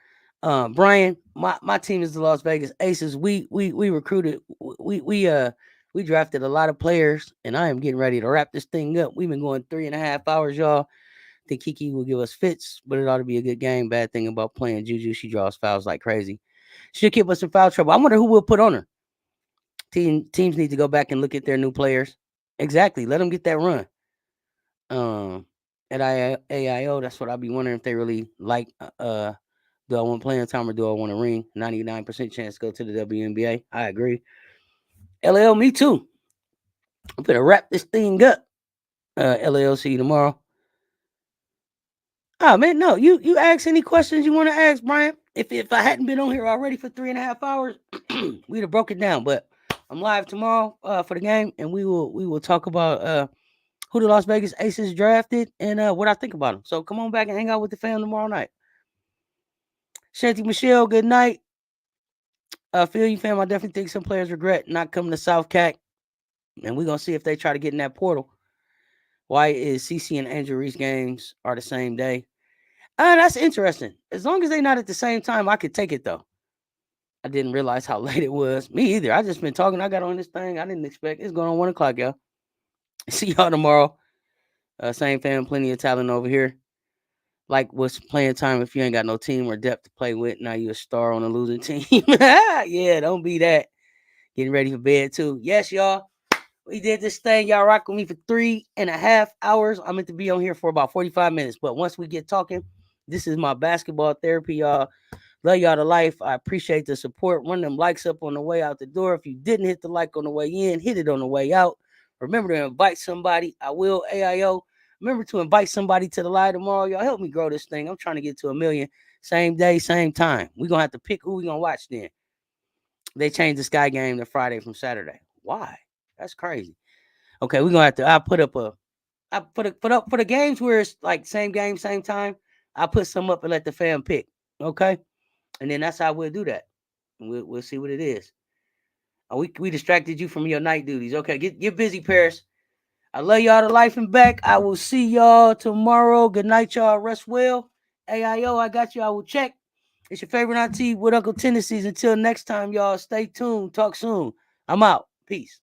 [SPEAKER 1] Brian, my team is the Las Vegas Aces. We recruited. We drafted a lot of players, and I am getting ready to wrap this thing up. We've been going 3.5 hours, y'all. I think Kiki will give us fits, but it ought to be a good game. Bad thing about playing Juju, she draws fouls like crazy. She'll keep us in foul trouble. I wonder who we'll put on her. Teams need to go back and look at their new players. Exactly. Let them get that run. At AIO, that's what I'll be wondering if they really like. Do I want playing time or do I want a ring? 99% chance to go to the WNBA. I agree. LL, me too. I'm gonna wrap this thing up. LL, see you tomorrow. Oh man, no, you ask any questions you want to ask, Brian. If I hadn't been on here already for 3.5 hours, we'd have broke it down. But I'm live tomorrow for the game, and we will talk about who the Las Vegas Aces drafted and what I think about them. So come on back and hang out with the fam tomorrow night. Shanty Michelle, good night. Feel you, fam. I definitely think some players regret not coming to South Cac, and we're gonna see if they try to get in that portal. Why is CC and Angel Reese games are the same day? That's interesting. As long as they're not at the same time, I could take it though. I didn't realize how late it was. Me either. I just been talking. I got on this thing. I didn't expect it's going on 1 o'clock, y'all. See y'all tomorrow. Same fam, plenty of talent over here. Like, what's playing time if you ain't got no team or depth to play with? Now you a star on a losing team. Yeah, don't be that. Getting ready for bed too. Yes, y'all. We did this thing. Y'all rock with me for 3.5 hours. I meant to be on here for about 45 minutes. But once we get talking, this is my basketball therapy, y'all. Love y'all to life. I appreciate the support. Run them likes up on the way out the door. If you didn't hit the like on the way in, hit it on the way out. Remember to invite somebody. I will, AIO. Remember to invite somebody to the live tomorrow. Y'all help me grow this thing. I'm trying to get to 1 million. Same day, same time. We're going to have to pick who we're going to watch then. They changed the Sky game to Friday from Saturday. Why? That's crazy. Okay, we're going to have to, I put up for the games where it's like same game, same time. I put some up and let the fam pick. Okay? And then that's how we'll do that. And we'll see what it is. We distracted you from your night duties. Okay, get busy, Paris. I love y'all to life and back. I will see y'all tomorrow. Good night, y'all. Rest well. AIO, I got you. I will check. It's your favorite auntie with Uncle Tendencies. Until next time, y'all. Stay tuned. Talk soon. I'm out. Peace.